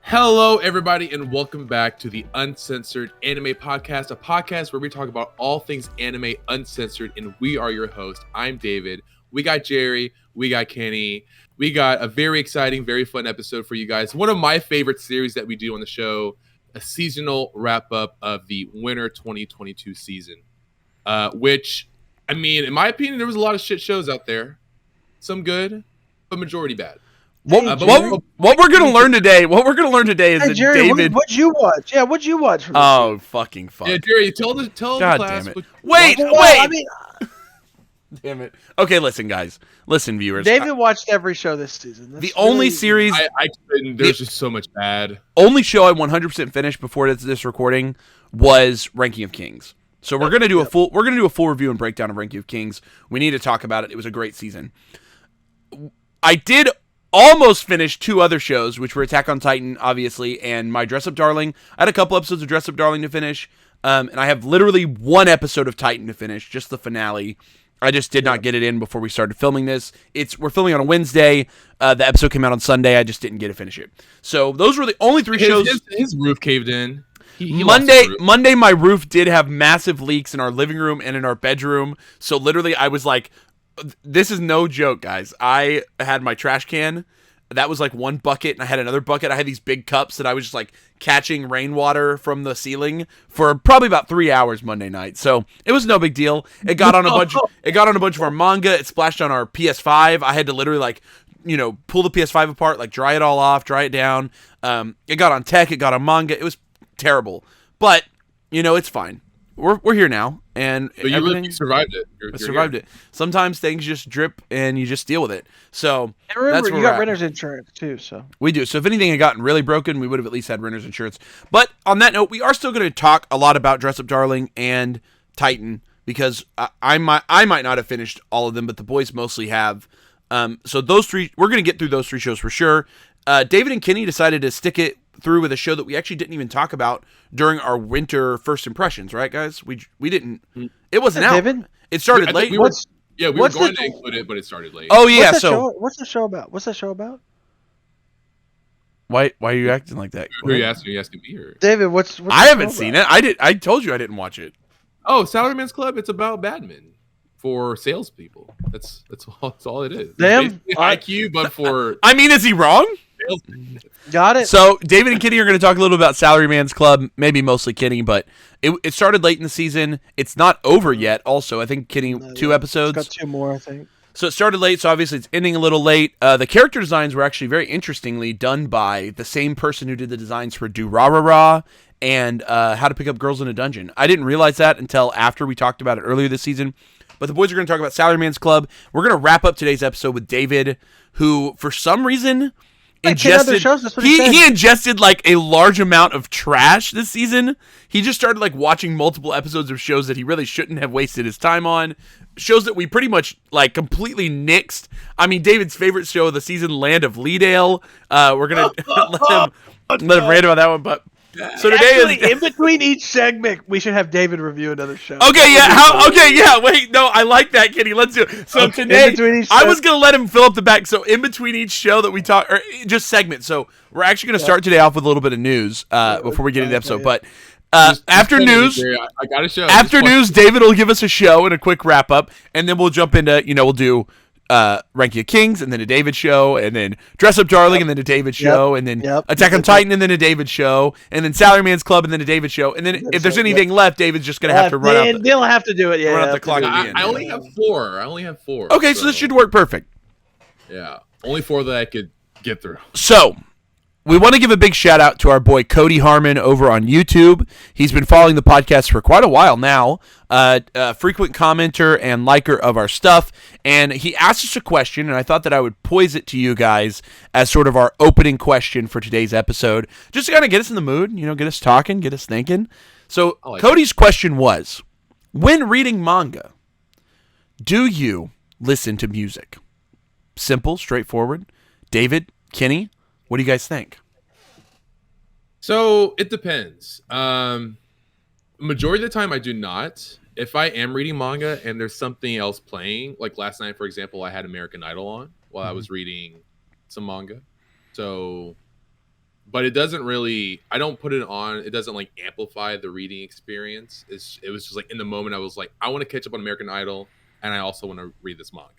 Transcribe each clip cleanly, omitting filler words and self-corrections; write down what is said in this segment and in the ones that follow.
Hello, everybody, and welcome back to the Uncensored Anime Podcast, a podcast where we talk about all things anime uncensored, and we are your host. I'm David. We got Jerry. We got Kenny. We got a very exciting, very fun episode for you guys. One of my favorite series that we do on the show, a seasonal wrap-up of the winter 2022 season, which, I mean, in my opinion, there was a lot of shit shows out there. Some good, but majority bad. What we're gonna learn today? Is that Jerry, David. What'd you watch? Yeah, what'd you watch? From Oh, fucking fuck! Yeah, Jerry, tell the God class. damn it! Wait. I mean, Damn it! Okay, listen, guys. Listen, viewers. David watched every show this season. That's the only really- series, I couldn't. There's just so much bad. only show I 100% finished before this recording was Ranking of Kings. So we're gonna do a full review and breakdown of Ranking of Kings. We need to talk about it. It was a great season. I did almost finished two other shows, which were Attack on Titan, obviously, and My Dress Up Darling. I had a couple episodes of Dress Up Darling to finish, and I have literally one episode of Titan to finish, just the finale. I just did not get it in before we started filming this. We're filming on a Wednesday. The episode came out on Sunday. I just didn't get to finish it. So those were the only three shows. His roof caved in. He Monday, my roof did have massive leaks in our living room and in our bedroom. So literally, I was like, this is no joke, guys. I had my trash can. That was like one bucket, and I had another bucket. I had these big cups that I was just like catching rainwater from the ceiling for probably about 3 hours Monday night. So it was no big deal. It got on a bunch. It got on a bunch of our manga. It splashed on our PS5. I had to literally pull the PS5 apart, like dry it all off, dry it down. It got on tech. It got on manga. It was terrible, but it's fine. We're here now, and but you survived it. I survived it. Sometimes things just drip, and you just deal with it. So And remember, you got renter's insurance too, so we do. So if anything had gotten really broken, we would have at least had renter's insurance. But on that note, we are still going to talk a lot about Dress Up Darling and Titan because I might not have finished all of them, but the boys mostly have. So those three, we're going to get through those three shows for sure. David and Kenny decided to stick it through with a show that we actually didn't even talk about during our winter first impressions, right, guys? We didn't. It wasn't out. David? It started late. We were going the- to include it, but it started late. Oh yeah. What's the show about? What's that show about? Why are you acting like that? Who are you asking? Are you asking me or? David, what's I haven't seen it. I told you I didn't watch it. Oh, Salaryman's Club. It's about badminton for salespeople. That's all it is. Damn. It's IQ, but for I mean, is he wrong? salespeople. Got it. So David and Kenny are going to talk a little about Salaryman's Club, maybe mostly Kenny, but it started late in the season. It's not over yet. Also, I think Kenny two episodes. It's got two more, I think. So it started late, so obviously it's ending a little late. The character designs were actually very interestingly done by the same person who did the designs for Durarara and How to Pick Up Girls in a Dungeon. I didn't realize that until after we talked about it earlier this season. But the boys are going to talk about Salaryman's Club. We're going to wrap up today's episode with David, who for some reason ingested he ingested like a large amount of trash this season. He just started like watching multiple episodes of shows that he really shouldn't have wasted his time on. Shows that we pretty much like completely nixed. I mean, David's favorite show of the season, Land of Leadale. We're gonna let him rant about that one, but so today Actually, in between each segment, we should have David review another show. Okay, yeah. Wait, no, I like that, Kenny. Let's do it. So today, I was gonna let him fill up the back. So in between each show that we talk, or just segment. So we're actually gonna start today off with a little bit of news before we get into the episode. But after news, I got a show. After news, David will give us a show and a quick wrap up, and then we'll jump into we'll do Ranking of Kings, and then a David show, and then Dress Up Darling, and then a David show, and then Attack on Titan, and then a David show, and then Salaryman's Club, and then a David show, and then if there's anything left, David's just gonna have to run out. They'll have to do it. Yeah, run out the clock. I only have four. Okay, so this should work perfect. Yeah, only four that I could get through. So we want to give a big shout out to our boy Cody Harmon over on YouTube. He's been following the podcast for quite a while now, a frequent commenter and liker of our stuff, and he asked us a question, and I thought that I would pose it to you guys as sort of our opening question for today's episode, just to kind of get us in the mood, get us talking, get us thinking. So Cody's question was, when reading manga, do you listen to music? Simple, straightforward. David, Kenny, what do you guys think? So it depends. Majority of the time, I do not. If I am reading manga and there's something else playing, like last night, for example, I had American Idol on while I was reading some manga. So but it doesn't really. I don't put it on. It doesn't like amplify the reading experience. It was just like in the moment I was like, I want to catch up on American Idol, and I also want to read this manga.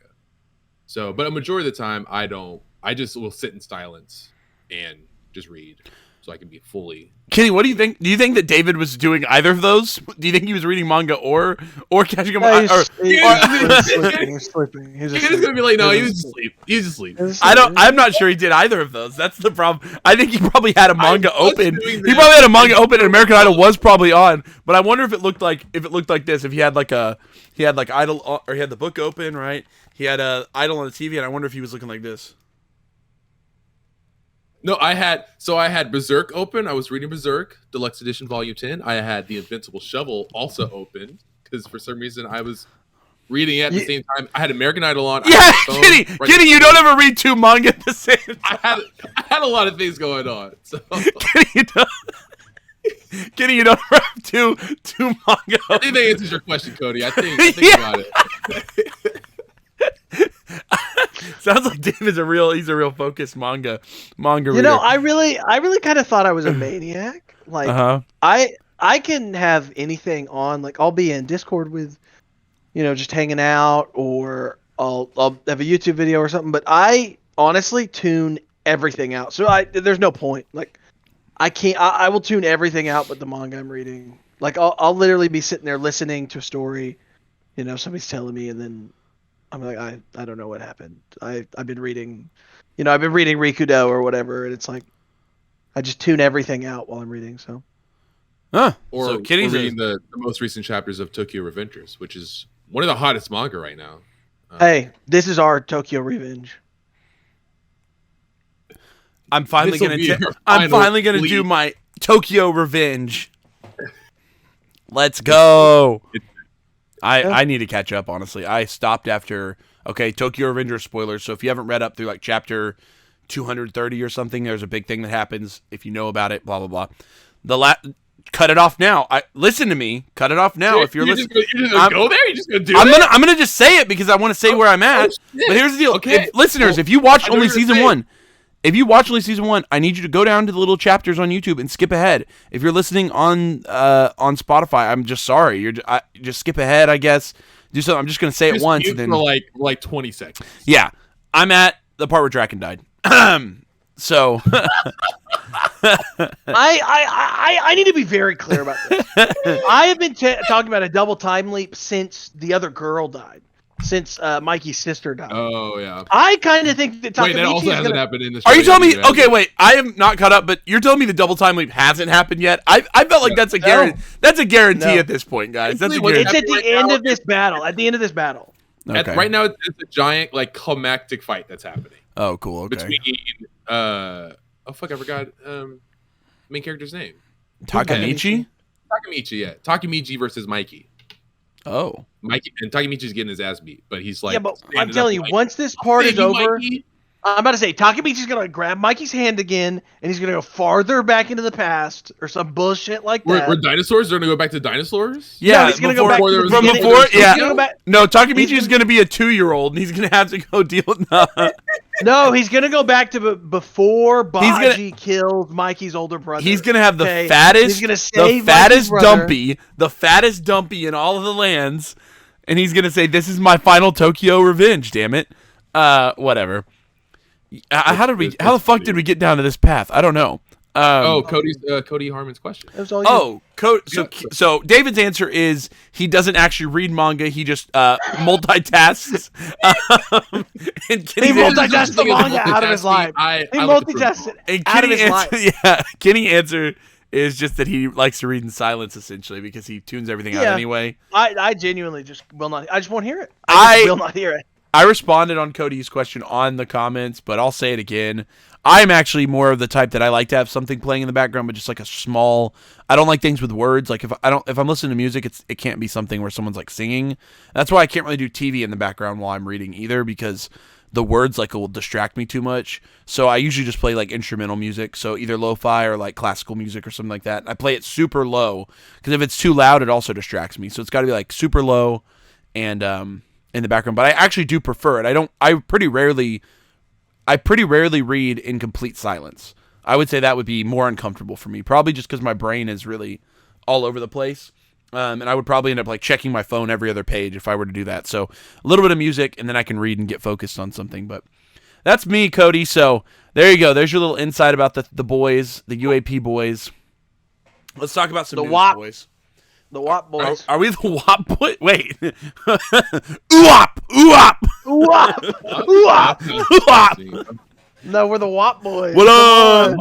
So, but a majority of the time, I don't. I just will sit in silence and just read, so I can be fully. Kenny, what do you think? Do you think that David was doing either of those? Do you think he was reading manga or catching up? He's sleeping. He's gonna be like, no, he was asleep. He was asleep. I'm not sure he did either of those. That's the problem. I think he probably had a manga open. He probably had a manga open, and American Idol was probably on. But I wonder if it looked like this. If he had like Idol, or he had the book open, right? He had Idol on the TV, and I wonder if he was looking like this. No, I had Berserk open. I was reading Berserk Deluxe Edition Volume 10. I had The Invincible Shovel also open because for some reason I was reading it at the same time. I had American Idol on. Yeah, Kitty, you don't ever read two manga at the same time. I had a lot of things going on. So Kitty, you don't ever have two manga. I think that answers your question, Cody. I think I got it. Sounds like David's he's a real focused manga reader. You know, I really kind of thought I was a maniac. Like, I can have anything on. Like, I'll be in Discord with, just hanging out, or I'll have a YouTube video or something. But I honestly tune everything out. So there's no point. Like, I can't. I will tune everything out, but the manga I'm reading. Like, I'll literally be sitting there listening to a story. Somebody's telling me, and then I'm like, I don't know what happened. I've been reading, Rikudo or whatever, and it's like, I just tune everything out while I'm reading. So, or reading the most recent chapters of Tokyo Revengers, which is one of the hottest manga right now. Hey, this is our Tokyo Revenge. I'm finally gonna do my Tokyo Revenge. Let's go. I need to catch up, honestly. I stopped after Tokyo Revenger spoilers. So if you haven't read up through like chapter 230 or something, there's a big thing that happens. If you know about it, blah blah blah. Cut it off now. Listen to me. Cut it off now. If you're listening, you're just gonna go there. You're just gonna do it. I'm gonna just say it because I want to say where I'm at. But here's the deal, listeners. If you watch only season one. I need you to go down to the little chapters on YouTube and skip ahead. If you're listening on Spotify, I'm just sorry. Just skip ahead, I guess. Do something. I'm just gonna say it once, and then for like 20 seconds. Yeah, I'm at the part where Draken died. So I need to be very clear about this. I have been talking about a double time leap since the other girl died. Since Mikey's sister died. Oh, yeah. I kind of think that Wait, that also hasn't happened in this show. Are you telling me... Okay, wait. I am not caught up, but you're telling me the double time leap hasn't happened yet? I felt like that's a guarantee. That's a guarantee at this point, guys. That's a guarantee. It's at the end of this battle. At the end of this battle. Okay. Right now, it's a giant, climactic fight that's happening. Oh, cool. Okay. Between... I forgot main character's name. Takemichi? Takemichi, yeah. Takemichi versus Mikey. Oh. Mikey and Takemichi's getting his ass beat, but he's like... Yeah, but I'm telling you, once this part is over... Mikey. I'm about to say, Takemichi's going to grab Mikey's hand again, and he's going to go farther back into the past, or some bullshit like that. We're dinosaurs? They're going to go back to dinosaurs? Yeah, no, he's going to go back to the from before. Yeah. No, Takemichi's going to be a 2-year-old, and he's going to have to go deal with... No, he's going to go back to before Baji killed Mikey's older brother. He's going to have the fattest dumpy in all of the lands, and he's going to say, "This is my final Tokyo revenge, damn it." Whatever. How the fuck did we get down to this path? I don't know. Cody Harmon's question. So David's answer is he doesn't actually read manga. He just multitasks. He multitasks the manga out of his life. He multitasks it out of his life. Yeah, Kenny's answer is just that he likes to read in silence, essentially, because he tunes everything out anyway. I genuinely just will not. I just won't hear it. I will not hear it. I responded on Cody's question on the comments, but I'll say it again. I'm actually more of the type that I like to have something playing in the background, but just like a small. I don't like things with words. Like if I'm listening to music, it can't be something where someone's like singing. That's why I can't really do TV in the background while I'm reading either, because the words will distract me too much. So I usually just play like instrumental music, so either lo-fi or like classical music or something like that. I play it super low because if it's too loud, it also distracts me. So it's got to be like super low and in the background. But I actually do prefer it. I pretty rarely read in complete silence. I would say that would be more uncomfortable for me, probably just because my brain is really all over the place. And I would probably end up like checking my phone every other page if I were to do that. So a little bit of music, and then I can read and get focused on something. But that's me, Cody. So there you go. There's your little insight about the boys, the UAP boys. Let's talk about some news, boys. The WAP boys. Are we the WAP boys? Wait. UAP! UAP! WAP! WAP! UAP! No, we're the WAP boys. What up?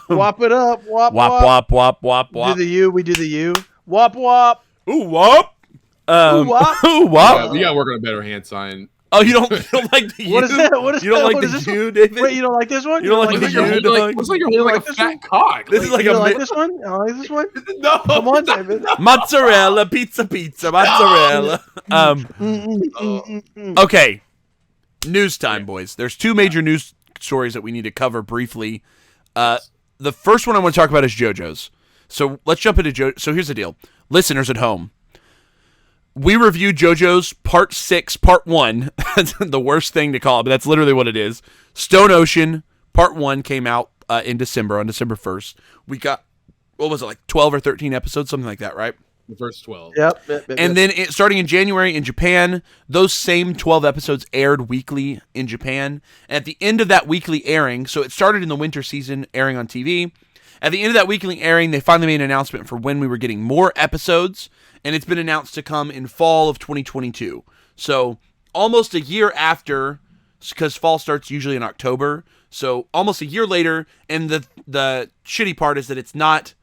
WAP it up. WAP, WAP, WAP, WAP, We do the U. We do the U. WAP, WAP. Ooh, WAP. Ooh, WAP. Ooh, WAP. Yeah, we gotta work on a better hand sign. Oh, you don't like the U? What is that? What is you don't that? like What the is U, David? Wait, you don't like this one? You don't like the Looks like U, you're dog? holding looks like you're holding like a fat cock. This is like You a don't like this one? You don't like this one? No. Come on, David. mozzarella, pizza, mozzarella. Okay. News time, boys. There's two major news stories that we need to cover briefly. The first one I want to talk about is JoJo's. So let's jump into JoJo. So here's the deal. Listeners at home. We reviewed JoJo's Part 6, Part 1. That's the worst thing to call it, but that's literally what it is. Stone Ocean, Part 1 came out in December, on December 1st. We got, what was it, like 12 or 13 episodes, something like that, right? The first 12. Yep. And then starting in January in Japan, those same 12 episodes aired weekly in Japan. And at the end of that weekly airing, so it started in the winter season airing on TV. At the end of that weekly airing, they finally made an announcement for when we were getting more episodes. And it's been announced to come in fall of 2022. So almost a year after, because fall starts usually in October. So almost a year later, and the shitty part is that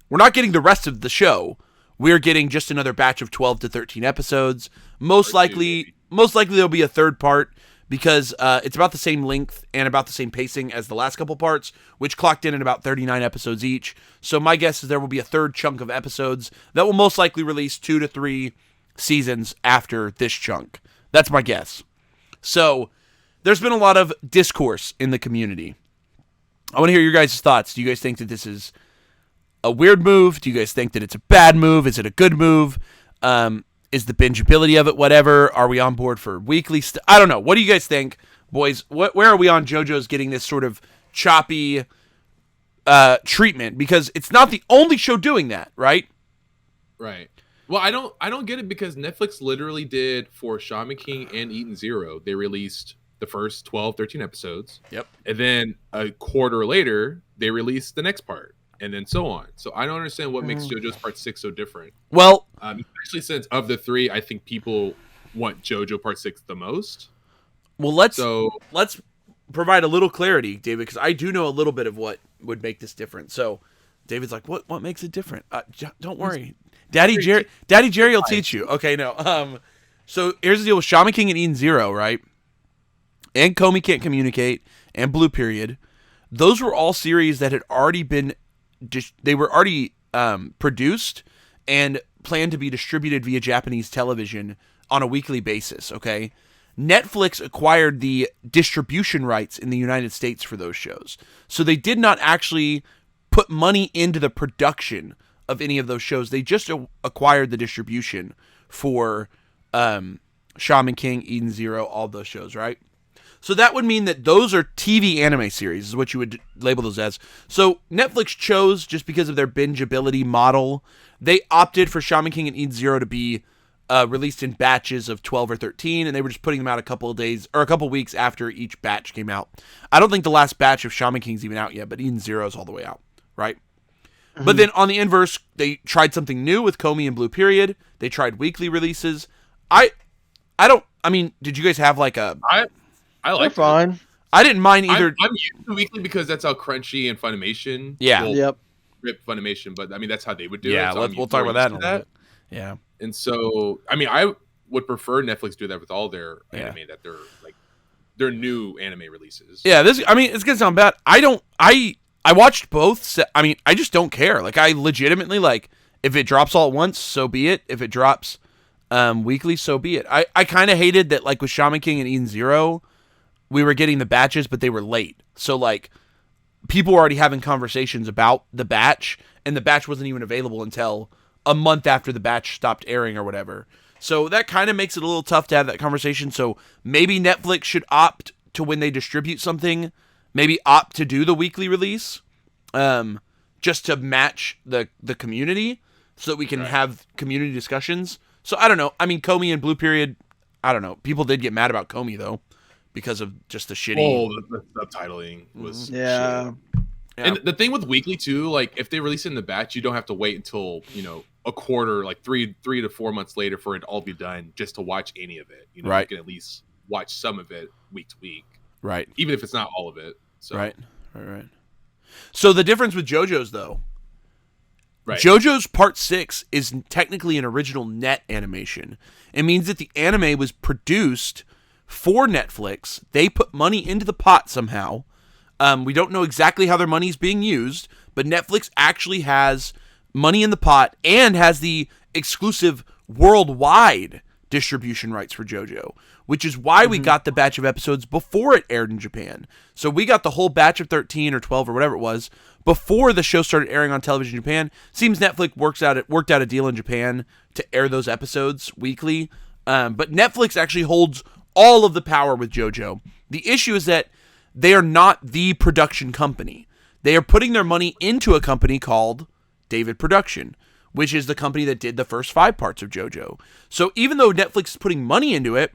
we're not getting the rest of the show. We're getting just another batch of 12 to 13 episodes. Most likely there'll be a third part because it's about the same length and about the same pacing as the last couple parts, which clocked in at about 39 episodes each. So my guess is there will be a third chunk of episodes that will most likely release 2 to 3 seasons after this chunk. That's my guess. So there's been a lot of discourse in the community. I want to hear your guys' thoughts. Do you guys think that this is a weird move? Do you guys think that it's a bad move? Is it a good move? Is the bingeability of it whatever? Are we on board for weekly I don't know. What do you guys think, boys? Where are we on JoJo's getting this sort of choppy treatment? Because it's not the only show doing that, right? Right. Well, I don't get it because Netflix literally did for Shaman King and Eden Zero. They released the first 12, 13 episodes. Yep. And then a quarter later, they released the next part. And then so on. So I don't understand what makes JoJo's Part 6 so different. Well, especially since of the three, I think people want JoJo Part 6 the most. Well, let's provide a little clarity, David, because I do know a little bit of what would make this different. So David's like, what makes it different? Don't worry. Daddy Jerry will teach you. Okay, no. So here's the deal with Shaman King and Eden Zero, right? And Komi Can't Communicate and Blue Period. Those were all series that had already been they were already produced and planned to be distributed via Japanese television on a weekly basis, okay? Netflix acquired the distribution rights in the United States for those shows. So they did not actually put money into the production of any of those shows. They just acquired the distribution for Shaman King, Eden Zero, all those shows, right? So that would mean that those are TV anime series, is what you would label those as. So Netflix chose, just because of their bingeability model, they opted for Shaman King and Eden Zero to be released in batches of 12 or 13, and they were just putting them out a couple of days, or a couple of weeks after each batch came out. I don't think the last batch of Shaman King's even out yet, but Eden Zero is all the way out, right? Mm-hmm. But then on the inverse, they tried something new with Komi and Blue Period. They tried weekly releases. Did you guys have like a... I like fine. I didn't mind either. I'm used to weekly because that's how Crunchy and Funimation. Yeah. Rip Funimation, but I mean that's how they would do it. Yeah, So we'll talk about that in a little bit. Yeah. And so I would prefer Netflix do that with all their anime that they're like their new anime releases. Yeah, it's gonna sound bad. I watched both. I just don't care. Like I legitimately like if it drops all at once, so be it. If it drops weekly, so be it. I kind of hated that like with Shaman King and Eden Zero. We were getting the batches, but they were late. So, like, people were already having conversations about the batch, and the batch wasn't even available until a month after the batch stopped airing or whatever. So that kind of makes it a little tough to have that conversation. So maybe Netflix should opt to, when they distribute something, maybe opt to do the weekly release, just to match the community, so that we can have community discussions. So I don't know. I mean, Comey and Blue Period, I don't know. People did get mad about Comey though, because of just the shitty. Oh, the subtitling was shit. And the thing with weekly too, like if they release it in the batch, you don't have to wait until a quarter, like 3 to 4 months later for it to all be done just to watch any of it. You can at least watch some of it week to week, right? Even if it's not all of it. So. Right. So the difference with JoJo's though, right? JoJo's Part 6 is technically an original net animation. It means that the anime was produced for Netflix. They put money into the pot somehow. We don't know exactly how their money is being used, but Netflix actually has money in the pot and has the exclusive worldwide distribution rights for JoJo, which is why we got the batch of episodes before it aired in Japan. So we got the whole batch of 13 or 12 or whatever it was before the show started airing on television in Japan. Seems Netflix worked out a deal in Japan to air those episodes weekly, but Netflix actually holds all of the power with JoJo. The issue is that they are not the production company. They are putting their money into a company called David Production, which is the company that did the first 5 parts of JoJo. So even though Netflix is putting money into it,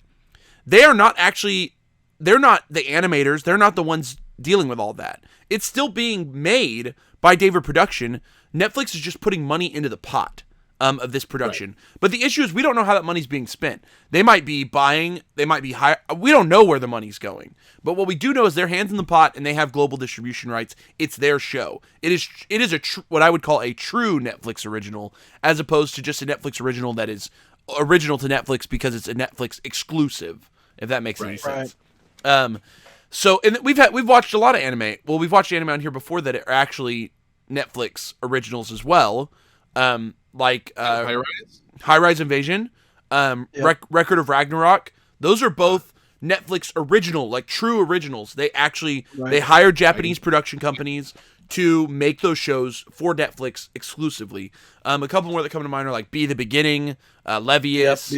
they're not the animators. They're not the ones dealing with all that. It's still being made by David Production. Netflix is just putting money into the pot of this production. Right. But the issue is we don't know how that money's being spent. They might be buying, they might be high. We don't know where the money's going. But what we do know is their hands in the pot and they have global distribution rights. It's their show. It is what I would call a true Netflix original, as opposed to just a Netflix original that is original to Netflix because it's a Netflix exclusive, if that makes any sense. So, and we've watched a lot of anime. Well, we've watched anime on here before that are actually Netflix originals as well. Like High Rise Invasion, Record of Ragnarok. Those are both Netflix original, like true originals. They actually they hired Japanese production companies to make those shows for Netflix exclusively. A couple more that come to mind are like Be the Beginning, Levius.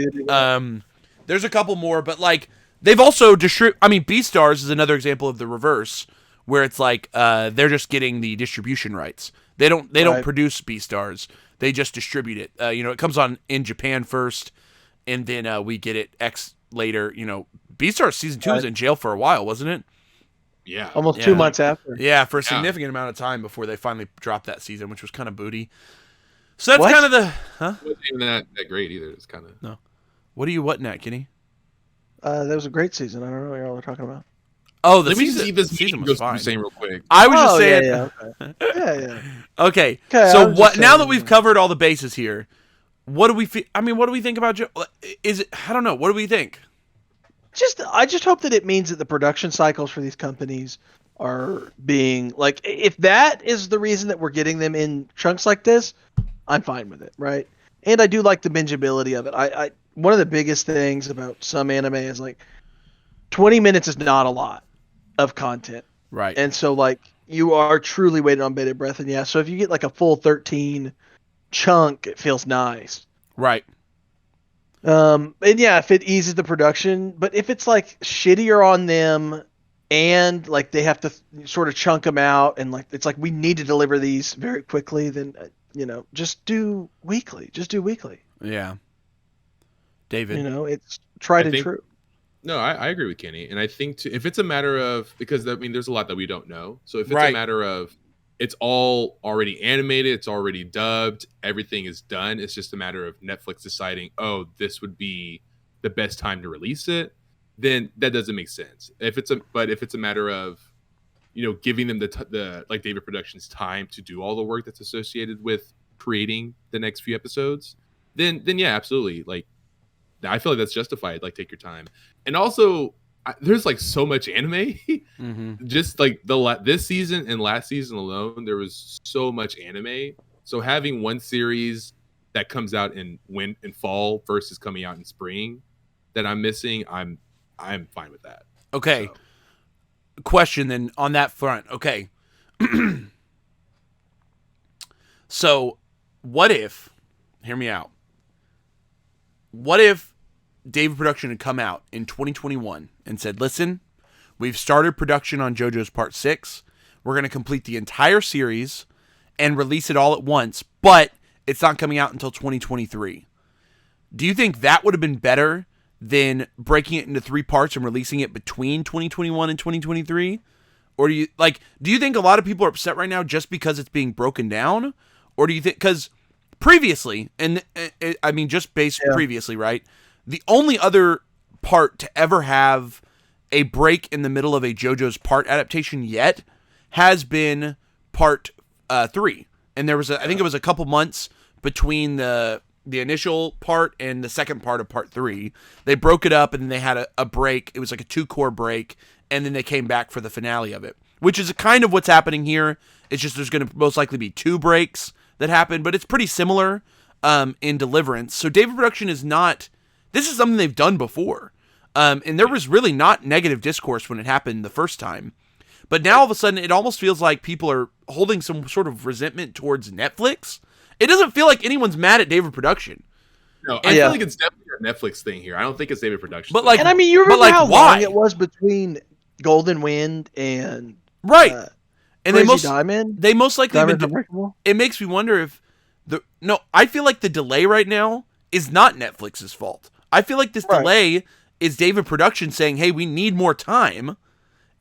There's a couple more, but like they've also Beastars is another example of the reverse, where it's like they're just getting the distribution rights. They don't produce Beastars. They just distribute it. It comes on in Japan first, and then we get it X later. Beastars season 2 was in jail for a while, wasn't it? Yeah, almost 2 months after. Yeah, for a significant amount of time before they finally dropped that season, which was kind of booty. So that's kind of the It wasn't even that great either. It's kind of no. What are you at, Kenny? That was a great season. I don't know what y'all are talking about. Oh, let me see this season was fine. Saying real quick. I was just saying. Yeah. Okay. So what? Now that we've covered all the bases here, what do we? What do we think about? Is it? I don't know. What do we think? I just hope that it means that the production cycles for these companies are being like, if that is the reason that we're getting them in chunks like this, I'm fine with it, right? And I do like the bingeability of it. I one of the biggest things about some anime is like 20 minutes is not a lot of content. Right. And so like you are truly waiting on bated breath. And so if you get like a full 13 chunk, it feels nice. Right. And if it eases the production, but if it's like shittier on them and like they have to sort of chunk them out and like, it's like, we need to deliver these very quickly, then, just do weekly. Yeah. David, it's tried and true. No, I agree with Kenny. And I think if it's a matter of, because there's a lot that we don't know. So if it's a matter of, it's all already animated, it's already dubbed, everything is done. It's just a matter of Netflix deciding, this would be the best time to release it. Then that doesn't make sense. If it's a matter of, giving them the like David Productions time to do all the work that's associated with creating the next few episodes, then yeah, absolutely. Like, I feel like that's justified. Like, take your time. And also, there's like so much anime. Just like this season and last season alone, there was so much anime. So having one series that comes out in fall versus coming out in spring that I'm missing, I'm fine with that. Okay. Question then on that front. Okay. So what if, hear me out. What if David Production had come out in 2021 and said, listen, We've started production on JoJo's Part 6. We're going to complete the entire series and release it all at once, but it's not coming out until 2023. Do you think that would have been better than breaking it into 3 parts and releasing it between 2021 and 2023? Or do you think a lot of people are upset right now just because it's being broken down? Or do you think, because previously, and I mean, just based previously, right? The only other part to ever have a break in the middle of a JoJo's part adaptation yet has been part 3. And there was, I think it was a couple months between the initial part and the second part of part 3. They broke it up and then they had a break. It was like a 2-core break. And then they came back for the finale of it, which is kind of what's happening here. It's just there's going to most likely be 2 breaks that happen, but it's pretty similar in Deliverance. So David Production is not, this is something they've done before. And there was really not negative discourse when it happened the first time. But now all of a sudden it almost feels like people are holding some sort of resentment towards Netflix. It doesn't feel like anyone's mad at David Production. No, I feel like it's definitely a Netflix thing here. I don't think it's David Production. But like, and I mean, you remember how long it was between Golden Wind and and Diamond? They most likely it makes me wonder if I feel like the delay right now is not Netflix's fault. I feel like this delay is David Production saying, "Hey, we need more time."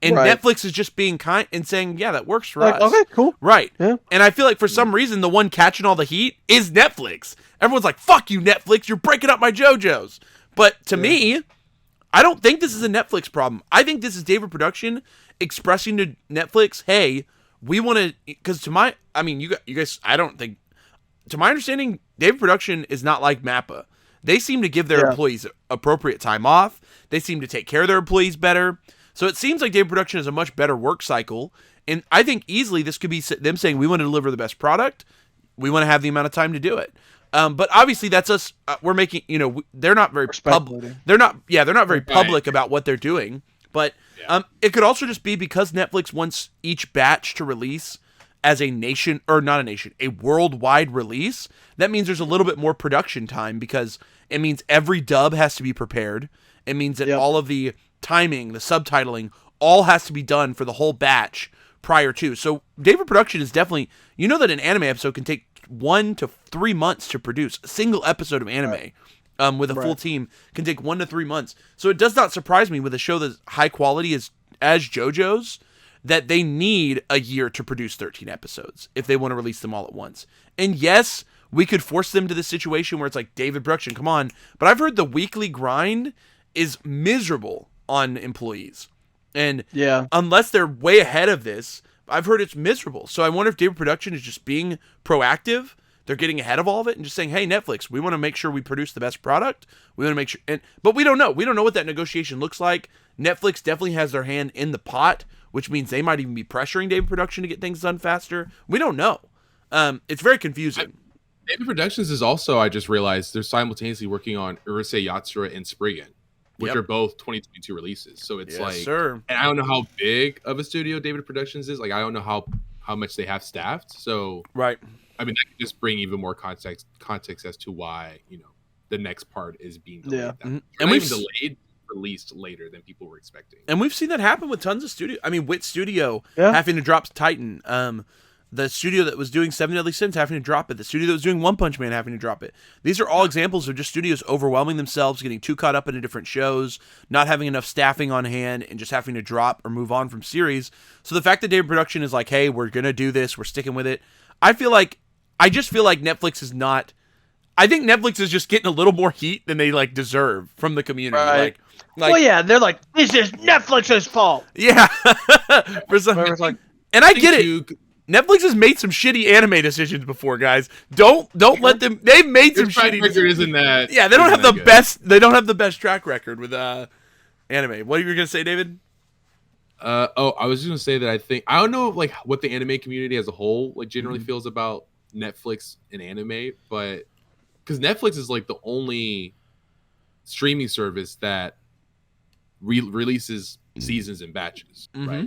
And Netflix is just being kind and saying, yeah, that works for us. Okay, cool. Right. Yeah. And I feel like for some reason, the one catching all the heat is Netflix. Everyone's like, fuck you, Netflix. You're breaking up my JoJo's. But to me, I don't think this is a Netflix problem. I think this is David Production expressing to Netflix, hey, we want to, because to my understanding, David Production is not like Mappa. They seem to give their employees appropriate time off. They seem to take care of their employees better. So it seems like David Production has a much better work cycle, and I think easily this could be them saying we want to deliver the best product, we want to have the amount of time to do it. But obviously that's us. We're making, they're not very public. They're not very public about what they're doing. But it could also just be because Netflix wants each batch to release as a worldwide release. That means there's a little bit more production time because it means every dub has to be prepared. It means that all of the timing, the subtitling, all has to be done for the whole batch prior to. So David Production is definitely, that an anime episode can take 1 to 3 months to produce. A single episode of anime with a full team can take 1 to 3 months. So it does not surprise me with a show that's high quality as JoJo's that they need a year to produce 13 episodes if they want to release them all at once. And yes, we could force them to this situation where it's like, David Production, come on. But I've heard the weekly grind is miserable on employees. And unless they're way ahead of this, I've heard it's miserable. So I wonder if David Production is just being proactive. They're getting ahead of all of it and just saying, hey, Netflix, we want to make sure we produce the best product. We want to make sure, but we don't know. We don't know what that negotiation looks like. Netflix definitely has their hand in the pot, which means they might even be pressuring David Production to get things done faster. We don't know. It's very confusing. David Productions is also, I just realized, they're simultaneously working on Urusei Yatsura and Spriggan, which are both 2022 releases. So it's and I don't know how big of a studio David Productions is. Like, I don't know how much they have staffed. So, I mean, that could just bring even more context as to why, the next part is being delayed. And we've even delayed, released later than people were expecting. And we've seen that happen with tons of studio. I mean, Wit Studio having to drop Titan. The studio that was doing Seven Deadly Sins having to drop it. The studio that was doing One Punch Man having to drop it. These are all examples of just studios overwhelming themselves, getting too caught up into different shows, not having enough staffing on hand, and just having to drop or move on from series. So the fact that David Production is like, hey, we're going to do this, we're sticking with it. I just feel like Netflix is not... I think Netflix is just getting a little more heat than they deserve from the community. Right. They're like, this is Netflix's fault. Yeah. And I get it. Netflix has made some shitty anime decisions before, guys. Don't let them. They've made some shitty decisions. Isn't that? Yeah, they don't have the best. They don't have the best track record with anime. What were you gonna say, David? I was just gonna say that I don't know what the anime community as a whole generally feels about Netflix and anime, but because Netflix is the only streaming service that releases seasons in batches, right?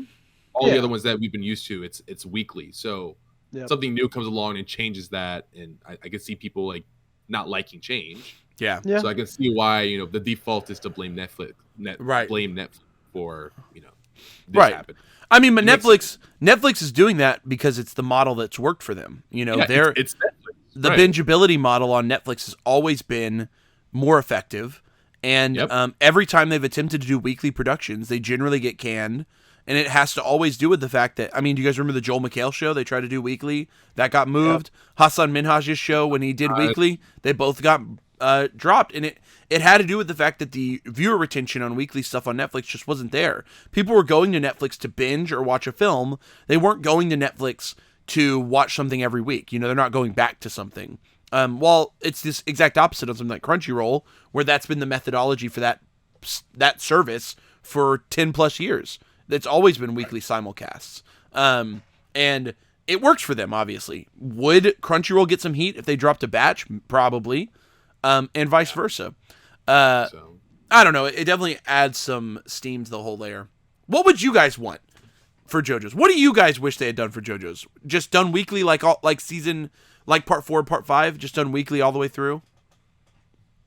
All the other ones that we've been used to, it's weekly. So something new comes along and changes that, and I can see people not liking change. Yeah. So I can see why the default is to blame Netflix. Blame Netflix for this happened. I mean, but Netflix is doing that because it's the model that's worked for them. You know, it's Netflix. The bingeability model on Netflix has always been more effective, and every time they've attempted to do weekly productions, they generally get canned, and it has to always do with the fact that, I mean, do you guys remember the Joel McHale show? They tried to do weekly. That got moved. Hassan Minhaj's show, when he did weekly, they both got dropped, and it had to do with the fact that the viewer retention on weekly stuff on Netflix just wasn't there. People were going to Netflix to binge or watch a film. They weren't going to Netflix to watch something every week. You know, they're not going back to something. Well, it's this exact opposite of something like Crunchyroll, where that's been the methodology for that service for 10 plus years. It's always been weekly simulcasts. And it works for them, obviously. Would Crunchyroll get some heat if they dropped a batch? Probably. And vice versa. I don't know. It definitely adds some steam to the whole layer. What would you guys want for JoJo's? What do you guys wish they had done for JoJo's? Just done weekly, like season, like part 4, part 5, just done weekly all the way through?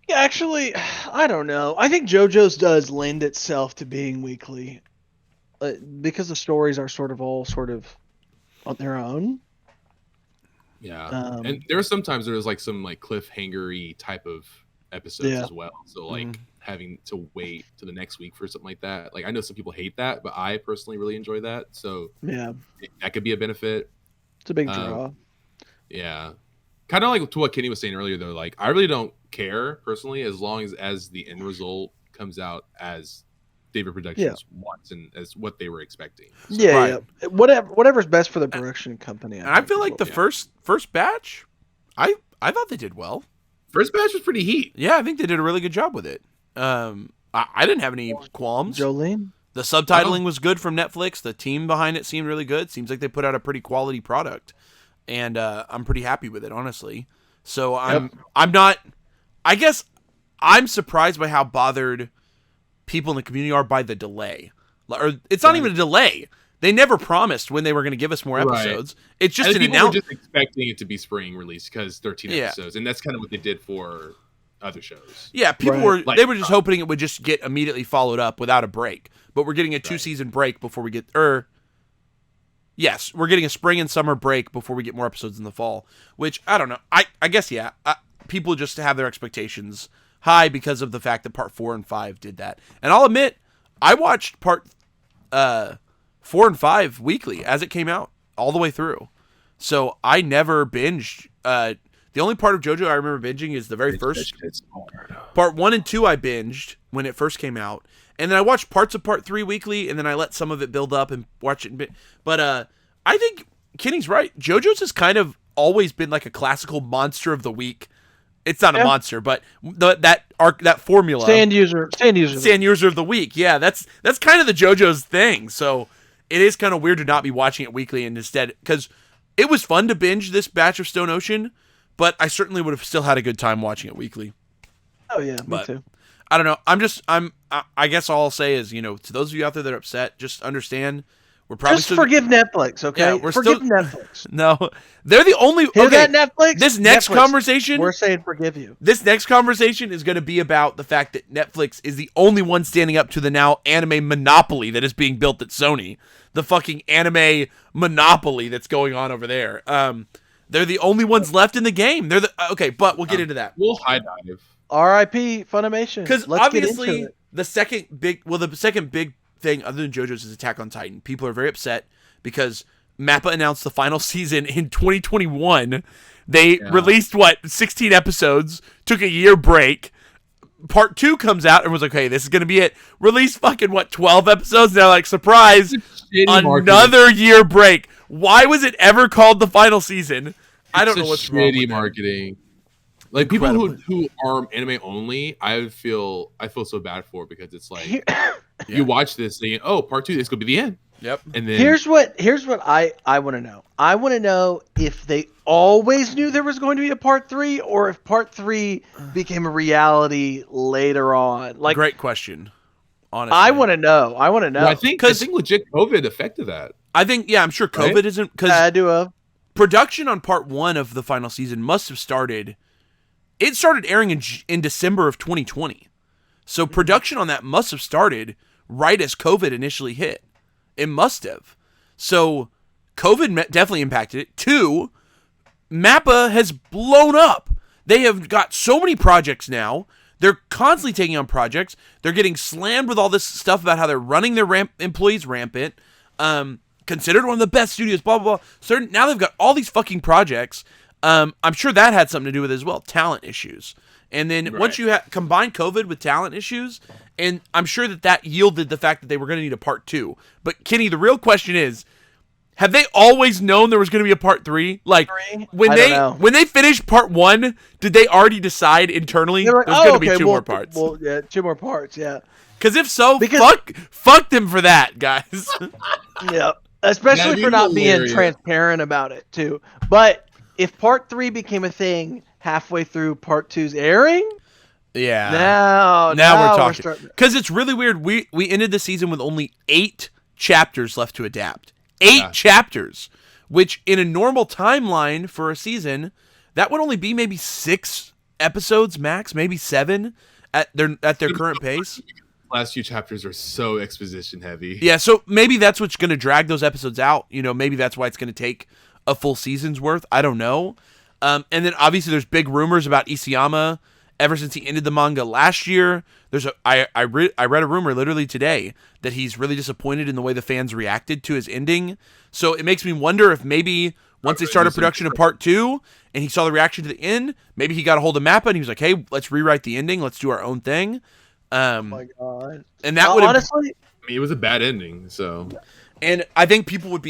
Yeah, actually, I don't know. I think JoJo's does lend itself to being weekly, because the stories are sort of on their own. Yeah, and there are sometimes there's like some like cliffhanger-y type of episodes as well. So like having to wait to the next week for something like that. Like I know some people hate that, but I personally really enjoy that. So yeah, that could be a benefit. It's a big draw. Yeah, kind of like to what Kenny was saying earlier though. Like I really don't care personally as long as the end result comes out as David Productions wants and as what they were expecting. So, yeah. Whatever's best for the production company. I feel like the first batch, I thought they did well. First batch was pretty heat. Yeah, I think they did a really good job with it. I didn't have any qualms. Jolene? The subtitling was good from Netflix. The team behind it seemed really good. Seems like they put out a pretty quality product. And I'm pretty happy with it, honestly. So I'm not... I guess I'm surprised by how bothered people in the community are by the delay. Or it's not even a delay. They never promised when they were going to give us more episodes. Right. It's just an announcement. People were just expecting it to be spring release because 13 episodes, and that's kind of what they did for other shows. Yeah, people were just hoping it would just get immediately followed up without a break. But we're getting a 2-season break before we get yes, we're getting a spring and summer break before we get more episodes in the fall. Which I don't know. I guess people just have their expectations high because of the fact that part 4 and 5 did that. And I'll admit, I watched part 4 and 5 weekly as it came out, all the way through. So I never binged. The only part of JoJo I remember binging is the very first. Part 1 and 2 I binged when it first came out. And then I watched parts of part 3 weekly, and then I let some of it build up and watch it. But I think Kenny's right. JoJo's has kind of always been like a classical monster of the week. It's not a monster, but that formula. Stand user of the week. Yeah, that's kind of the JoJo's thing. So it is kind of weird to not be watching it weekly and instead, because it was fun to binge this batch of Stone Ocean, but I certainly would have still had a good time watching it weekly. Oh yeah, me too. I don't know. I guess all I'll say is, to those of you out there that are upset, just understand. We're probably just forgive Netflix, okay? Yeah, forgive Netflix. No, they're the only. Hear that, Netflix? This next conversation, we're saying forgive you. This next conversation is going to be about the fact that Netflix is the only one standing up to the now anime monopoly that is being built at Sony. The fucking anime monopoly that's going on over there. They're the only ones left in the game. They're okay, but we'll get into that. We'll high dive. R.I.P. Funimation. Because obviously the second big thing other than JoJo's is Attack on Titan. People are very upset because MAPPA announced the final season in 2021. They released 16 episodes, took a year break. Part 2 comes out and was like, hey, this is going to be it. Released fucking 12 episodes. They're like, surprise, another year break. Why was it ever called the final season? I don't know what's wrong with marketing. Like people who are anime only, I feel so bad for because it's like you watch this thinking, oh, part 2, this could be the end. Yep. And then here's what I want to know. I want to know if they always knew there was going to be a part 3, or if part 3 became a reality later on. Like, great question. Honestly, I want to know. Well, I think legit COVID affected that. I think I'm sure COVID isn't because I do. Production on part 1 of the final season must have started. It started airing in December of 2020. So production on that must have started right as COVID initially hit. It must have. So COVID definitely impacted it. 2, Mappa has blown up. They have got so many projects now. They're constantly taking on projects. They're getting slammed with all this stuff about how they're running their employees rampant. Considered one of the best studios, blah, blah, blah. So now they've got all these fucking projects. I'm sure that had something to do with it as well, talent issues. And then once you combine COVID with talent issues, and I'm sure that yielded the fact that they were going to need a part 2. But Kenny, the real question is, have they always known there was going to be a part 3? Like when they finished part 1, did they already decide internally there's going to be 2 more parts? Well, yeah, 2 more parts, yeah. Because if so, fuck them for that, guys. Yeah, especially for not being transparent about it too. But if part 3 became a thing halfway through part 2's airing, now we're talking. Because it's really weird. We ended the season with only 8 chapters left to adapt. 8 chapters, which in a normal timeline for a season, that would only be maybe 6 episodes max, maybe 7 at their current pace. Last few chapters are so exposition heavy. Yeah, so maybe that's what's going to drag those episodes out. Maybe that's why it's going to take a full season's worth. I don't know. And then obviously there's big rumors about Isayama ever since he ended the manga last year. I read a rumor literally today that he's really disappointed in the way the fans reacted to his ending. So it makes me wonder if maybe once they started production of part 2 and he saw the reaction to the end, maybe he got a hold of Mappa and he was like, hey, let's rewrite the ending. Let's do our own thing. Oh my God. And that would honestly, it was a bad ending. So, and I think people would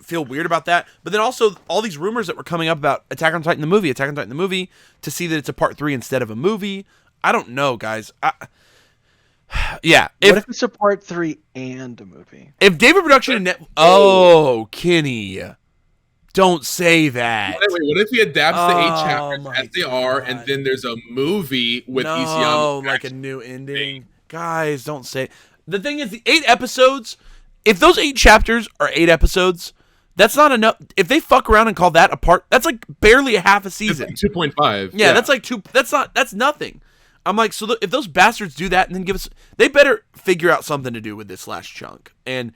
feel weird about that. But then also all these rumors that were coming up about Attack on Titan the movie, to see that it's a part 3 instead of a movie. I don't know, guys. Yeah. What if it's a part 3 and a movie? If David Production and Kenny, don't say that. Wait, what if he adapts the 8 chapters as they are, and then there's a movie with Isayama? Like a new ending. Guys, don't say. The thing is, the 8 episodes, if those 8 chapters are 8 episodes, that's not enough. If they fuck around and call that a part, that's like barely a half a season. Like 2.5. Yeah, that's like 2. That's nothing. I'm like, so if those bastards do that and then give us, they better figure out something to do with this last chunk. And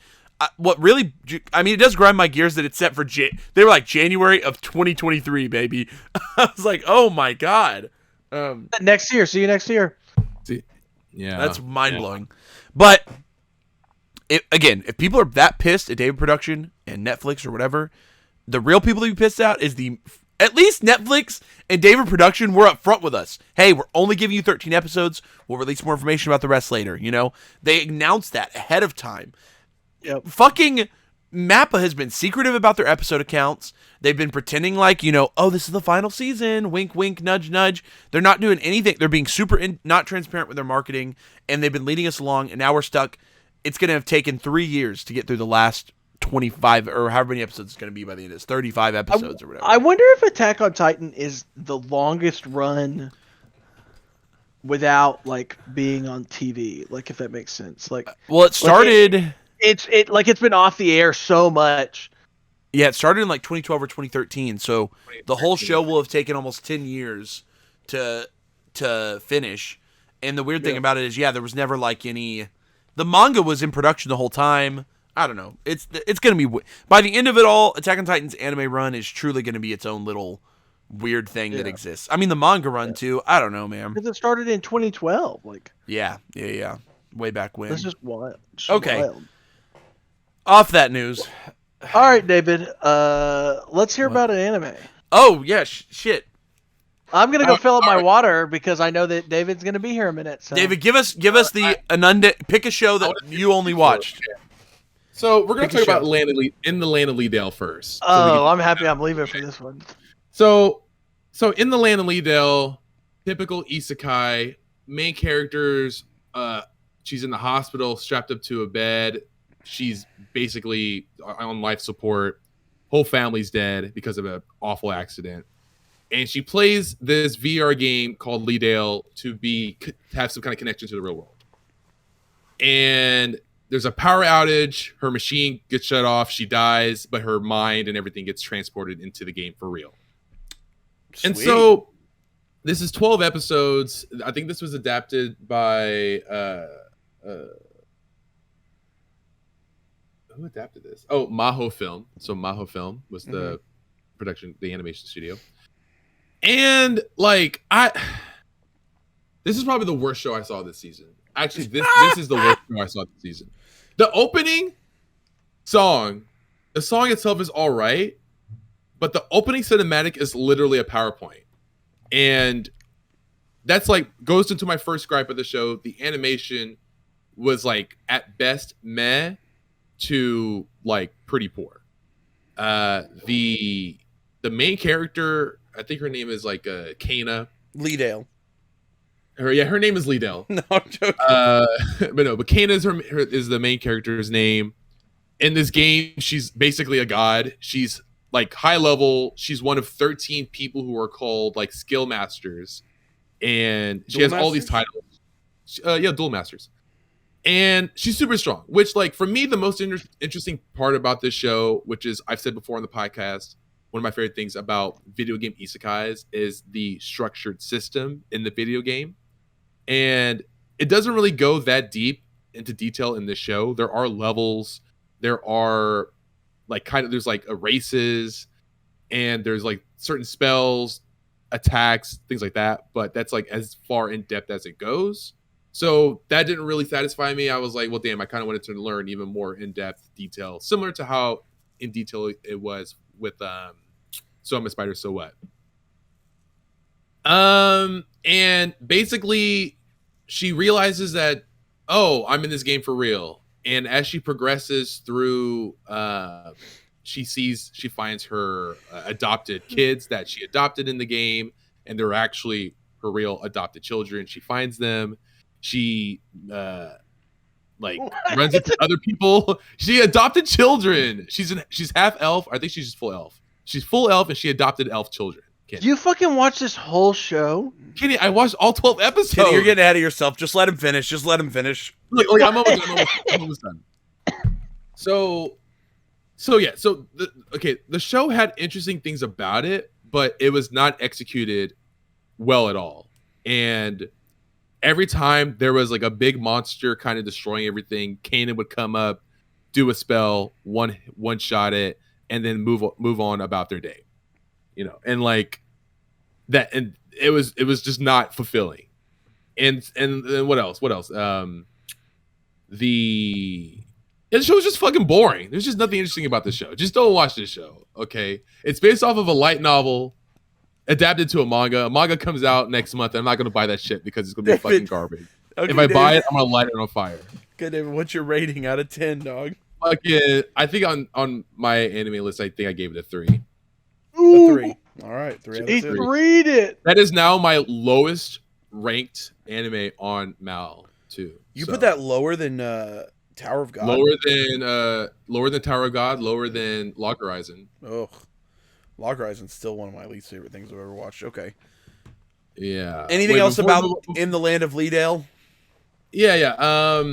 what really, it does grind my gears that it's set for they were like January of 2023, baby. I was like, oh my God. Next year. See you next year. Yeah. That's mind blowing. But if people are that pissed at David Production and Netflix or whatever, the real people to be pissed out is at least Netflix and David Production were up front with us. Hey, we're only giving you 13 episodes. We'll release more information about the rest later. They announced that ahead of time. Yep. Fucking Mappa has been secretive about their episode accounts. They've been pretending like, oh, this is the final season. Wink, wink, nudge, nudge. They're not doing anything. They're being super not transparent with their marketing, and they've been leading us along, and now we're stuck. It's going to have taken 3 years to get through the last 25 or however many episodes it's going to be by the end of this. 35 episodes or whatever. I wonder if Attack on Titan is the longest run without being on TV. If that makes sense. Well, it started. It's been off the air so much. Yeah, it started in 2012 or 2013. So the whole show will have taken almost 10 years to finish. And the weird thing about it is, there was never any. The manga was in production the whole time. I don't know. It's going to be by the end of it all, Attack on Titan's anime run is truly going to be its own little weird thing that exists. The manga run too. I don't know, man. Because it started in 2012. Yeah. Way back when. This is wild. Okay. Wild. Off that news. All right, David. Let's hear about an anime. Oh yeah, shit. I'm gonna go fill up my water because I know that David's gonna be here in a minute. So. David, give us pick a show that you only watched. So we're gonna talk about in the land of Leadale first. I'm happy I'm leaving for this one. So in the land of Leadale, typical isekai, main characters, she's in the hospital, strapped up to a bed. She's basically on life support. Whole family's dead because of an awful accident. And she plays this VR game called Leadale to have some kind of connection to the real world. And there's a power outage. Her machine gets shut off. She dies, but her mind and everything gets transported into the game for real. Sweet. And so this is 12 episodes. I think this was adapted by who adapted this? Oh, Maho Film. So Maho Film was the the animation studio. And like this is probably the worst show I saw this season. Actually, this is the worst show I saw this season. The opening song, the song itself is all right, but the opening cinematic is literally a PowerPoint. And that's like goes into my first gripe of the show. The animation was like at best meh to like pretty poor. The main character, I think her name is like Kana. Leadale. Her name is Leadale. No, I'm joking. But Kana is the main character's name. In this game, she's basically a god. She's like high level. She's one of 13 people who are called like skill masters, and she has all these titles. Duel masters, and she's super strong. Which, like, for me, the most interesting part about this show, which is I've said before on the podcast, one of my favorite things about video game isekais is the structured system in the video game, and it doesn't really go that deep into detail in this show. There are levels. There are like there's like races, and there's like certain spells, attacks, things like that. But that's like as far in depth as it goes. So that didn't really satisfy me. I was like, well, damn, I kind of wanted to learn even more in depth detail, similar to how in detail it was with So I'm a Spider, So What. And basically, she realizes that, oh, I'm in this game for real. And as she progresses through, she finds her adopted kids that she adopted in the game, and they're actually her real adopted children. She finds them. She runs into other people. She adopted children. She's half elf. I think she's just full elf. She's full elf, and she adopted elf children. Kenny. You fucking watch this whole show? Kenny, I watched all 12 episodes. Kenny, you're getting ahead of yourself. Just let him finish. Like, I'm almost done. So the show had interesting things about it, but it was not executed well at all. And every time there was like a big monster kind of destroying everything, Kanan would come up, do a spell, one shot it, and then move on about their day. And like that, and it was just not fulfilling. And what else? The show was just fucking boring. There's just nothing interesting about this show. Just don't watch this show, okay? It's based off of a light novel adapted to a manga. A manga comes out next month, and I'm not going to buy that shit because it's going to be fucking garbage. Okay, if I buy it, I'm going to light it on fire. Good, David. What's your rating out of 10, dog? I think on my anime list, I think I gave it a 3. Ooh. A 3. All right, 3 out of 10. Read it. That is now my lowest ranked anime on Mal, too. You put that lower than Tower of God? Lower than Tower of God, lower than Log Horizon. Ugh. Log Horizon's still one of my least favorite things I've ever watched. Okay. Yeah. Anything else about In the Land of Leadale? Yeah. Yeah,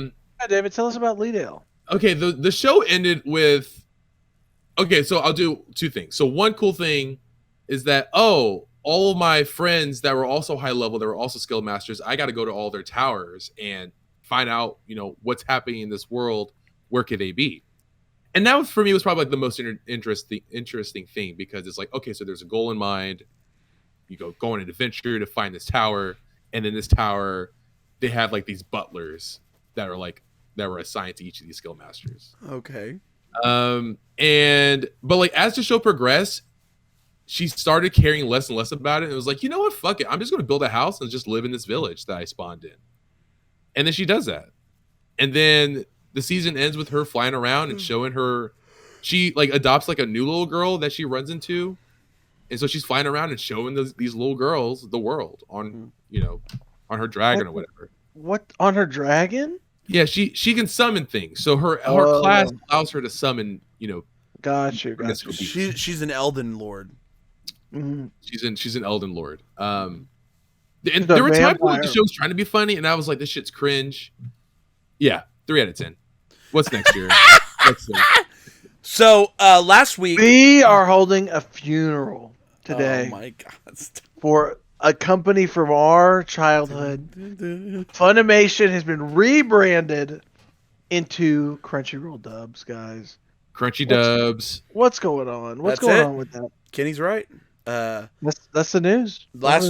David, tell us about Leadale. Okay, the show ended with... Okay, so I'll do 2 things. So one cool thing is that, all of my friends that were also high level, that were also skill masters, I got to go to all their towers and find out, what's happening in this world. Where could they be? And that for me was probably like the most interesting thing, because it's like, okay, so there's a goal in mind. You go on an adventure to find this tower, and in this tower, they have like these butlers that were assigned to each of these skill masters. Okay. But like as the show progressed, she started caring less and less about it. And it was like, you know what? Fuck it. I'm just going to build a house and just live in this village that I spawned in. And then she does that. And then the season ends with her flying around and showing her, she like adopts like a new little girl that she runs into. And so she's flying around and showing these little girls the world on her dragon or whatever. What, on her dragon? Yeah, she can summon things. So her class allows her to summon, Got you. She's an Elden Lord. Mm-hmm. She's an Elden Lord. And there were times when the show was trying to be funny, and I was like, this shit's cringe. Yeah, 3 out of 10. What's next year? So last week we are holding a funeral today. Oh my God! For a company from our childhood. Funimation has been rebranded into Crunchyroll Dubs, guys. Crunchy Dubs. What's going on? What's That's going it. on with that? Kenny's right. That's the news. Last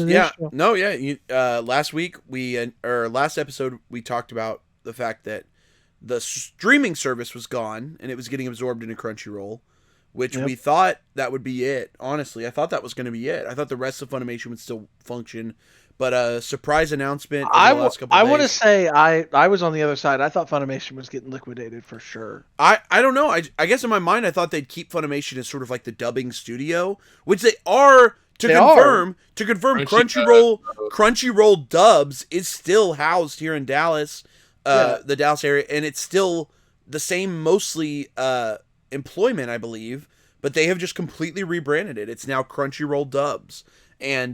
week last episode we talked about the fact that the streaming service was gone and it was getting absorbed into Crunchyroll, which we thought that would be it. Honestly, I thought that was going to be it. I thought the rest of Funimation would still function, but a surprise announcement. I want to say I was on the other side. I thought Funimation was getting liquidated for sure. I don't know. I guess in my mind I thought they'd keep Funimation as sort of like the dubbing studio, which they are. To confirm, Crunchyroll Dubs is still housed here in Dallas, the Dallas area, and it's still the same mostly employment, I believe, but they have just completely rebranded it. It's now Crunchyroll Dubs, and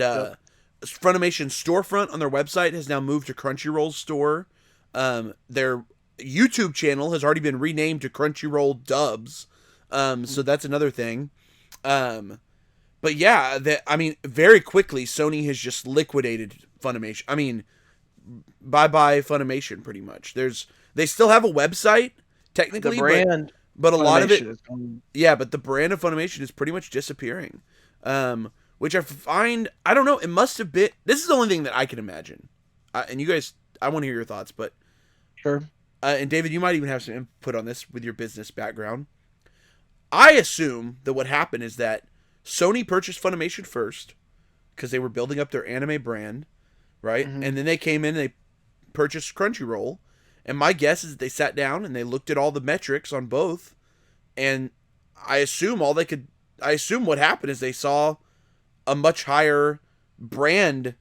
Funimation's storefront on their website has now moved to Crunchyroll's store. Their YouTube channel has already been renamed to Crunchyroll Dubs, so that's another thing. But yeah, very quickly, Sony has just liquidated Funimation. I mean, bye-bye Funimation, pretty much. They still have a website, technically, the brand, but a lot of it... Yeah, but the brand of Funimation is pretty much disappearing. Which I find... I don't know, it must have been... This is the only thing that I can imagine. And you guys, I want to hear your thoughts, but... Sure. And David, you might even have some input on this with your business background. I assume that what happened is that Sony purchased Funimation first because they were building up their anime brand, right? Mm-hmm. And then they came in and they purchased Crunchyroll. And my guess is that they sat down and they looked at all the metrics on both. And I assume what happened is they saw a much higher brand,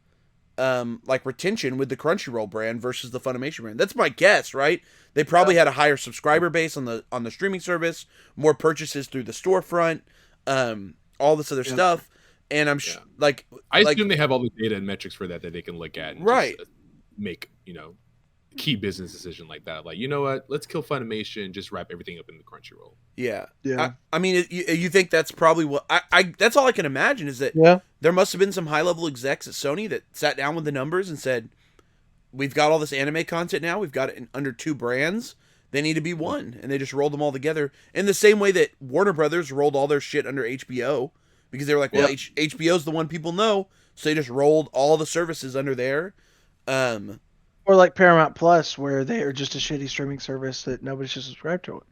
retention with the Crunchyroll brand versus the Funimation brand. That's my guess, right? They probably had a higher subscriber base on the streaming service, more purchases through the storefront, all this other stuff, and I'm I assume they have all the data and metrics for that they can look at and just make key business decision like that. Like, you know what? Let's kill Funimation, just wrap everything up in the Crunchyroll. Yeah. I mean, you think that's probably what I that's all I can imagine is that there must have been some high level execs at Sony that sat down with the numbers and said, we've got all this anime content now. We've got it under 2 brands. They need to be one, and they just rolled them all together in the same way that Warner Brothers rolled all their shit under HBO because they were like, well, HBO's the one people know, so they just rolled all the services under there. Or like Paramount Plus, where they are just a shitty streaming service that nobody should subscribe to.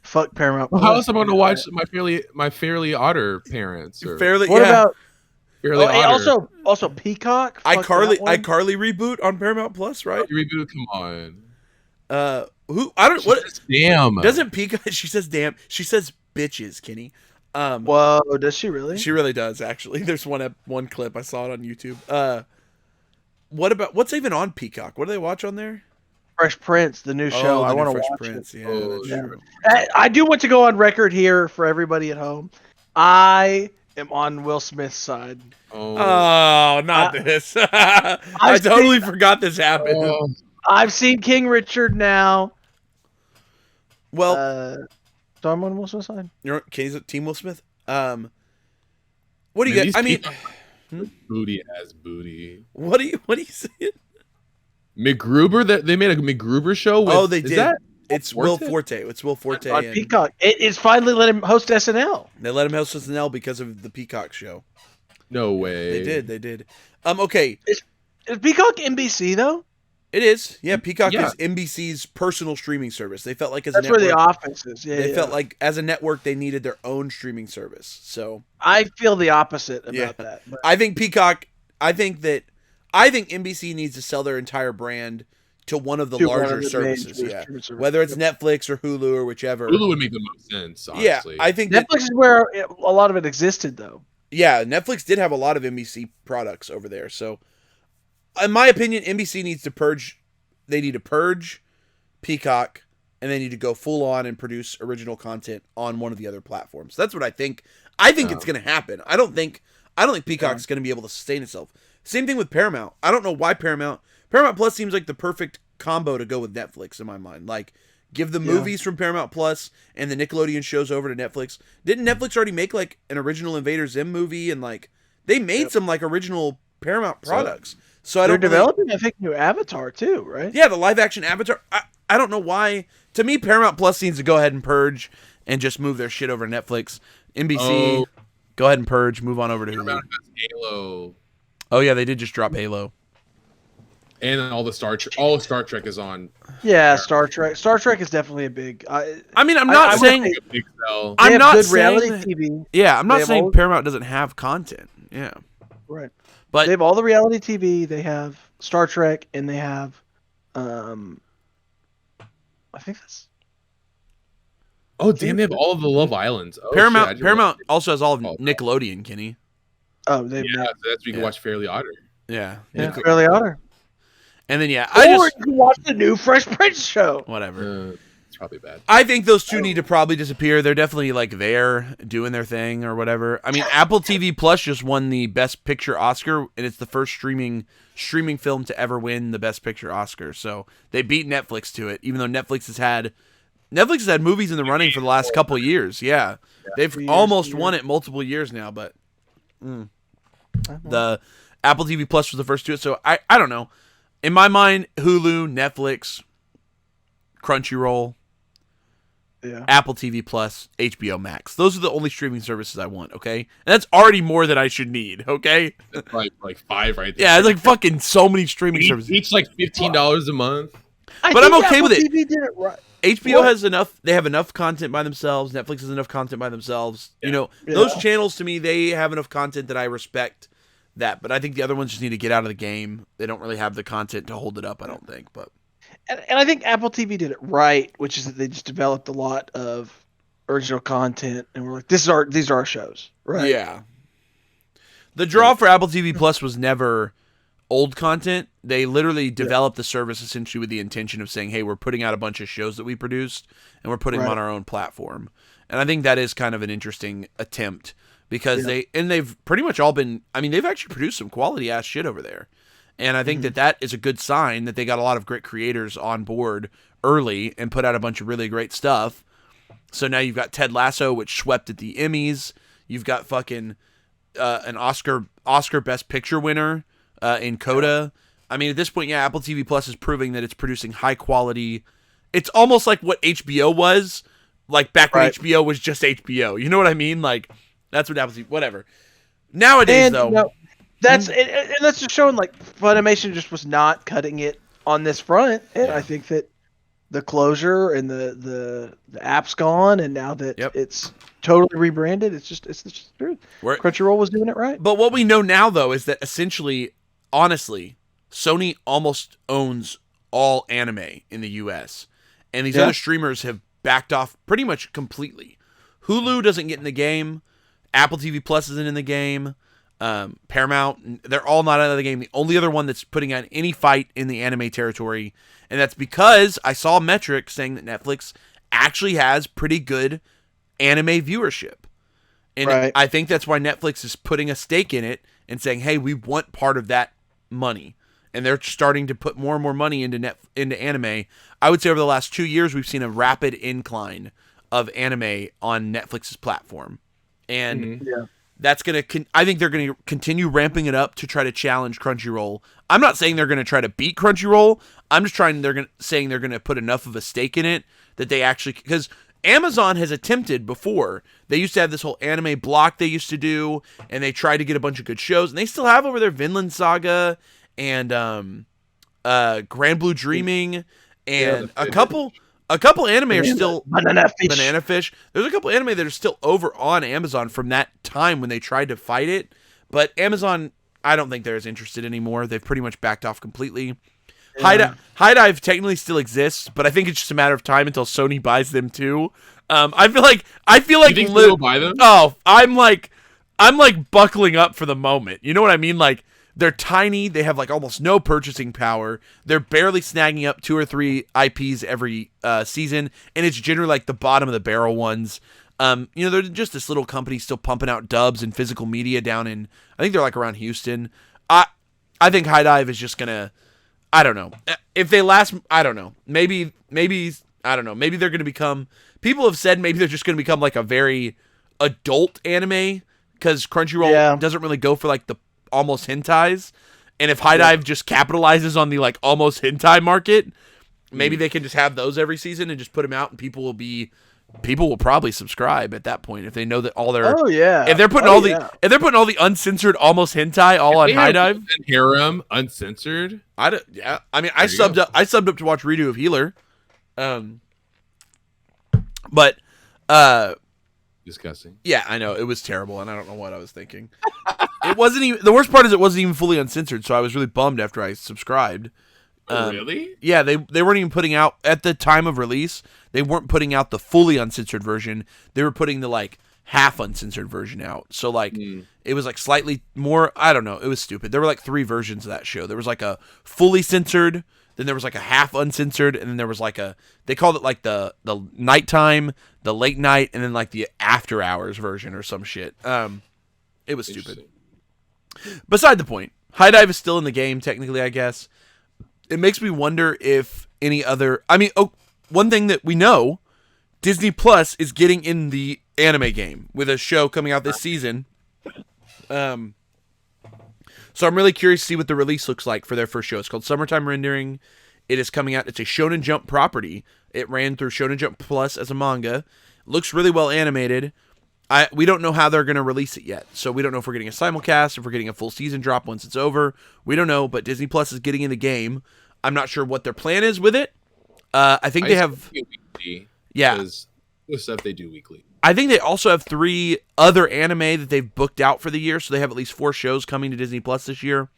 Fuck Paramount Plus. How else am I going to watch my Fairly Otter parents? Or... What about Fairly Otter? Also Peacock? iCarly reboot on Paramount Plus, right? Reboot, come on. Damn. Doesn't Peacock? She says damn. She says bitches, Kenny. Whoa, does she really? She really does, actually. There's one clip I saw it on YouTube. What's even on Peacock? What do they watch on there? Fresh Prince, the new show. I want to watch Prince. it. Yeah, that's true. I do want to go on record here for everybody at home. I am on Will Smith's side. Oh, not this. I totally forgot this happened. I've seen King Richard now. Well, so I'm on Will Smith's side. You're Team Will Smith. What do you get? I mean, booty ass booty. What are you saying? McGruber, they made a McGruber show with, they did. It's Will Forte. It's Will Forte on Peacock. It is finally let him host SNL. They let him host SNL because of the Peacock show. No way. They did. Okay. Is Peacock NBC though? It is. Yeah, Peacock is NBC's personal streaming service. They felt like that's where the office is. Yeah, they felt like as a network they needed their own streaming service. So I feel the opposite about that. But. I think Peacock. I think NBC needs to sell their entire brand to one of the larger services. Yeah, whether it's Netflix or Hulu or whichever. Hulu would make the most sense. Honestly. Yeah, I think Netflix is where a lot of it existed, though. Yeah, Netflix did have a lot of NBC products over there. So, in my opinion, NBC needs to purge. They need to purge Peacock, and they need to go full on and produce original content on one of the other platforms. That's what I think. I think it's going to happen. I don't think Peacock's going to be able to sustain itself. Same thing with Paramount. I don't know why Paramount Plus seems like the perfect combo to go with Netflix in my mind. Like, give the movies from Paramount Plus and the Nickelodeon shows over to Netflix. Didn't Netflix already make like an original Invader Zim movie and like they made some like original Paramount products. So they're developing, I think, new Avatar too, right? Yeah, the live action Avatar. I don't know why. To me, Paramount Plus needs to go ahead and purge and just move their shit over to Netflix. NBC, go ahead and purge. Move on over to Hulu. Halo. Oh yeah, they did just drop Halo. And all the Star Trek is on. Yeah, Star Trek. Star Trek is definitely a big. I mean, I'm not saying. I'm not saying reality TV. Yeah, I'm not saying Paramount doesn't have content. Yeah, right. But they have all the reality TV. They have Star Trek, and they have, I think that's. Oh damn! They have all of the Love Islands. Oh, Paramount also has all of Nickelodeon, Kenny. Oh, so that's where you can watch Fairly Odder. Yeah, Fairly Odder. And then you can watch the new Fresh Prince show. Whatever. It's probably bad. I think those two need to probably disappear. They're definitely like there doing their thing or whatever. I mean, Apple TV Plus just won the Best Picture Oscar, and it's the first streaming film to ever win the Best Picture Oscar. So they beat Netflix to it, even though Netflix has had movies in the running for the last couple of years. Yeah, they've almost won it multiple years now, but the Apple TV Plus was the first to it. So I don't know. In my mind, Hulu, Netflix, Crunchyroll, Apple TV Plus, HBO Max. Those are the only streaming services I want, okay? And that's already more than I should need, okay? That's like 5 right there. Yeah, it's like fucking so many streaming services. Each like $15 a month. But I'm okay with it. TV did it right. HBO has enough. They have enough content by themselves. Netflix has enough content by themselves. Yeah. You know, those channels to me, they have enough content that I respect that. But I think the other ones just need to get out of the game. They don't really have the content to hold it up, I don't think. But and I think Apple TV did it right, which is that they just developed a lot of original content, and we're like, these are our shows, right? Yeah. The draw for Apple TV Plus was never old content. They literally developed the service essentially with the intention of saying, hey, we're putting out a bunch of shows that we produced and we're putting them on our own platform. And I think that is kind of an interesting attempt because they've pretty much all been, I mean, they've actually produced some quality ass shit over there. And I think that is a good sign that they got a lot of great creators on board early and put out a bunch of really great stuff. So now you've got Ted Lasso, which swept at the Emmys. You've got fucking an Oscar Best Picture winner in Coda. I mean, at this point, Apple TV Plus is proving that it's producing high quality. It's almost like what HBO was, like back when HBO was just HBO. You know what I mean? Like that's what Apple TV. Whatever. Nowadays, though, that's just showing like Funimation just was not cutting it on this front, and I think that the closure and the app's gone, and now that it's totally rebranded, it's just true. Crunchyroll was doing it right. But what we know now, though, is that essentially, honestly, Sony almost owns all anime in the U.S., and these other streamers have backed off pretty much completely. Hulu doesn't get in the game. Apple TV Plus isn't in the game. Paramount, they're all not out of the game. The only other one that's putting on any fight in the anime territory, and that's because I saw metrics saying that Netflix actually has pretty good anime viewership. And I think that's why Netflix is putting a stake in it and saying, hey, we want part of that money. And they're starting to put more and more money into anime. I would say over the last 2 years, we've seen a rapid incline of anime on Netflix's platform. And that's going to, I think they're going to continue ramping it up to try to challenge Crunchyroll. I'm not saying they're going to try to beat Crunchyroll. I'm just saying they're going to put enough of a stake in it that they actually, because Amazon has attempted before. They used to have this whole anime block they used to do, and they tried to get a bunch of good shows, and they still have over there Vinland Saga and Grand Blue Dreaming, and a couple anime are still Banana Fish. There's a couple anime that are still over on Amazon from that time when they tried to fight it, but Amazon, I don't think they're as interested anymore. They've pretty much backed off completely. Yeah. High Dive technically still exists, but I think it's just a matter of time until Sony buys them too. I feel like you think they'll buy them? Oh, I'm like buckling up for the moment. You know what I mean? Like they're tiny. They have like almost no purchasing power. They're barely snagging up 2 or 3 IPs every season, and it's generally like the bottom of the barrel ones. They're just this little company still pumping out dubs and physical media down in. I think they're like around Houston. I think High Dive is just gonna. I don't know. If they last, I don't know. Maybe, I don't know. Maybe they're going to become, people have said maybe they're just going to become like a very adult anime because Crunchyroll doesn't really go for like the almost hentais, and if High Dive just capitalizes on the like almost hentai market, maybe they can just have those every season and just put them out, and people will probably subscribe at that point if they know that all their if they're putting if they're putting all the uncensored almost hentai all on High Dive. Harem uncensored. I mean, I subbed up to watch Redo of Healer, but disgusting. Yeah, I know it was terrible, and I don't know what I was thinking. It wasn't even the worst part is it wasn't even fully uncensored, so I was really bummed after I subscribed. Really? Yeah, they weren't even putting out at the time of release. They weren't putting out the fully uncensored version. They were putting the like half uncensored version out. So like it was like slightly more. I don't know. It was stupid. There were like 3 versions of that show. There was like a fully censored, then there was like a half uncensored, and then there was like they called it like the nighttime, the late night, and then like the after hours version or some shit. It was stupid. Beside the point, High Dive is still in the game technically, I guess. It makes me wonder if any other... I mean, one thing that we know, Disney Plus is getting in the anime game with a show coming out this season. So I'm really curious to see what the release looks like for their first show. It's called Summertime Rendering. It is coming out. It's a Shonen Jump property. It ran through Shonen Jump Plus as a manga. Looks really well animated. We don't know how they're going to release it yet. So we don't know if we're getting a simulcast, if we're getting a full season drop once it's over. We don't know, but Disney Plus is getting in the game. I'm not sure what their plan is with it. I think they have... weekly, yeah. The stuff they do weekly. I think they also have 3 other anime that they've booked out for the year, so they have at least 4 shows coming to Disney Plus this year.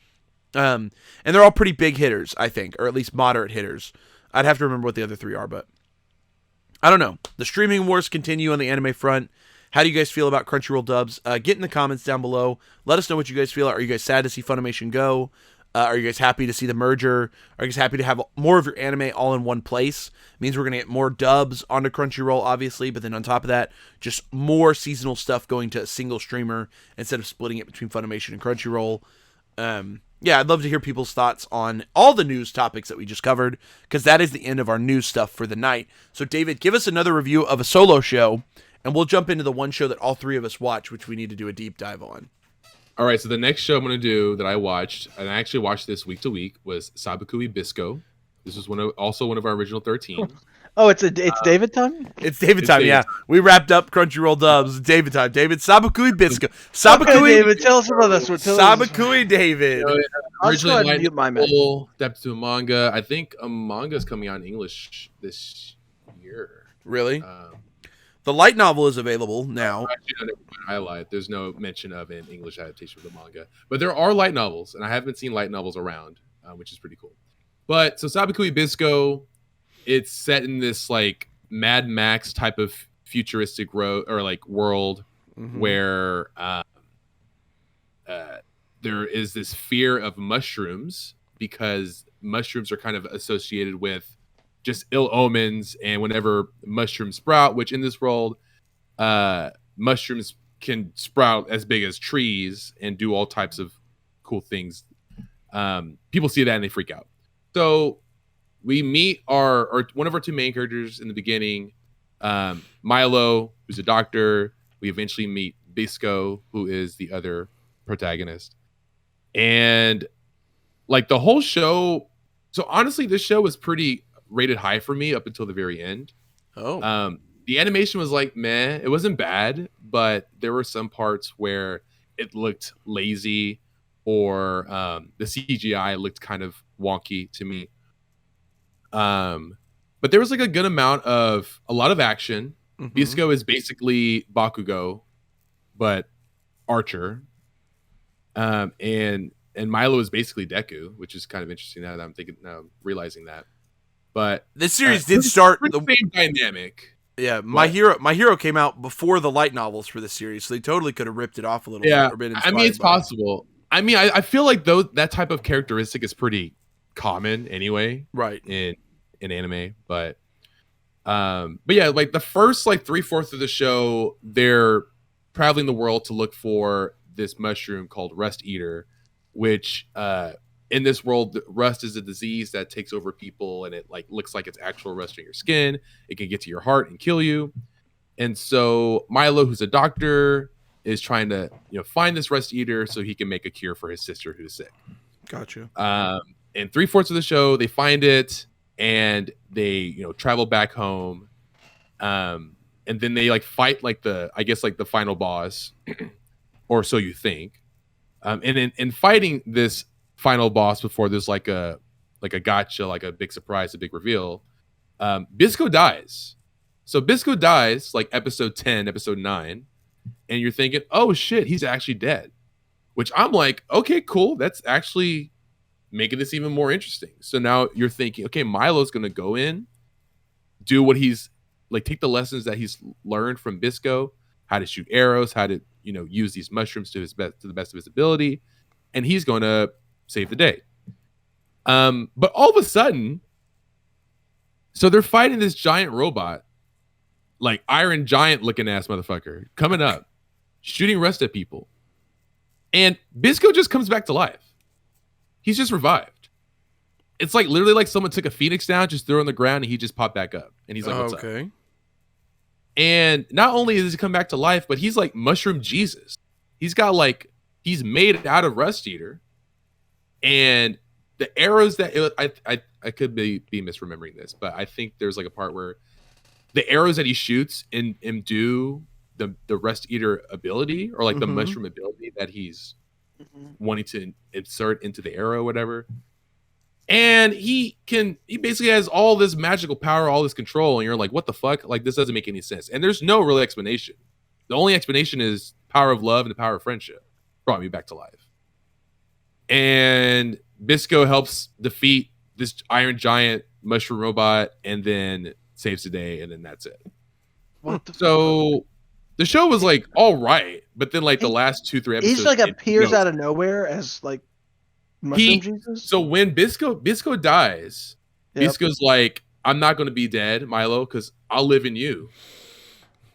And they're all pretty big hitters, I think, or at least moderate hitters. I'd have to remember what the other 3 are, but... I don't know. The streaming wars continue on the anime front. How do you guys feel about Crunchyroll Dubs? Get in the comments down below. Let us know what you guys feel. Are you guys sad to see Funimation go? Are you guys happy to see the merger? Are you guys happy to have more of your anime all in one place? It means we're going to get more dubs onto Crunchyroll, obviously, but then on top of that, just more seasonal stuff going to a single streamer instead of splitting it between Funimation and Crunchyroll. Yeah, I'd love to hear people's thoughts on all the news topics that we just covered, because that is the end of our news stuff for the night. So, David, give us another review of a solo show, and we'll jump into the one show that all 3 of us watch, which we need to do a deep dive on. All right, so the next show I'm going to do that I watched, and I actually watched this week to week, was Sabikui Bisco. This was also one of our original 13. Oh, it's David time? It's David time, yeah. We wrapped up Crunchyroll Dubs. David time. David, Sabikui Bisco. Sabikui, okay, David, tell us about this one. Sabikui David. Originally mute my adapted to a manga. I think a manga is coming out in English this year. Really? The light novel is available now. Highlight. There's no mention of an English adaptation of the manga, but there are light novels, and I haven't seen light novels around, which is pretty cool. But so Sabikui Bisco, it's set in this like Mad Max type of futuristic world where there is this fear of mushrooms because mushrooms are kind of associated with just ill omens, and whenever mushrooms sprout, which in this world, mushrooms can sprout as big as trees and do all types of cool things. People see that and they freak out. So we meet our one of our 2 main characters in the beginning, Milo, who's a doctor. We eventually meet Bisco, who is the other protagonist. And like the whole show, so honestly, this show was pretty rated high for me up until the very end. The animation was like meh. It wasn't bad, but there were some parts where it looked lazy, or the CGI looked kind of wonky to me. But there was like a good amount of a lot of action. Bisco is basically Bakugo, but Archer. And Milo is basically Deku, which is kind of interesting now that I'm realizing that. But this series did start the same dynamic. Yeah, My Hero came out before the light novels for this series, so they totally could have ripped it off a little bit. Or been I mean, it's possible. I mean, I feel like that type of characteristic is pretty common anyway, right? In anime, but yeah, like the first like 3/4 of the show, they're traveling the world to look for this mushroom called Rust Eater, which in this world, rust is a disease that takes over people, and it like looks like it's actual rust in your skin. It can get to your heart and kill you. And so Milo, who's a doctor, is trying to find this Rust Eater so he can make a cure for his sister who's sick. Gotcha. And 3/4 of the show, they find it and they travel back home, and then they like fight like the final boss, or so you think. And in fighting this final boss before there's like a gotcha, like a big surprise, a big reveal, Bisco dies. So Bisco dies like episode 10, episode 9, and you're thinking, oh shit, he's actually dead. Which I'm like, okay, cool. That's actually making this even more interesting. So now you're thinking, okay, Milo's gonna go in, do what he's like, take the lessons that he's learned from Bisco, how to shoot arrows, how to use these mushrooms to the best of his ability, and he's going to save the day. But all of a sudden, so they're fighting this giant robot, like Iron Giant looking ass motherfucker, coming up, shooting rust at people, and Bisco just comes back to life. He's just revived. It's like literally like someone took a phoenix down, just threw it on the ground, and he just popped back up, and he's like, "What's up?" And not only does he come back to life, but he's like Mushroom Jesus. He's he's made out of Rust Eater, and the arrows that I could be misremembering this, but I think there's like a part where the arrows that he shoots do the Rust Eater ability, or like the mushroom ability that he's wanting to insert into the arrow, whatever. And he basically has all this magical power, all this control, and you're like, what the fuck? Like, this doesn't make any sense. And there's no real explanation. The only explanation is power of love and the power of friendship brought me back to life. And Bisco helps defeat this Iron Giant mushroom robot and then saves the day, and then that's it. So the show was like all right, but then like the last 2-3 episodes, he just like appears out of nowhere as like Mushroom Jesus. So when Bisco dies, Bisco's like, I'm not going to be dead, Milo, because I'll live in you.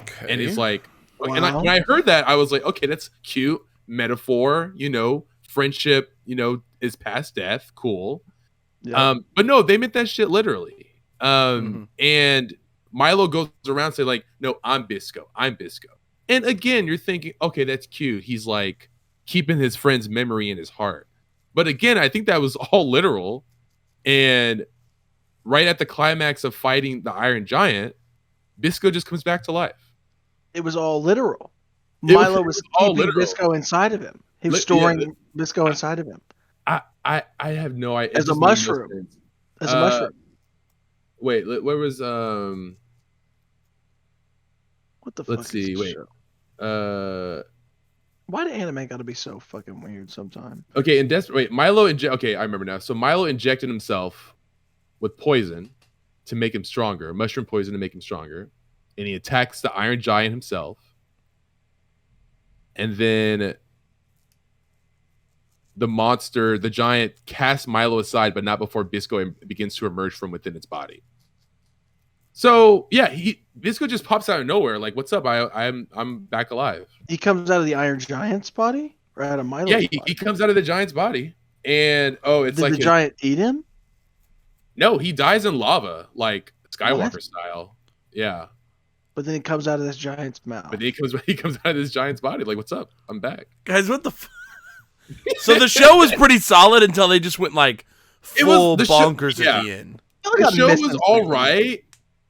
Okay. And he's like, wow. And when I heard that, I was like, okay, that's cute metaphor, friendship, is past death, cool. Yep. But no, they meant that shit literally. And Milo goes around saying like, no, I'm Bisco. And again, you're thinking, okay, that's cute. He's like keeping his friend's memory in his heart. But again, I think that was all literal. And right at the climax of fighting the Iron Giant, Bisco just comes back to life. It was all literal. Milo was keeping Bisco inside of him. He was storing Bisco inside of him. I have no idea. As a mushroom. As a mushroom. Wait, where was what the fuck? Let's see. Wait. Why do anime gotta be so fucking weird sometimes? Okay, okay, I remember now. So Milo injected himself with poison to make him stronger, mushroom poison to make him stronger, and he attacks the Iron Giant himself. And then the giant casts Milo aside, but not before Bisco begins to emerge from within its body. So yeah, Bisco just pops out of nowhere. Like, what's up? I'm back alive. He comes out of the Iron Giant's body, or out of Milo's body? He comes out of the giant's body, and it's Did the giant eat him? No, he dies in lava, like Skywalker style. Yeah. But then he comes out of this giant's mouth. But then he comes out of this giant's body. Like, what's up? I'm back, guys. What the? So the show was pretty solid until they just went like full bonkers at the end. The show was all right.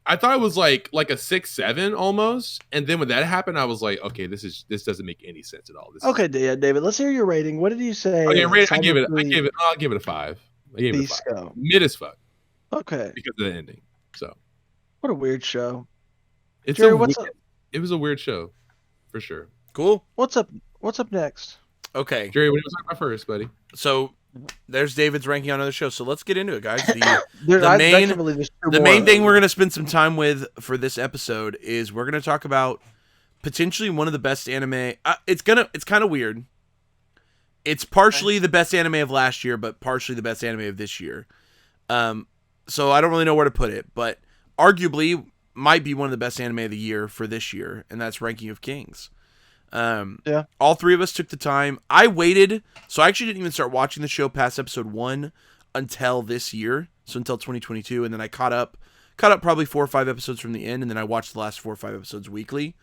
I thought it was like a 6-7 almost, and then when that happened, I was like, okay, this doesn't make any sense at all. Okay, David, let's hear your rating. What did you say? Okay, I'll give it a 5. I gave it a 5. Mid as fuck. Okay. Because of the ending. So. What a weird show. It was a weird show, for sure. Cool. What's up next? Okay. Jerry, what do you want to talk about first, buddy? So there's David's ranking on other shows. So let's get into it, guys. The main thing we're going to spend some time with for this episode is we're going to talk about potentially one of the best anime. It's kind of weird. It's partially the best anime of last year, but partially the best anime of this year. So I don't really know where to put it, but arguably might be one of the best anime of the year for this year, and that's Ranking of Kings. All three of us took the time. I waited, so I actually didn't even start watching the show past episode 1 until this year, so until 2022, and then I caught up probably 4 or 5 episodes from the end, and then I watched the last 4 or 5 episodes weekly.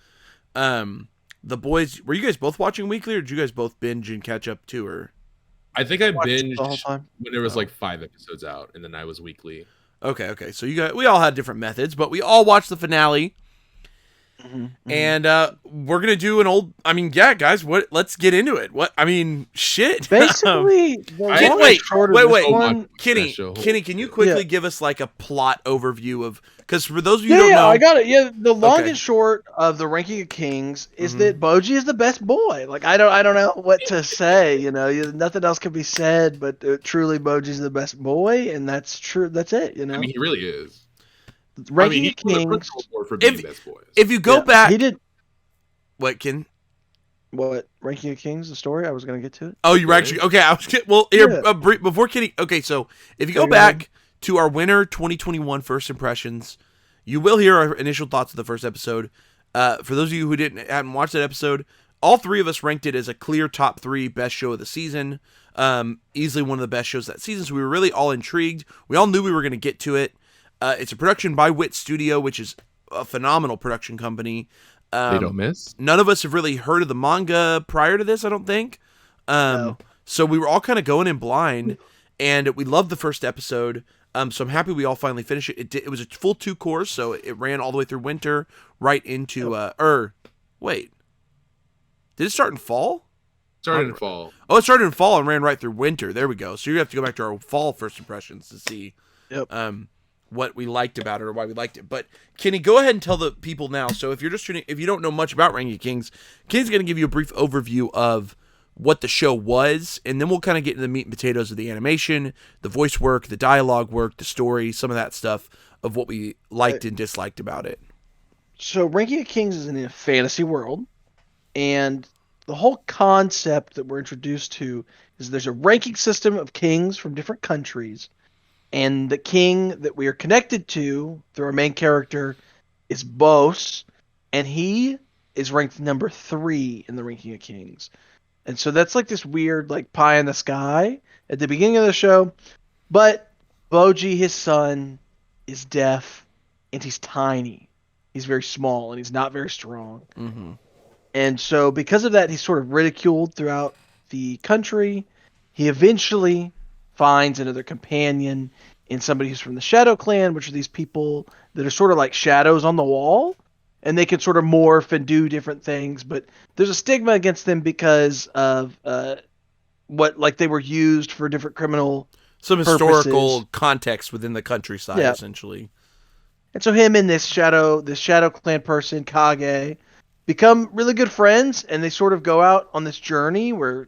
the boys, were you guys both watching weekly, or did you guys both binge and catch up too? Or I think I binged the whole time when there was like 5 episodes out, and then I was weekly. Okay. So we all had different methods, but we all watched the finale. And we're gonna do an old. I mean, yeah, guys. Let's get into it. Shit. Basically, wait. Kenny, can you quickly give us like a plot overview of? Because for those of you who don't know, I got it. Yeah, the long and short of the ranking of kings is that Boji is the best boy. Like I don't know what to say. Nothing else can be said, but truly Boji's the best boy, and that's true. That's it. I mean, he really is. Ranking of Kings. For being best boys. If you go back, he did. What, Ken? What, Ranking of Kings? The story? I was gonna get to it. Oh, you were actually okay. I was before Kenny. Okay, so if you go back to our winter 2021 first impressions, you will hear our initial thoughts of the first episode. For those of you who haven't watched that episode, all three of us ranked it as a clear top 3 best show of the season. Easily one of the best shows that season. So we were really all intrigued. We all knew we were going to get to it. It's a production by Wit Studio, which is a phenomenal production company. They don't miss. None of us have really heard of the manga prior to this, I don't think. No. So we were all kind of going in blind, and we loved the first episode. So I'm happy we all finally finished it. It was a full 2 course, so it ran all the way through winter, right into wait, did it start in fall? Started in fall. Oh, it started in fall and ran right through winter. There we go. So you have to go back to our fall first impressions to see. Yep. What we liked about it or why we liked it. But Kenny, go ahead and tell the people now. So if you don't know much about Ranking of Kings, Kenny's going to give you a brief overview of what the show was, and then we'll kind of get into the meat and potatoes of the animation, the voice work, the dialogue work, the story, some of that stuff of what we liked and disliked about it. So Ranking of Kings is in a fantasy world, and the whole concept that we're introduced to is there's a ranking system of kings from different countries. And the king that we are connected to through our main character is Bose, and he is ranked number 3 in the Ranking of Kings. And so that's like this weird like pie in the sky at the beginning of the show. But Boji, his son, is deaf, and he's tiny. He's very small, and he's not very strong. Mm-hmm. And so because of that, he's sort of ridiculed throughout the country. He eventually finds another companion in somebody who's from the Shadow Clan, which are these people that are sort of like shadows on the wall, and they can sort of morph and do different things, but there's a stigma against them because of they were used for different criminal historical context within the countryside, essentially. And so him and this Shadow Clan person, Kage, become really good friends, and they sort of go out on this journey where,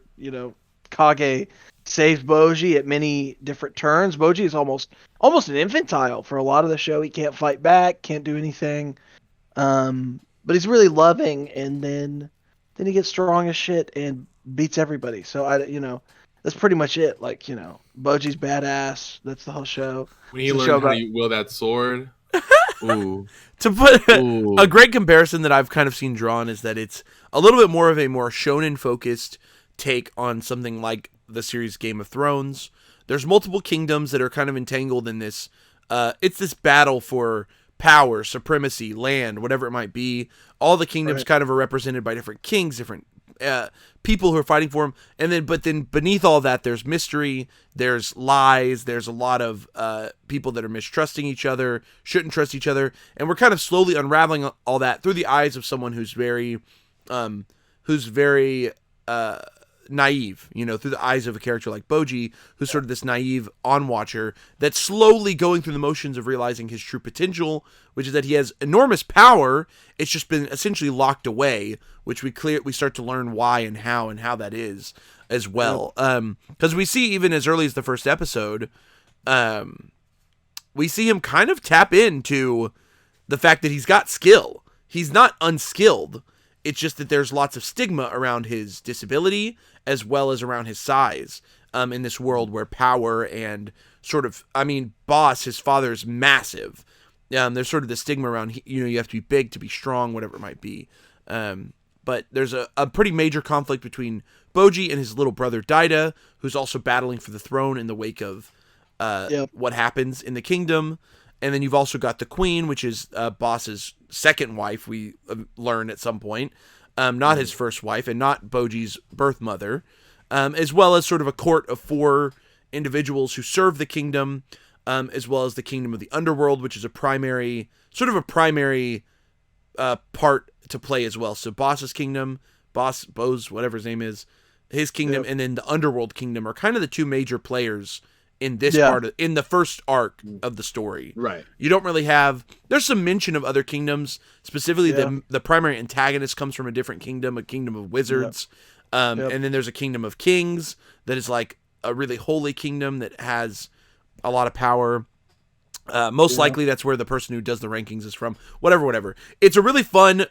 Kage saves Boji at many different turns. Boji is almost an infantile for a lot of the show. He can't fight back, can't do anything. But he's really loving, and then he gets strong as shit and beats everybody. So that's pretty much it. Like, Boji's badass. That's the whole show. When he learned how to wield that sword. Ooh. To put a great comparison that I've kind of seen drawn is that it's a little bit more of a more shonen focused take on something like the series Game of Thrones. There's multiple kingdoms that are kind of entangled in this. It's this battle for power, supremacy, land, whatever it might be. All the kingdoms kind of are represented by different kings, different people who are fighting for them. But then beneath all that, there's mystery, there's lies, there's a lot of people that are mistrusting each other, shouldn't trust each other. And we're kind of slowly unraveling all that through the eyes of someone who's very naive, through the eyes of a character like Boji, who's sort of this naive on-watcher that's slowly going through the motions of realizing his true potential, which is that he has enormous power. It's just been essentially locked away, which we start to learn why and how that is as well. Because we see even as early as the first episode, we see him kind of tap into the fact that he's got skill. He's not unskilled. It's just that there's lots of stigma around his disability as well as around his size in this world where power and Boss, his father, is massive. There's sort of the stigma around, you have to be big to be strong, whatever it might be. But there's a pretty major conflict between Boji and his little brother Daida, who's also battling for the throne in the wake of what happens in the kingdom. And then you've also got the queen, which is Boss's second wife, we learn at some point. not his first wife and not Boji's birth mother, as well as sort of a court of 4 individuals who serve the kingdom, as well as the kingdom of the underworld, which is a primary part to play as well. So Boss's kingdom, Bo's, whatever his name is, his kingdom, and then the underworld kingdom are kind of the 2 major players in this in the first arc of the story. Right. You don't really have, there's some mention of other kingdoms, specifically the primary antagonist comes from a different kingdom, a kingdom of wizards. And then there's a kingdom of kings that is like a really holy kingdom that has a lot of power. Most likely that's where the person who does the rankings is from. Whatever. It's a really fun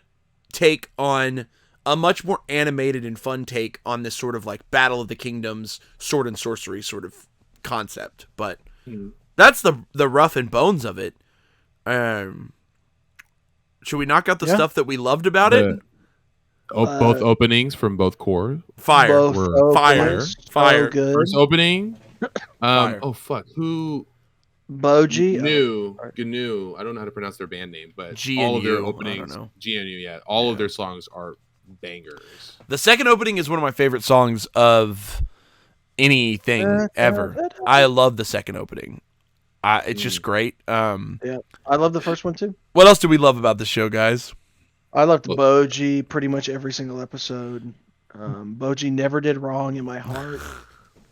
take on a much more animated and fun take on this sort of like Battle of the Kingdoms, sword and sorcery sort of concept. But that's the rough and bones of it. Should we knock out the stuff that we loved about it? Both openings from both core. Fire. Fire. Good. First opening. Fire. Oh fuck. Who? Boji. GNU. I don't know how to pronounce their band name, but GNU, all of their openings. I don't know. GNU. Yeah. All of their songs are bangers. The second opening is one of my favorite songs of anything ever. I love the second opening. It's just great. I love the first one too. What else do we love about the show, guys? I loved Boji pretty much every single episode. Boji never did wrong in my heart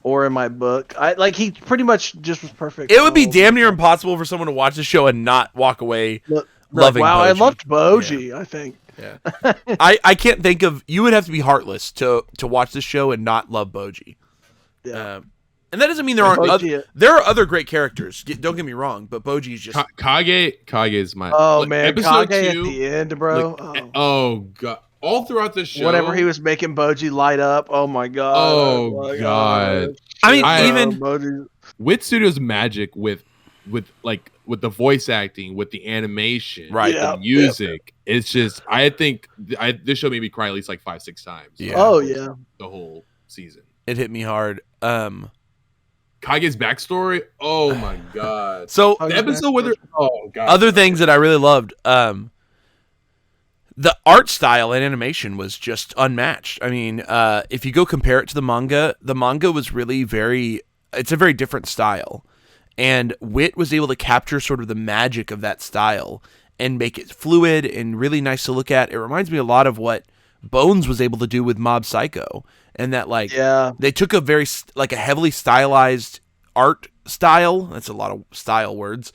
or in my book. He pretty much just was perfect. It would be damn near impossible for someone to watch the show and not walk away loving Boji. I loved Boji, I think. Yeah. I can't think of, you would have to be heartless to watch this show and not love Boji. Yeah. And that doesn't mean there aren't there are other great characters. Don't get me wrong, but Boji is just Kage is my episode Kage 2, at the end, bro. Oh god, all throughout the show, whenever he was making Boji light up, oh my god. Oh god. I mean, even Boji. With Studio's magic with the voice acting, with the animation, right, the music, it's just I think this show made me cry at least like 5-6 times. Yeah. Oh yeah. The whole season. It hit me hard. Kage's backstory, oh my god. So the episode where other things that I really loved, the art style and animation was just unmatched. I mean, if you go compare it to the manga was really it's a very different style. And Wit was able to capture sort of the magic of that style and make it fluid and really nice to look at. It reminds me a lot of what Bones was able to do with Mob Psycho. And that they took a heavily stylized art style. That's a lot of style words.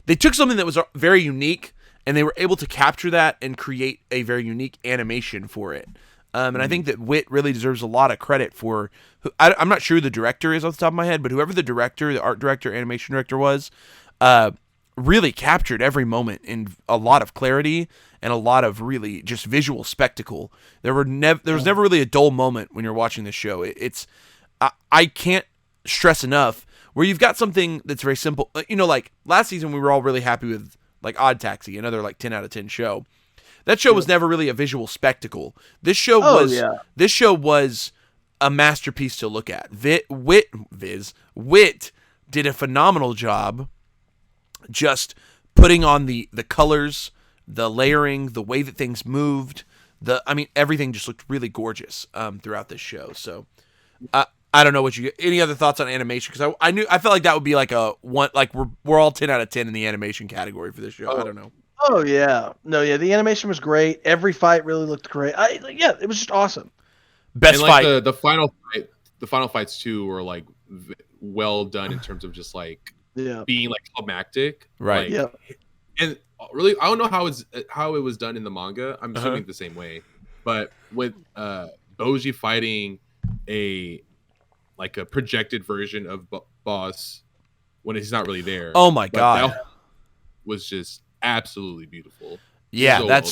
They took something that was very unique and they were able to capture that and create a very unique animation for it. And I think that Wit really deserves a lot of credit for, I'm not sure who the director is off the top of my head, but whoever the director, the art director, animation director was, really captured every moment in a lot of clarity and a lot of really just visual spectacle. There was never really a dull moment when you're watching this show. I can't stress enough where you've got something that's very simple. Like last season we were all really happy with like Odd Taxi, another like 10 out of 10 show. That show was never really a visual spectacle. This show was a masterpiece to look at. Wit did a phenomenal job just putting on the colors, the layering, the way that things moved. Everything just looked really gorgeous throughout this show. So I don't know what any other thoughts on animation, because I felt like that would be like a one, like we're all 10 out of 10 in the animation category for this show. I don't know. Oh yeah, the animation was great. Every fight really looked great. It was just awesome. Best fight. The final fights too were like well done in terms of just like being like climactic, right? And really, I don't know how it was done in the manga. I'm assuming the same way, but with Boji fighting a projected version of Boss when he's not really there. Oh my god, that was just absolutely beautiful. Yeah,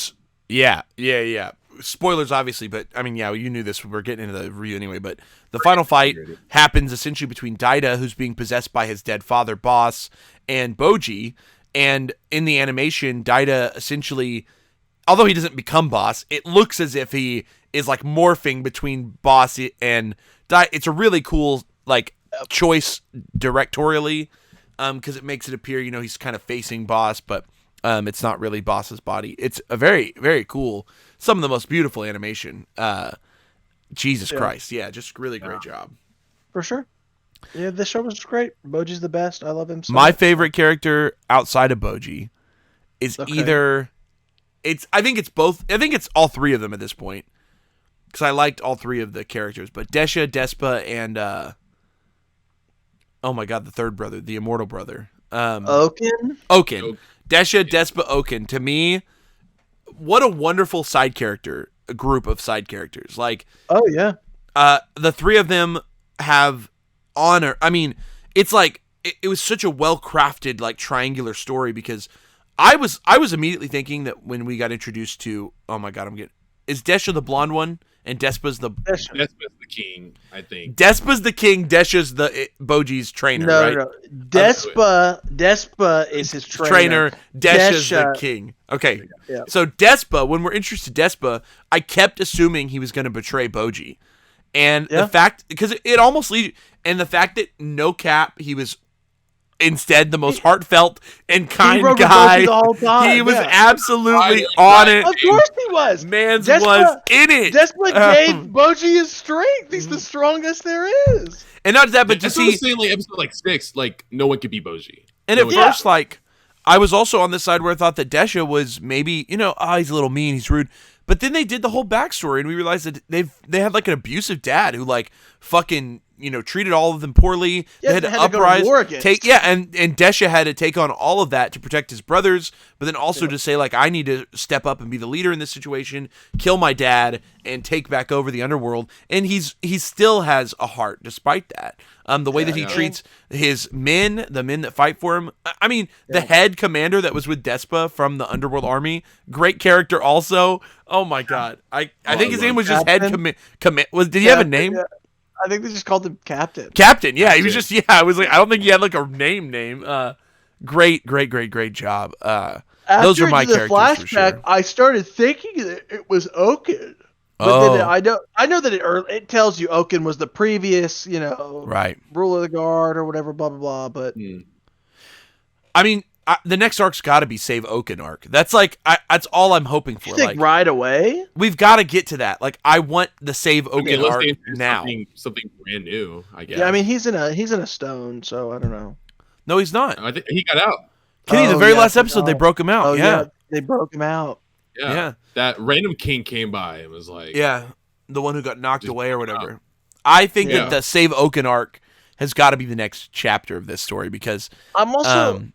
yeah. Spoilers, obviously, but I mean, you knew this. We're getting into the review anyway. But the final fight happens essentially between Daida, who's being possessed by his dead father, Boss, and Boji. And in the animation, Daida essentially, although he doesn't become Boss, it looks as if he is like morphing between Boss and Daida. It's a really cool choice directorially, because it makes it appear he's kind of facing Boss, but it's not really Boss's body. It's a very, very cool some of the most beautiful animation. Jesus Christ. Yeah, just really great job. For sure. Yeah, this show was great. Boji's the best. I love him so My much. favorite character outside of Boji is either... I think it's both. I think it's all three of them at this point. Because I liked all three of the characters. But Desha, Despa, and... oh my god, the third brother. The immortal brother. Oaken? Desha, Despa, Oaken. To me, what a wonderful side character. A group of side characters. Like... Oh, yeah. The three of them have honor. I mean, it's like... It was such a well-crafted, like, triangular story because... I was immediately thinking that when we got introduced to... Oh my god, is Desha the blonde one? And Despa's the... Despa's the king, I think. Despa's the king, Desha's the Boji's trainer, right? No. Despa is his trainer. Desha's the king. Okay. Yeah. So Despa, when we're introduced to Despa, I kept assuming he was going to betray Boji. And the fact... Because it almost leads... And the fact that no cap, he was... Instead, the most heartbound and kind guy. The whole time. He was absolutely on it. Of course he was. Mans was in it. Despa gave Boji his strength. He's the strongest there is. And not that, but to see... saying, like, episode, 6, like, no one could beat Boji. And at first, like, I was also on this side where I thought that Desha was maybe, he's a little mean, he's rude. But then they did the whole backstory, and we realized that they had, like, an abusive dad who, like, fucking... treated all of them poorly. Yeah, they had to uprise. And Desha had to take on all of that to protect his brothers, but then also to say, like, I need to step up and be the leader in this situation, kill my dad, and take back over the underworld. And he still has a heart despite that. The way that he treats his men, the men that fight for him. I mean, the head commander that was with Despa from the Underworld Army, great character also. Oh my god. I think his name was just Head Did he have a name? Yeah. I think they just called him Captain. Captain, yeah. He was just, I was like, I don't think he had like a name. Great job. Those are my characters flashback, for sure. I started thinking that it was Oaken. But then I know that it tells you Oaken was the previous, right, ruler of the guard or whatever, blah, blah, blah. But I mean, the next arc's got to be Save Oaken arc. That's like, that's all I'm hoping for. You think right away? We've got to get to that. Like, I want the Save Oaken arc now. Something brand new, I guess. Yeah, I mean, he's in a stone, so I don't know. No, he's not. I think he got out. Kenny, the very last episode, they broke him out. Oh, yeah, they broke him out. Yeah. That random king came by and was like... Yeah, the one who got knocked away or whatever. I think that the Save Oaken arc has got to be the next chapter of this story because... I'm also...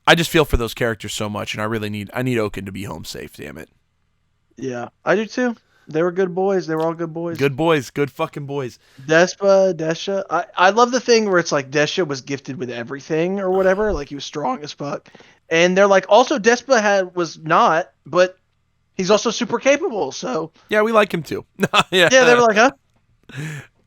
I just feel for those characters so much, and I need Oaken to be home safe, damn it. Yeah, I do too. They were good boys. They were all good boys. Good boys. Good fucking boys. Desha. I love the thing where it's like Desha was gifted with everything or whatever. Like he was strong as fuck. And they're like, also Despa was not, but he's also super capable. So yeah, we like him too. Yeah, they were like,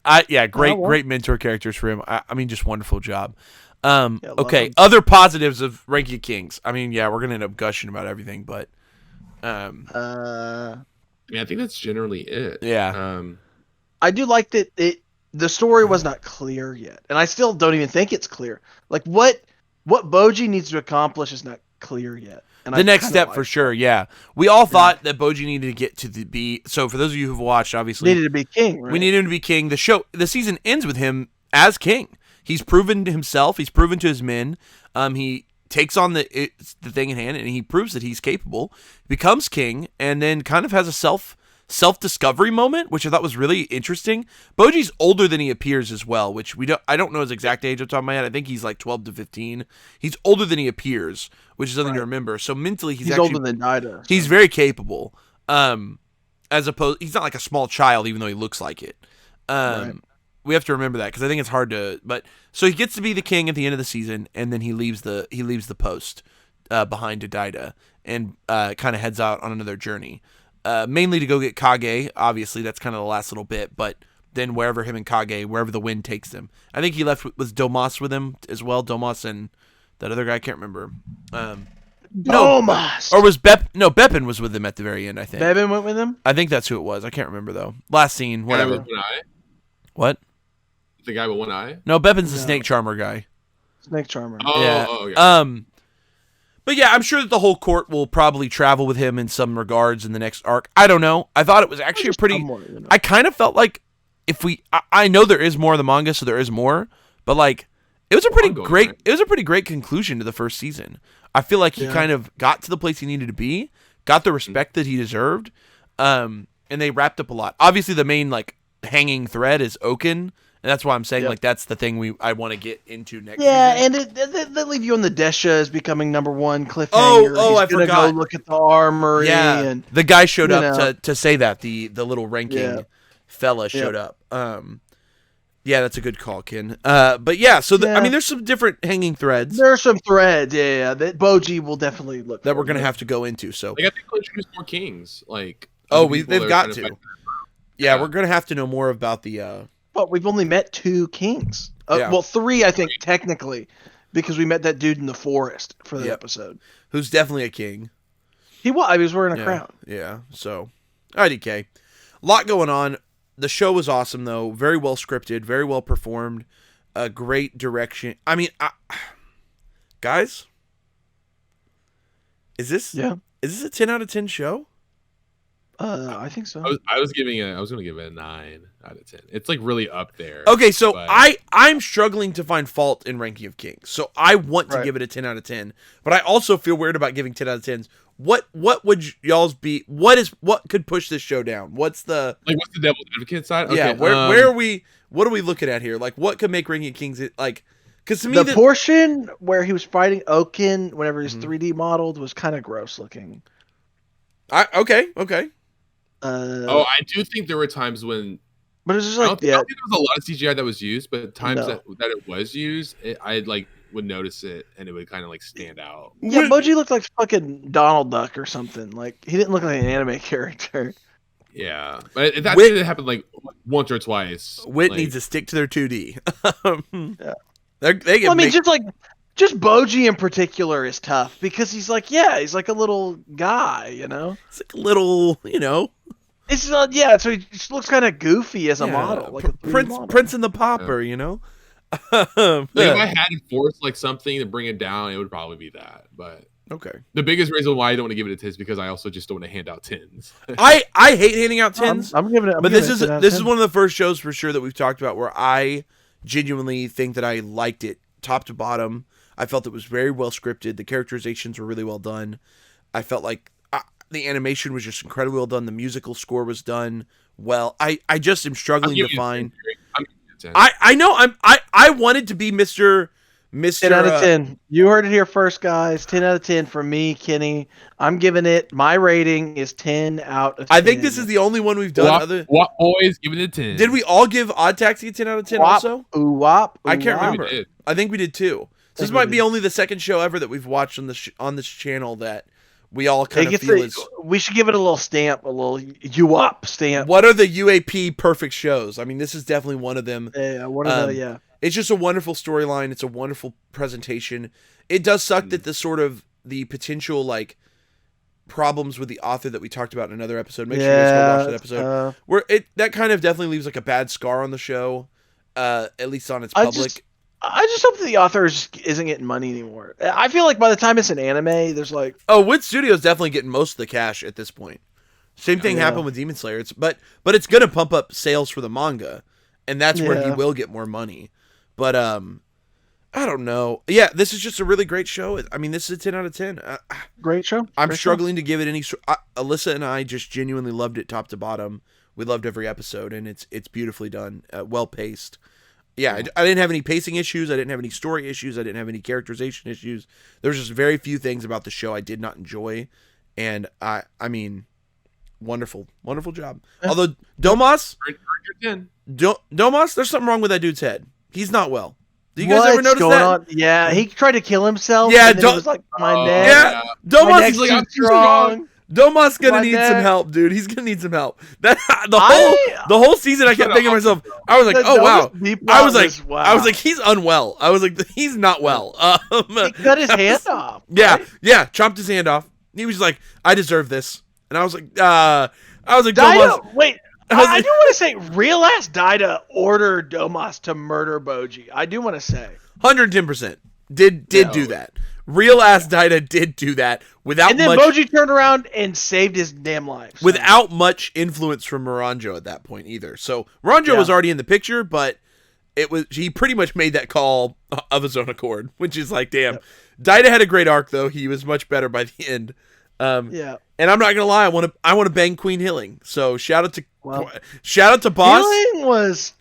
huh? Great mentor characters for him. I mean, just wonderful job. Okay, other positives of Rank of Kings. I mean, we're gonna end up gushing about everything, but I think that's generally it. Yeah. I do like that the story was not clear yet, and I still don't even think it's clear. Like what Boji needs to accomplish is not clear yet. And the next step for sure, yeah. We all thought that Boji needed to get to be. So for those of you who've watched, obviously needed to be king. Right? We needed him to be king. The season ends with him as king. He's proven to himself. He's proven to his men. He takes on the thing in hand, and he proves that he's capable. Becomes king, and then kind of has a self-discovery moment, which I thought was really interesting. Boji's older than he appears as well, which I don't know his exact age off the top of my head. I think he's like 12 to 15. He's older than he appears, which is something to remember. So mentally, he's actually older than Ida. So. He's very capable. As opposed, he's not like a small child, even though he looks like it. We have to remember that because I think it's hard to. But so he gets to be the king at the end of the season, and then he leaves the post behind to Daida and kind of heads out on another journey, mainly to go get Kage. Obviously, that's kind of the last little bit, but then wherever him and Kage, wherever the wind takes them. I think he left with Domas with him as well. Domas and that other guy, I can't remember. Domas, or was Bepin was with him at the very end. I think Bepin went with him. I think that's who it was. I can't remember though. Last scene, whatever. What? The guy with one eye? No, Bepin's the snake charmer guy. Snake charmer. Yeah. Oh, yeah. But yeah, I'm sure that the whole court will probably travel with him in some regards in the next arc. I don't know. I thought it was actually I kind of felt like if I know there is more of the manga, so there is more, but like it was a pretty great. Right? It was a pretty great conclusion to the first season. I feel like he kind of got to the place he needed to be, got the respect that he deserved, and they wrapped up a lot. Obviously, the main like hanging thread is Oaken. And that's why I'm saying like that's the thing I want to get into next. Yeah, season. and they leave you on the Desha as becoming #1 cliffhanger. I forgot. Go look at the armory. Yeah, and the guy showed up to say that the little ranking fella showed up. Yeah, that's a good call, Ken. But yeah, so I mean, there's some different hanging threads. There's some threads, that Boji will definitely look that we're gonna have to go into. So like, I think they'll introduce more kings. Like they've got to. Yeah, we're gonna have to know more about the. But we've only met 2 kings. Well, 3, I think, technically, because we met that dude in the forest for the episode. Who's definitely a king. He was wearing a crown. Yeah, so IDK. A lot going on. The show was awesome, though. Very well scripted, very well performed. A great direction. I mean, guys, is this a 10 out of 10 show? I think so. I was going to give it a 9 out of 10. It's like really up there. Okay, so I'm struggling to find fault in ranking of kings. So I want to give it a 10 out of 10, but I also feel weird about giving 10 out of 10s. What would y'all's be? What could push this show down? What's the devil's advocate side? Okay, yeah, where are we? What are we looking at here? Like, what could make ranking of kings like? Because to me, the portion where he was fighting Oaken whenever he's 3D modeled was kind of gross looking. Okay. I do think there were times when, but it was just I don't think there was a lot of CGI that was used, but times that it was used, I like would notice it and it would kind of like stand out. Yeah, Boji looked like fucking Donald Duck or something. Like he didn't look like an anime character. Yeah, but that did happen like once or twice. Wit needs to stick to their 2D. Yeah, they get. Just Boji in particular is tough because he's like a little guy, you know. It's like a little, It's so he just looks kind of goofy as a model, like a Prince and the Pauper, you know. If I had to force like something to bring it down, it would probably be that. But okay, the biggest reason why I don't want to give it a 10 is because I also just don't want to hand out 10s. I hate handing out 10s. I'm giving it. But this is one of the first shows for sure that we've talked about where I genuinely think that I liked it top to bottom. I felt it was very well scripted. The characterizations were really well done. I felt like the animation was just incredibly well done. The musical score was done well. I just am struggling to find. I know I wanted to be Mr. 10 out of 10. You heard it here first, guys. 10 out of 10 from me, Kenny. I'm giving it. My rating is 10 out of 10. I think this is the only one we've done. What boys give it a 10? Did we all give Odd Taxi a 10 out of 10 also? I can't remember. I think we did too. So this might be only the second show ever that we've watched on this channel that we all kind of feel is. We should give it a little stamp, a little UAP stamp. What are the UAP perfect shows? I mean, this is definitely one of them. Yeah, It's just a wonderful storyline. It's a wonderful presentation. It does suck that the potential like problems with the author that we talked about in another episode. Make sure you guys go watch that episode. That kind of definitely leaves like a bad scar on the show, at least on its public. I just hope that the author isn't getting money anymore. I feel like by the time it's an anime, there's like... Oh, Wit Studio's definitely getting most of the cash at this point. Same thing happened with Demon Slayer. But it's going to pump up sales for the manga, and that's where he will get more money. But I don't know. Yeah, this is just a really great show. I mean, this is a 10 out of 10. Great show. I'm struggling to give it any... Alyssa and I just genuinely loved it top to bottom. We loved every episode, and it's beautifully done, well-paced. Yeah, I didn't have any pacing issues. I didn't have any story issues. I didn't have any characterization issues. There was just very few things about the show I did not enjoy. And I mean, wonderful job. Although Domas, Domas, there's something wrong with that dude's head. He's not well. Do you guys ever notice that? Yeah, he tried to kill himself. Yeah, and then it was like my neck. Yeah, Domas is like strong. Domas gonna need some help, dude. He's gonna need some help. The whole season, I kept thinking to myself, I was like, oh wow. I was like, he's unwell. I was like, he's not well. He cut his hand off. Yeah, chopped his hand off. He was like, I deserve this, and I was like, Domas. Wait, I do want to say, real ass Daida ordered Domas to murder Boji. I do want to say, 110% did do that. real ass Daida did do that without and then much. Boji turned around and saved his damn life. So. Without much influence from Moranjo at that point either. So Moranjo was already in the picture, but he pretty much made that call of his own accord, which is like, damn. Yep. Daida had a great arc though. He was much better by the end. And I'm not gonna lie, I want to bang Queen Hilling. So shout out to Boss. Hilling was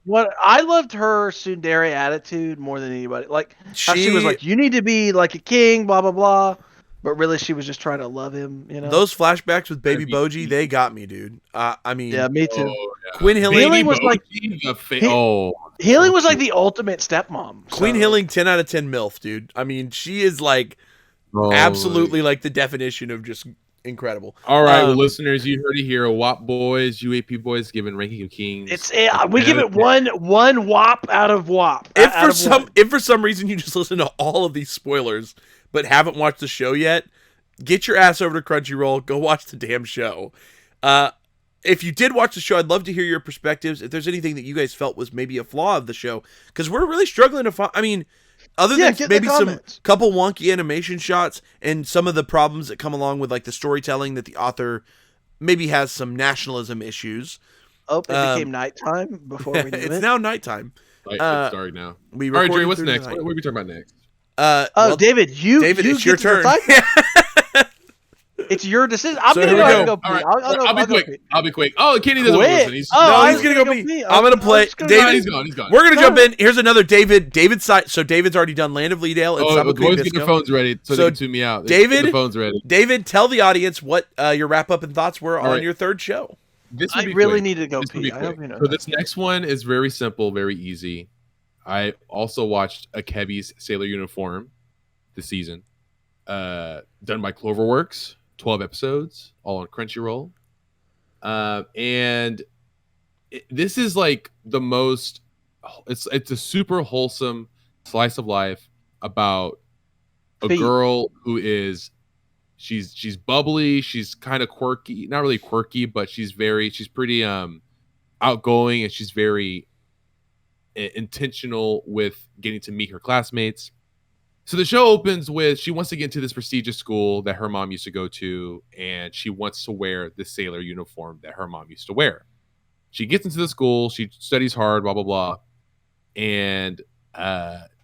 what I loved her tsundere attitude more than anybody. Like how she was like, you need to be like a king, blah blah blah. But really, she was just trying to love him. You know, those flashbacks with Baby Boji, they got me, dude. I mean, yeah, me too. Queen Hilling was like Hilling was like the ultimate stepmom. Queen Hilling, 10 out of 10 MILF, dude. I mean, she is like absolutely like the definition of just incredible. All right, well, listeners, you heard it here. WAP boys, UAP boys, giving Ranking of Kings. We give it one WAP out of WAP. If for some reason you just listen to all of these spoilers but haven't watched the show yet, get your ass over to Crunchyroll. Go watch the damn show. If you did watch the show, I'd love to hear your perspectives. If there's anything that you guys felt was maybe a flaw of the show, because we're really struggling to find. I mean, other than maybe some couple wonky animation shots and some of the problems that come along with like the storytelling that the author maybe has some nationalism issues. Oh, it became nighttime before we knew it's now nighttime. It's dark now. All right, Jerry, what's next? What are we talking about next? David, it's your turn. It's your decision. I'm gonna go pee. Right. I'll be quick. Oh, Kenny doesn't want to listen. He's gonna go pee. I'm gonna play. David, he's gone. We're gonna jump in. Here's another David's side. So David's already done Land of Leadale and Sabikui. Boys, get their phones ready so they can tune me out. David, the phone's ready. David, tell the audience what your wrap up and thoughts were on your third show. I really need to go pee. I hope you know. So this next one is very simple, very easy. I also watched Akebi's Sailor Uniform this season, done by Cloverworks. 12 episodes, all on Crunchyroll. And this is like the most, it's a super wholesome slice of life about a girl who is, she's bubbly, she's kind of quirky, not really quirky, but she's pretty outgoing, and she's very intentional with getting to meet her classmates. So the show opens with she wants to get into this prestigious school that her mom used to go to, and she wants to wear the sailor uniform that her mom used to wear. She gets into the school, she studies hard, blah, blah, blah, and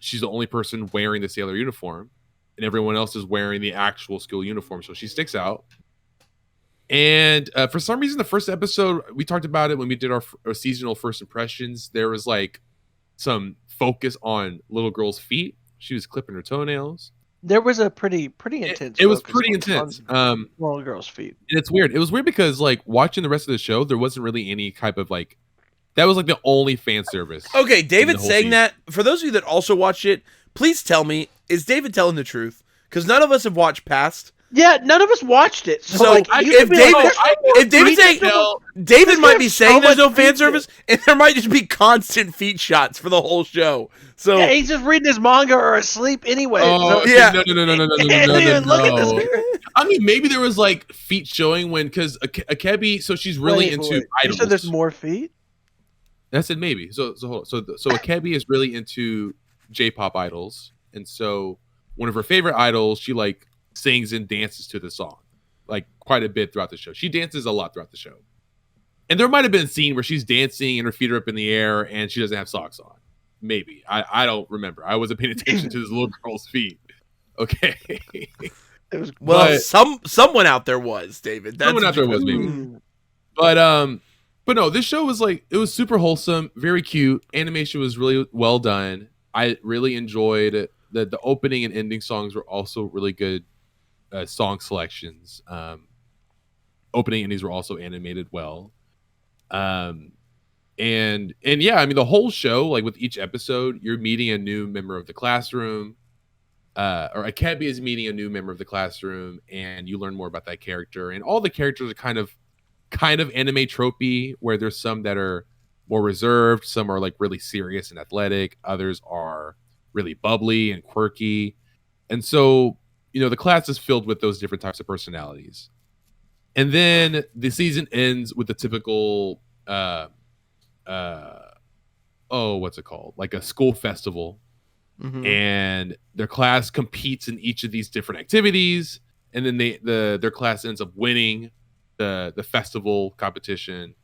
she's the only person wearing the sailor uniform, and everyone else is wearing the actual school uniform, so she sticks out. And for some reason, the first episode, we talked about it when we did our seasonal first impressions, there was like some focus on little girl's feet. She was clipping her toenails. There was a pretty intense. It was pretty intense. Little girl's feet. And it's weird. It was weird because like watching the rest of the show, there wasn't really any type of like. That was like the only fan service. Okay, David saying that. For those of you that also watched it, please tell me, is David telling the truth? Because none of us have watched past. Yeah, none of us watched it. So like, if David's saying David might be saying there's no fan service, and there might just be constant feet shots for the whole show. So yeah, he's just reading his manga or asleep anyway. Oh, so, yeah, no. I mean, maybe there was like feet showing because Akebi, so she's really into idols. You said there's more feet. I said maybe. So hold on. So Akebi is really into J-pop idols, and so one of her favorite idols, she like sings and dances to the song like quite a bit throughout the show. She dances a lot throughout the show, and there might have been a scene where she's dancing and her feet are up in the air and she doesn't have socks on. Maybe I don't remember. I wasn't paying attention to this little girl's feet. Okay. It was someone out there was David. Someone out there was maybe. But no, this show was like, it was super wholesome, very cute. Animation was really well done. I really enjoyed the opening and ending songs were also really good song selections. Opening and endings were also animated well. And yeah, I mean the whole show, like with each episode, you're meeting a new member of the classroom. Or Akebi is meeting a new member of the classroom, and you learn more about that character. And all the characters are kind of anime tropey, where there's some that are more reserved, some are like really serious and athletic, others are really bubbly and quirky. And so, you know, the class is filled with those different types of personalities. And then the season ends with the typical what's it called? Like a school festival and their class competes in each of these different activities, and then their class ends up winning the festival competition.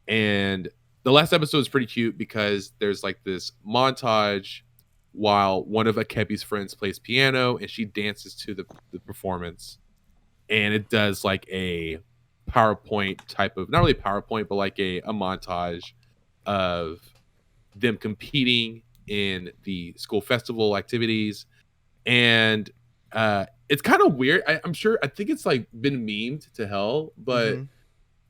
And the last episode is pretty cute because there's like this montage while one of Akebi's friends plays piano and she dances to the performance, and it does like a PowerPoint type of, not really PowerPoint, but like a montage of them competing in the school festival activities. And it's kind of weird. I think it's like been memed to hell, but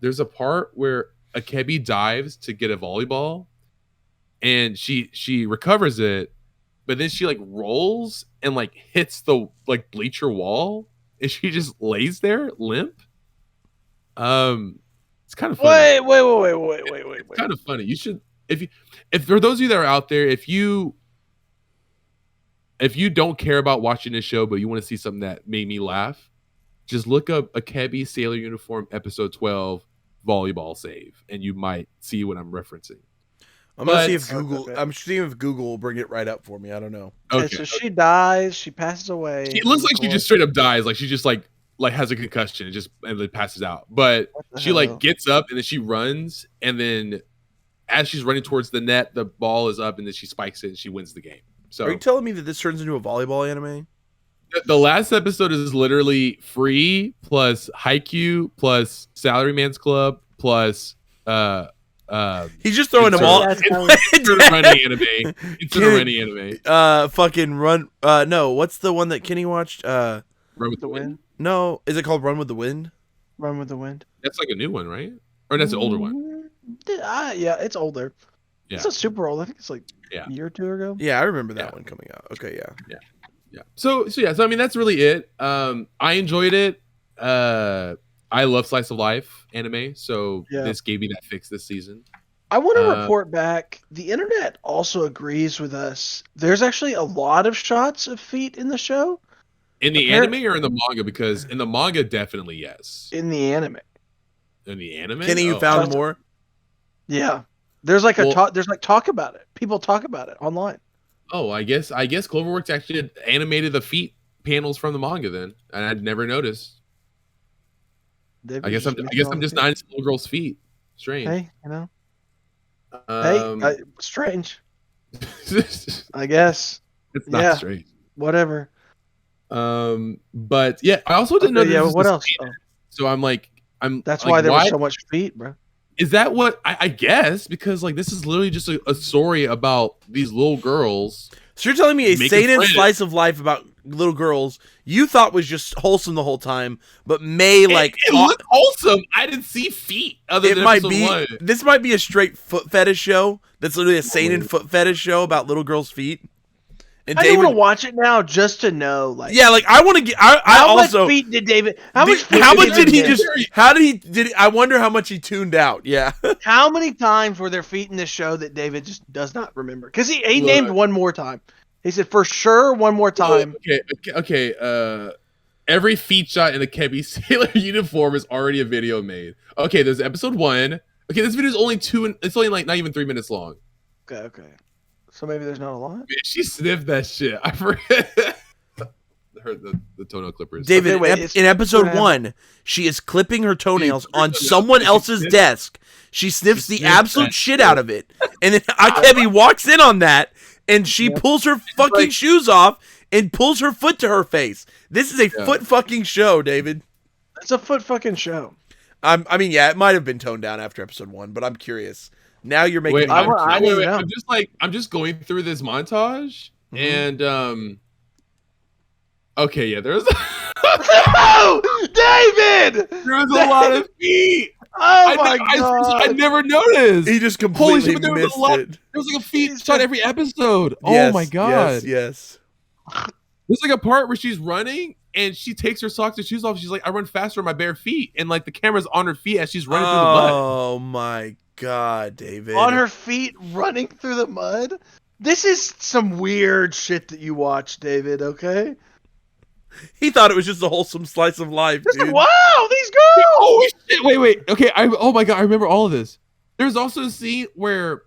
there's a part where Akebi dives to get a volleyball and she recovers it, but then she like rolls and like hits the like bleacher wall and she just lays there limp. It's kind of funny. Wait. It's kind of funny. You should, if for those of you that are out there, if you don't care about watching this show but you want to see something that made me laugh, just look up Akebi Sailor Uniform episode 12 volleyball save and you might see what I'm referencing. I'm gonna see if Google. I'm seeing if Google will bring it right up for me. I don't know. Okay, so she dies. She passes away. It looks like she just straight up dies. Like she just like has a concussion and then passes out. But she like gets up and then she runs, and then as she's running towards the net, the ball is up and then she spikes it and she wins the game. So are you telling me that this turns into a volleyball anime? The last episode is literally free plus Haikyuu plus Salaryman's Club plus he's just throwing them all. Fucking run. No, what's the one that Kenny watched? Run with the Wind. No, is it called Run with the Wind? Run with the Wind. That's like a new one, right? Or that's an older one. Yeah, it's older. Yeah. It's not super old. I think it's like a year or two ago. Yeah, I remember that one coming out. Okay, yeah. So I mean that's really it. I enjoyed it. I love slice of life anime, so this gave me that fix this season. I want to report back. The internet also agrees with us. There's actually a lot of shots of feet in the show. In the anime or in the manga? Because in the manga, definitely yes. In the anime. In the anime? Kenny, you found more? Yeah. There's like there's like talk about it. People talk about it online. Oh, I guess Cloverworks actually animated the feet panels from the manga then, and I'd never noticed. I guess I'm just not into little girls' feet. Strange. Hey, you know. Strange. I guess. It's not strange. Whatever. But yeah, I also didn't know. Yeah. What else? So That's why there was so much feet, bro. Is that what I guess? Because like this is literally just a story about these little girls. So you're telling me a seinen slice of life about little girls you thought was just wholesome the whole time, but it looked wholesome. I didn't see feet. This might be a straight foot fetish show. That's literally a seinen foot fetish show about little girls' feet. And I want to watch it now just to know, like. Yeah, like I want to get. How much feet did David? How much did he just? I wonder how much he tuned out. Yeah. How many times were there feet in this show that David just does not remember? Because he named one more time. He said for sure one more time. Okay. Every feet shot in the Akebi Sailor uniform is already a video made. Okay, there's episode 1. Okay, this video is only it's only like not even 3 minutes long. Okay. So maybe there's not a lot. She sniffed that shit. I forget. Heard the toenail clippers. David, in episode 1, she is clipping her toenails on someone else's desk. She sniffs the absolute shit out of it, and then Akebi walks in on that, and she pulls her fucking shoes off and pulls her foot to her face. This is a foot fucking show, David. It's a foot fucking show. I mean, it might have been toned down after episode 1, but I'm curious. Now you're making. I'm just going through this montage, and okay, yeah, there's. No, David! There's a lot of feet. Oh my god! I never noticed. He just completely missed it. There was like a feet shot every episode. Oh my god! Yes. There's like a part where she's running and she takes her socks and shoes off. She's like, "I run faster on my bare feet," and like the camera's on her feet as she's running through the mud. Oh my god, David! On her feet, running through the mud. This is some weird shit that you watch, David. Okay. He thought it was just a wholesome slice of life, dude. Wow, these girls! Oh shit! Wait. Okay, oh my god, I remember all of this. There's also a scene where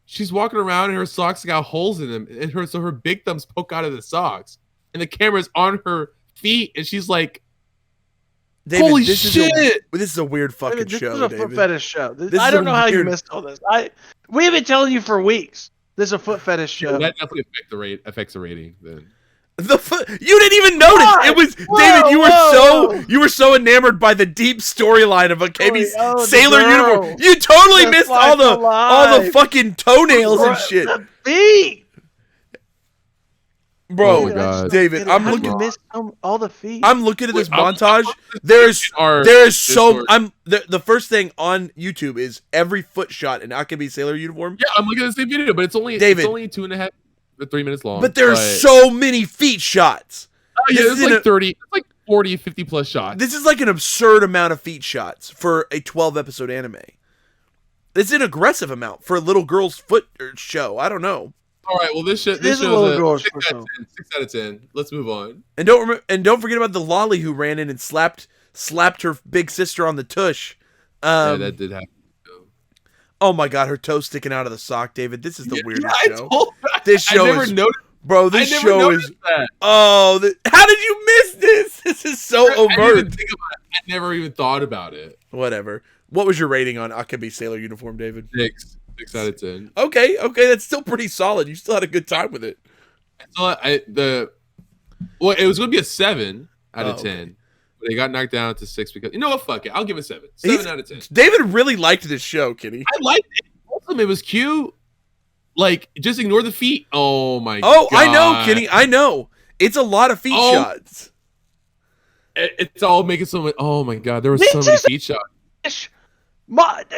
she's walking around and her socks got holes in them, and her big thumbs poke out of the socks, and the camera's on her feet, and she's like, David, holy this shit! This is a weird fucking show, This is a David. foot fetish show. I don't know how you missed all this. We've been telling you for weeks. This is a foot fetish show. That definitely affects the rating then. You didn't even notice. Why? It was Whoa, David. You were so enamored by the deep storyline of Akebi's sailor uniform. You totally missed all the fucking toenails and shit. The feet. Bro, oh my God. David, I'm looking. You missed all the feet. I'm looking at this montage. The first thing on YouTube is every foot shot in Akebi's sailor uniform. Yeah, I'm looking at the same video, but it's only 2.5 to 3 minutes long. But there's so many feet shots. Oh yeah, it's like 30, it's like 40, 50 plus shots. This is like an absurd amount of feet shots for a 12 episode anime. It's an aggressive amount for a little girl's foot show. I don't know. All right, well this show's a 6 out of 10. Let's move on. And don't forget about the lolly who ran in and slapped her big sister on the tush. Yeah, that did happen. Oh my God, her toe sticking out of the sock, David. This is the weirdest show. I never noticed. Bro, this show is. That. Oh, how did you miss this? This is so overt. I never even thought about it. Whatever. What was your rating on Akebi's sailor uniform, David? 6 out of 10. Okay, that's still pretty solid. You still had a good time with it. It was going to be a 7 out of 10. But it got knocked down to 6 because, you know what, fuck it. I'll give it 7. 7 out of 10. David really liked this show, Kenny. I liked it. Awesome. It was cute. Like, just ignore the feet. Oh, my God. Oh, I know, Kenny. I know. It's a lot of feet shots. It's all making so much. Oh, my God. There were so many feet shots.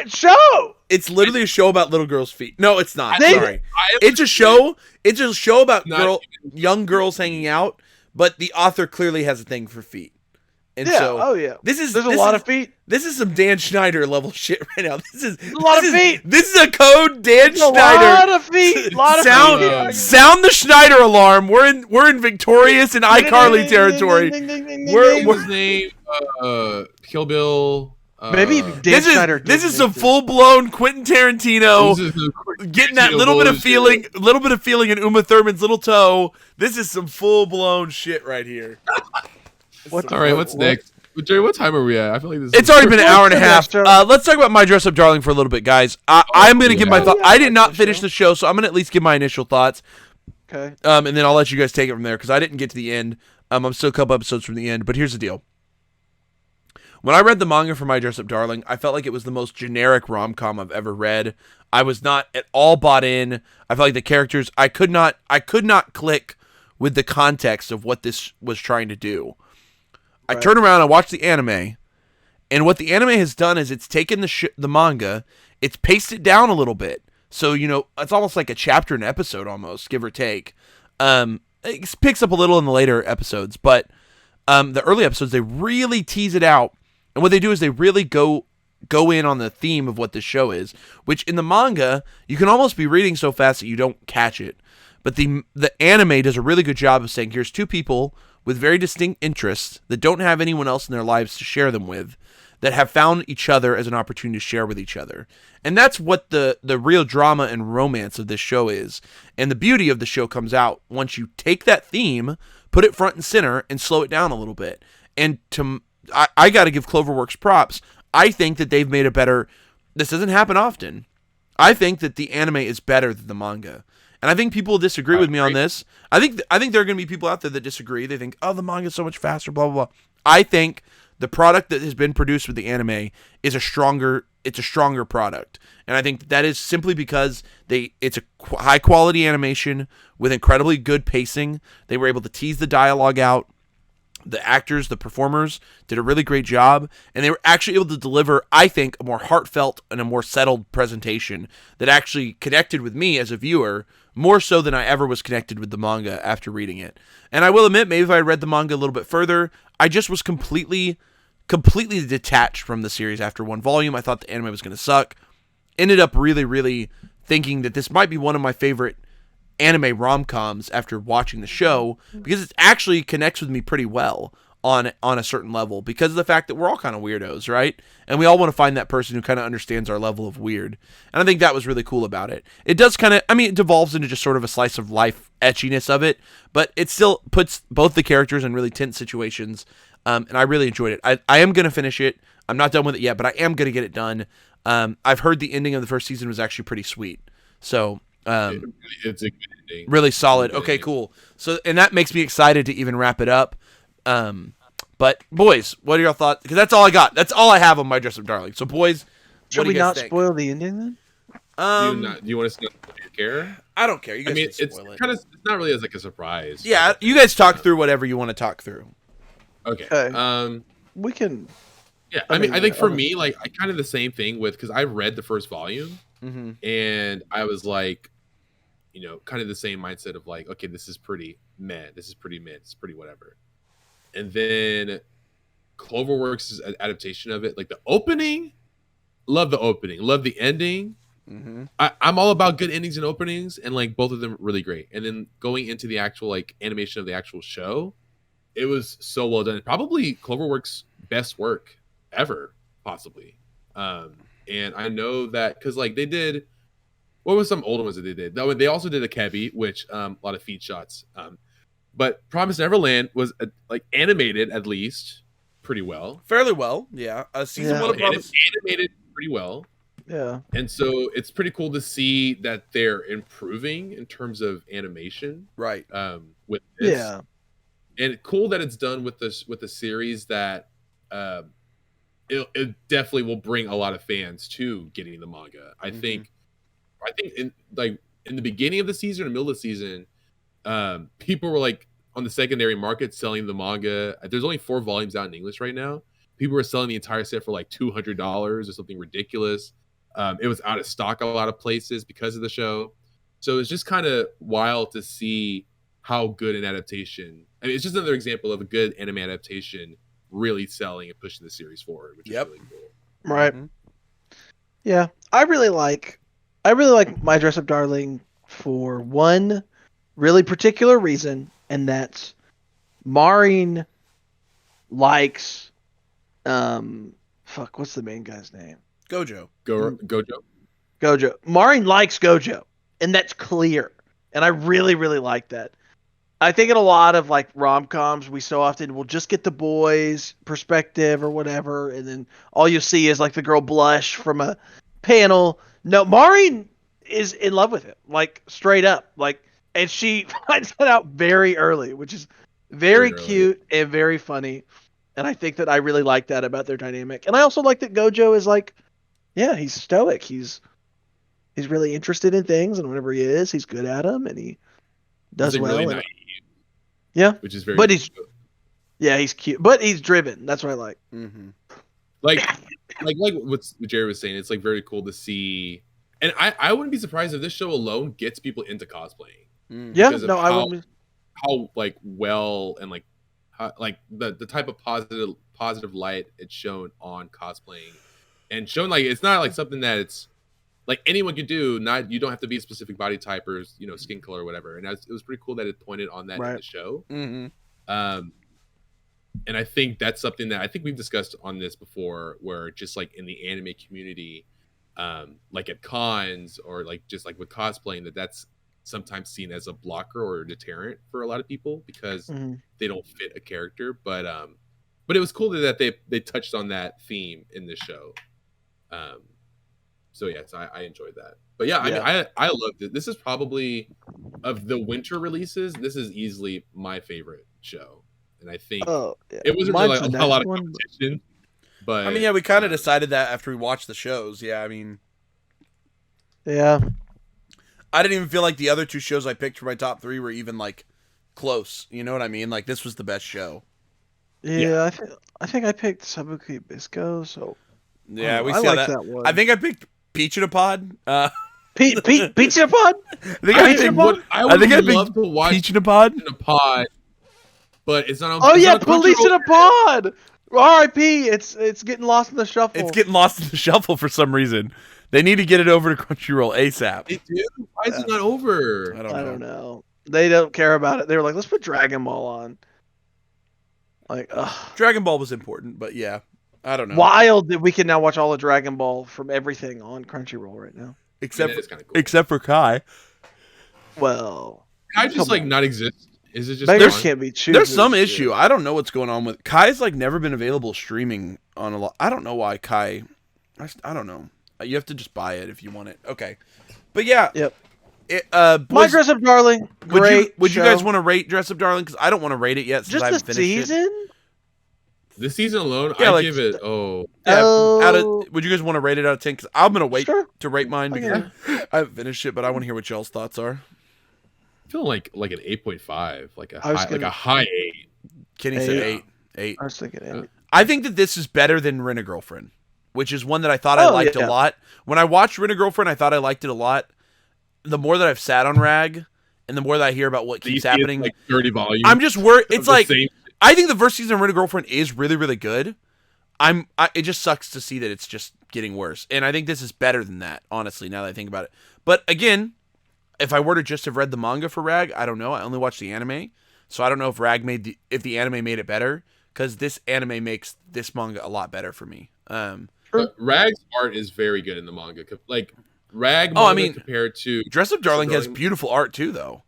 Show. It's literally a show about little girls' feet. No, it's not. Sorry. It's a show. It's a show about young girls hanging out, but the author clearly has a thing for feet. And there's a lot of feet. This is some Dan Schneider level shit right now. This is a lot of feet. This is a code Dan Schneider. A lot of feet. Sound the Schneider alarm. We're in Victorious and iCarly territory. What's his name? Kill Bill. Maybe Dan Schneider. This is some full blown Quentin Tarantino getting that little bit of feeling in Uma Thurman's little toe. This is some full blown shit right here. All right, what's next? Jerry, what time are we at? I feel like this. It's already been an hour and a half. Let's talk about My Dress Up Darling for a little bit, guys. I'm going to give my thoughts. I did not finish the show, so I'm going to at least give my initial thoughts. Okay. And then I'll let you guys take it from there because I didn't get to the end. I'm still a couple episodes from the end, but here's the deal. When I read the manga for My Dress Up Darling, I felt like it was the most generic rom-com I've ever read. I was not at all bought in. I felt like the characters, I could not click with the context of what this was trying to do. Right. I turned around and watched the anime, and what the anime has done is it's taken the manga, it's paced it down a little bit. So, it's almost like a chapter an episode almost, give or take. It picks up a little in the later episodes, but the early episodes, they really tease it out. And what they do is they really go in on the theme of what this show is, which in the manga, you can almost be reading so fast that you don't catch it. But the anime does a really good job of saying, here's two people with very distinct interests that don't have anyone else in their lives to share them with, that have found each other as an opportunity to share with each other. And that's what the real drama and romance of this show is. And the beauty of the show comes out once you take that theme, put it front and center, and slow it down a little bit. And I got to give Cloverworks props. I think that they've made a better... This doesn't happen often. I think that the anime is better than the manga. And I think people will disagree with me on this. I think there are going to be people out there that disagree. They think, oh, the manga is so much faster, blah, blah, blah. I think the product that has been produced with the anime is a stronger product. And I think that is simply because it's a high-quality animation with incredibly good pacing. They were able to tease the dialogue out. The actors, the performers did a really great job, and they were actually able to deliver, I think, a more heartfelt and a more settled presentation that actually connected with me as a viewer more so than I ever was connected with the manga after reading it. And I will admit, maybe if I read the manga a little bit further, I just was completely detached from the series after one volume. I thought the anime was going to suck. Ended up really, really thinking that this might be one of my favorite anime rom-coms after watching the show, because it actually connects with me pretty well on a certain level because of the fact that we're all kind of weirdos, right? And we all want to find that person who kind of understands our level of weird. And I think that was really cool about it. It does kind of, I mean, it devolves into just sort of a slice of life etchiness of it, but it still puts both the characters in really tense situations. And I really enjoyed it. I am going to finish it. I'm not done with it yet, but I am going to get it done. I've heard the ending of the first season was actually pretty sweet. So, it's a good ending. Really solid. Okay, cool. So, and that makes me excited to even wrap it up. But boys, what are your thoughts? Because that's all I got. That's all I have on My Dress Up Darling. So, boys, should we not spoil the ending then? Do you want us to care? I don't care. You guys can it's spoil it. Kind of, it's not really as like a surprise. Yeah, you guys talk through whatever you want to talk through. Okay. We can. Yeah, I mean, I think for me, like, I kind of the same thing with, because I read the first volume, and I was like, you know, kind of the same mindset of like, okay, this is pretty meh, this is pretty whatever. And then Cloverworks' adaptation of it, like the opening, love the opening, love the ending. I'm all about good endings and openings, and like both of them really great. And then going into the actual like animation of the actual show, it was so well done. Probably Cloverworks' best work ever, possibly. And I know that because like they did, what was some older ones that they did? They also did Akebi, which a lot of feed shots. But Promised Neverland was like animated at least pretty well, fairly well. Yeah, season one of Promised animated pretty well. Yeah, and so it's pretty cool to see that they're improving in terms of animation, right? With this. Yeah, and cool that it's done with a series that it definitely will bring a lot of fans to getting the manga. I think in the beginning of the season, or middle of the season, people were like on the secondary market selling the manga. There's only 4 volumes out in English right now. People were selling the entire set for like $200 or something ridiculous. It was out of stock a lot of places because of the show. So it's just kind of wild to see how good an adaptation. I mean, it's just another example of a good anime adaptation really selling and pushing the series forward, which is really cool. Right. Yeah, I really like My Dress Up Darling for one really particular reason, and that's Maureen likes what's the main guy's name? Gojo. Gojo. Maureen likes Gojo, and that's clear. And I really, really like that. I think in a lot of like rom-coms, we so often will just get the boys' perspective or whatever, and then all you see is like the girl blush from a panel. No, Maureen is in love with him, like straight up, like, and she finds that out very early, which is very cute and very funny. And I think that I really like that about their dynamic. And I also like that Gojo is like, yeah, he's stoic. He's really interested in things, and whenever he is, he's good at them, and he does well. Really naive, yeah, which is very. But he's cute, but he's driven. That's what I like. Like what Jerry was saying, it's like very cool to see, and I wouldn't be surprised if this show alone gets people into cosplaying. Yeah, no, I wouldn't. How like well and like how, like the type of positive light it's shown on cosplaying, and shown like it's not like something that it's like anyone could do. Not, you don't have to be a specific body type or skin color or whatever. And it was pretty cool that it pointed on that in the show. And I think that's something that I think we've discussed on this before, where just like in the anime community, like at cons or like just like with cosplaying, that's sometimes seen as a blocker or a deterrent for a lot of people because they don't fit a character. But it was cool that they touched on that theme in this show. So yes, I enjoyed that. But yeah, I mean, I loved it. This is probably, of the winter releases, this is easily my favorite show. And I think it wasn't really like a lot of competition. But I mean, yeah, we kind of decided that after we watched the shows. Yeah, I mean, yeah, I didn't even feel like the other 2 shows I picked for my top 3 were even like close. You know what I mean? Like, this was the best show. Yeah. I think I picked Sabikui Bisco. So yeah, we I see like that one. I think I picked Peach in a Pod. Peach in a Pod. I would love to watch Peach in a Pod. But it's not on. Oh yeah, Police in a Pod. R.I.P. It's getting lost in the shuffle. It's getting lost in the shuffle for some reason. They need to get it over to Crunchyroll ASAP. They do. Why is it not over? I don't know. They don't care about it. They were like, let's put Dragon Ball on. Like, Dragon Ball was important, but yeah, I don't know. Wild that we can now watch all of Dragon Ball from everything on Crunchyroll right now. Except that is kinda cool. except for Kai. Well, Kai just like not exist. Is it just beggars can't be choosers? There's some issue. I don't know what's going on with Kai's. Like never been available streaming on a lot. I don't know why Kai. I don't know. You have to just buy it if you want it. Okay, but yeah. Yep. Boys, My Dress Up Darling. Great. Would you guys want to rate Dress Up Darling? Because I don't want to rate it yet. Since just I haven't the finished season? It. This season alone, Yeah, I give it. Would you guys want to rate it out of 10? Because I'm gonna wait to rate mine because I haven't finished it, but I want to hear what y'all's thoughts are. I feel like an 8.5, like a high 8. Kenny said 8. I was thinking 8. I think that this is better than Rent a Girlfriend, which is one that I thought I liked a lot. When I watched Rent a Girlfriend, I thought I liked it a lot. The more that I've sat on Rag, and the more that I hear about what keeps happening, like 30 volumes. I'm just worried. It's like I think the first season of Rent a Girlfriend is really, really good. It just sucks to see that it's just getting worse, and I think this is better than that. Honestly, now that I think about it, but again, if I were to just have read the manga for Rag, I don't know. I only watched the anime, so I don't know if if the anime made it better, because this anime makes this manga a lot better for me. But Rag's art is very good in the manga. Like Rag manga compared to Dress Up Darling has beautiful art too, though.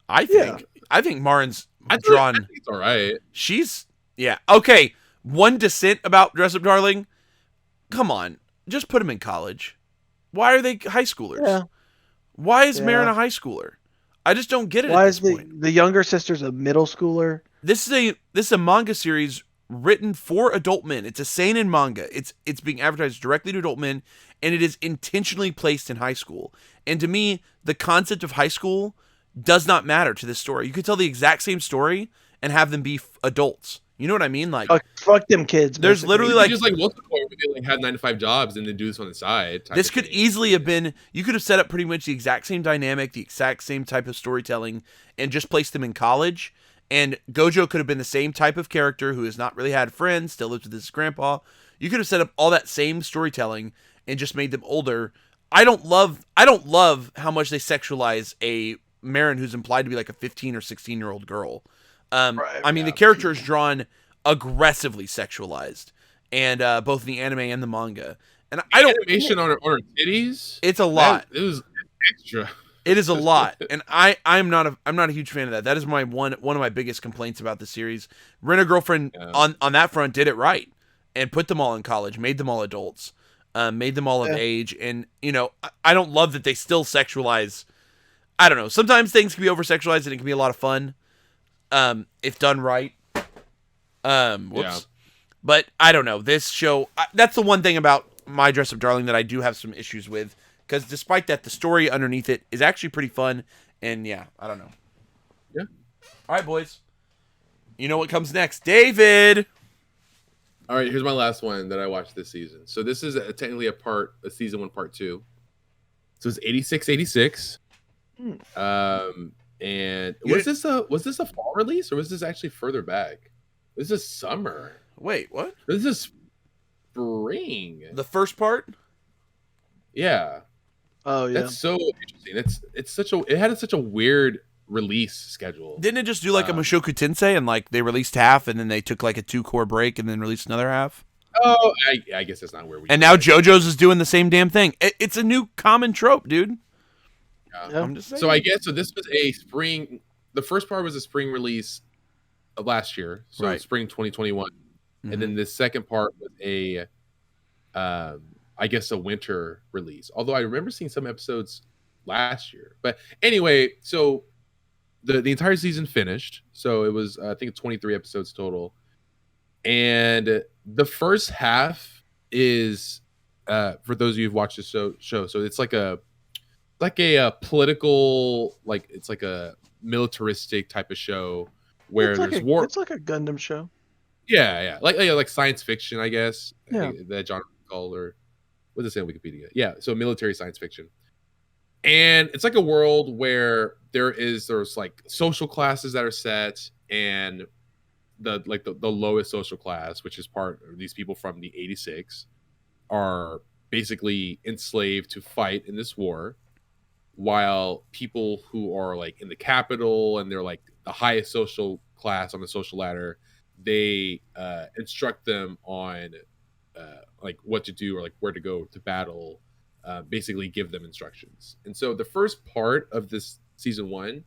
I think Marin's drawn. I think it's all right. She's okay. One dissent about Dress Up Darling. Come on, just put them in college. Why are they high schoolers? Yeah. Why is Marin a high schooler? I just don't get it. Why is the younger sister's a middle schooler? This is a manga series written for adult men. It's a seinen manga. It's being advertised directly to adult men, and it is intentionally placed in high school. And to me, the concept of high school does not matter to this story. You could tell the exact same story and have them be adults. You know what I mean? Like fuck them kids. There's basically. literally like just like what's the point where they have 9-to-5 jobs and then do this on the side. This could easily have been. You could have set up pretty much the exact same dynamic, the exact same type of storytelling, and just placed them in college. And Gojo could have been the same type of character who has not really had friends, still lives with his grandpa. You could have set up all that same storytelling and just made them older. I don't love how much they sexualize a Marin who's implied to be like a 15 or 16-year-old girl. The character is drawn aggressively sexualized, and both in the anime and the manga. And animation on her titties. It's a lot. It was extra. It is a lot, and I'm not a huge fan of that. That is my one of my biggest complaints about the series. Rent a Girlfriend on that front did it right and put them all in college, made them all adults, made them all of age, and I don't love that they still sexualize. I don't know. Sometimes things can be over sexualized and it can be a lot of fun, if done right. But I don't know. This show. That's the one thing about My Dress Up Darling that I do have some issues with. Because despite that, the story underneath it is actually pretty fun. And yeah, I don't know. Yeah. All right, boys. You know what comes next. David! All right, here's my last one that I watched this season. So this is technically a season 1, part 2. So it's 86-86. And was this a fall release or was this actually further back? This is summer. Wait, what? This is spring. The first part? Yeah. Oh yeah. That's so interesting. It had such a weird release schedule. Didn't it just do like a Mushoku Tensei and like they released half and then they took like a 2-core break and then released another half? Oh, I guess that's not where we. And now JoJo's is doing the same damn thing. It's a new common trope, dude. Yeah. I'm just saying. So I guess this was a spring. The first part was a spring release of last year, so spring 2021, and then the second part was a, I guess a winter release. Although I remember seeing some episodes last year, but anyway, so the entire season finished. So it was I think 23 episodes total, and the first half is for those of you who've watched the show. So it's like a political, like it's like a militaristic type of show where there's war. It's like a Gundam show. Yeah, like science fiction, I guess. Yeah, that genre called, or what does it say on Wikipedia? Yeah, so military science fiction, and it's like a world where there's like social classes that are set, and the lowest social class, which is part of these people from the 86, are basically enslaved to fight in this war, while people who are like in the capital and they're like the highest social class on the social ladder, they instruct them on like what to do or like where to go to battle. Basically, give them instructions. And so the first part of this season 1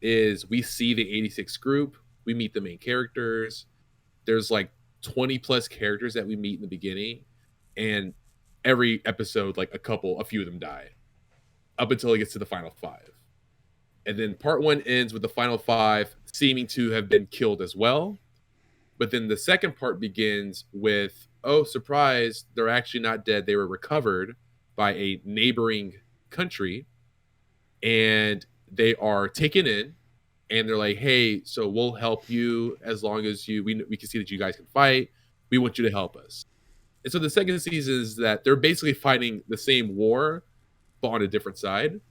is we see the 86 group. We meet the main characters. There's like 20 plus characters that we meet in the beginning, and every episode, like a few of them die up until it gets to the final 5. And then part 1 ends with the final 5 seeming to have been killed as well. But then the second part begins with, oh, surprise, they're actually not dead. They were recovered by a neighboring country, and they are taken in, and they're like, hey, so we'll help you as long as we can see that you guys can fight. We want you to help us. And so the second season is that they're basically fighting the same war, but on a different side.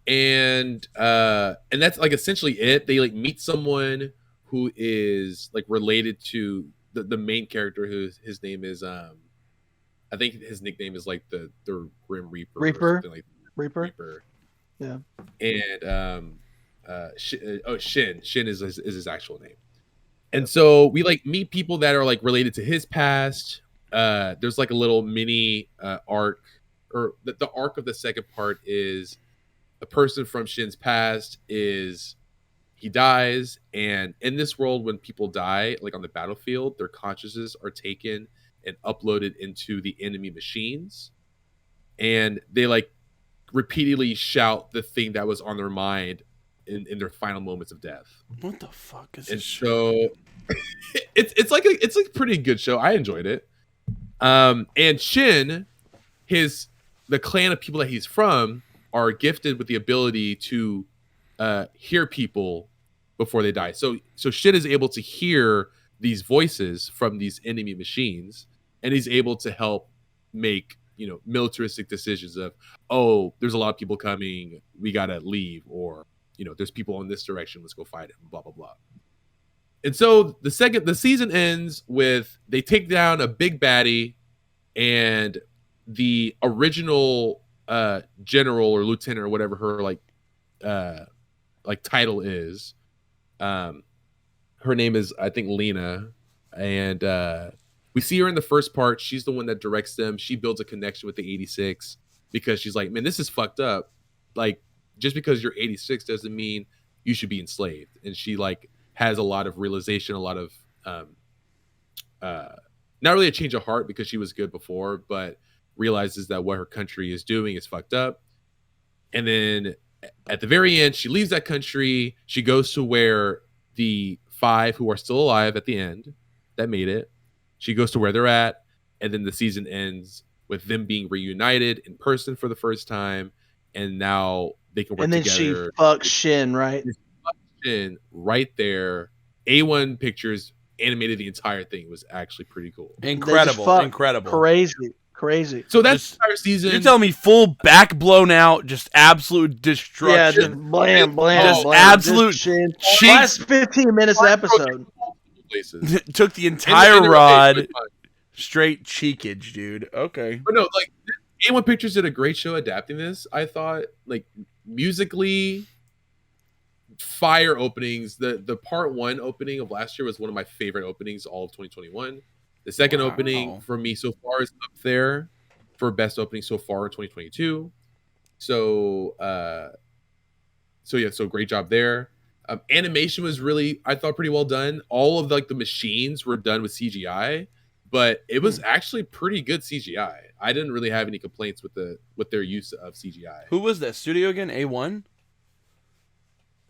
And that's like essentially it. They like meet someone who is like related to the main character, his name is I think his nickname is like the Grim Reaper. Reaper. Or something like that. Reaper. Yeah. And Shin is his actual name. And so we like meet people that are like related to his past. There's like a little mini arc, or the arc of the second part is a person from Shin's past he dies, and in this world, when people die, like on the battlefield, their consciousnesses are taken and uploaded into the enemy machines, and they like repeatedly shout the thing that was on their mind in their final moments of death. What the fuck is and this? So it's like a pretty good show. I enjoyed it. And Shin, the clan of people that he's from are gifted with the ability to hear people before they die. So Shin is able to hear these voices from these enemy machines, and he's able to help make, militaristic decisions of, oh, there's a lot of people coming, we gotta leave, or there's people in this direction, let's go fight it, blah blah blah. And so the season ends with they take down a big baddie, and the original general or lieutenant or whatever her like title is, her name is, I think, Lena, and we see her in the first part. She's the one that directs them. She builds a connection with the 86 because she's like, man, this is fucked up. Like, just because you're 86 doesn't mean you should be enslaved. And she like has a lot of realization, a lot of not really a change of heart because she was good before, but realizes that what her country is doing is fucked up. And then at the very end, she leaves that country. She goes to where the 5 who are still alive at the end that made it, she goes to where they're at. And then the season ends with them being reunited in person for the first time. And now they can work together. And then she fucks Shin, right? Shin right there. A1 Pictures animated the entire thing. It was actually pretty cool. Incredible. Crazy. So that's the entire season. You're telling me full back blown out, just absolute destruction. Yeah, just blam. Absolute Shin. Last 15 minutes of the episode. Took the entire rod. Straight cheekage, dude. Okay. But no, like A1 Pictures did a great show adapting this. I thought, like, musically, fire openings. The part 1 opening of last year was one of my favorite openings all of 2021. The second opening for me so far is up there for best opening so far in 2022. So great job there. Animation was really, I thought, pretty well done. All of the machines were done with CGI, but it was actually pretty good CGI. I didn't really have any complaints with their use of CGI. Who was that studio again? A1?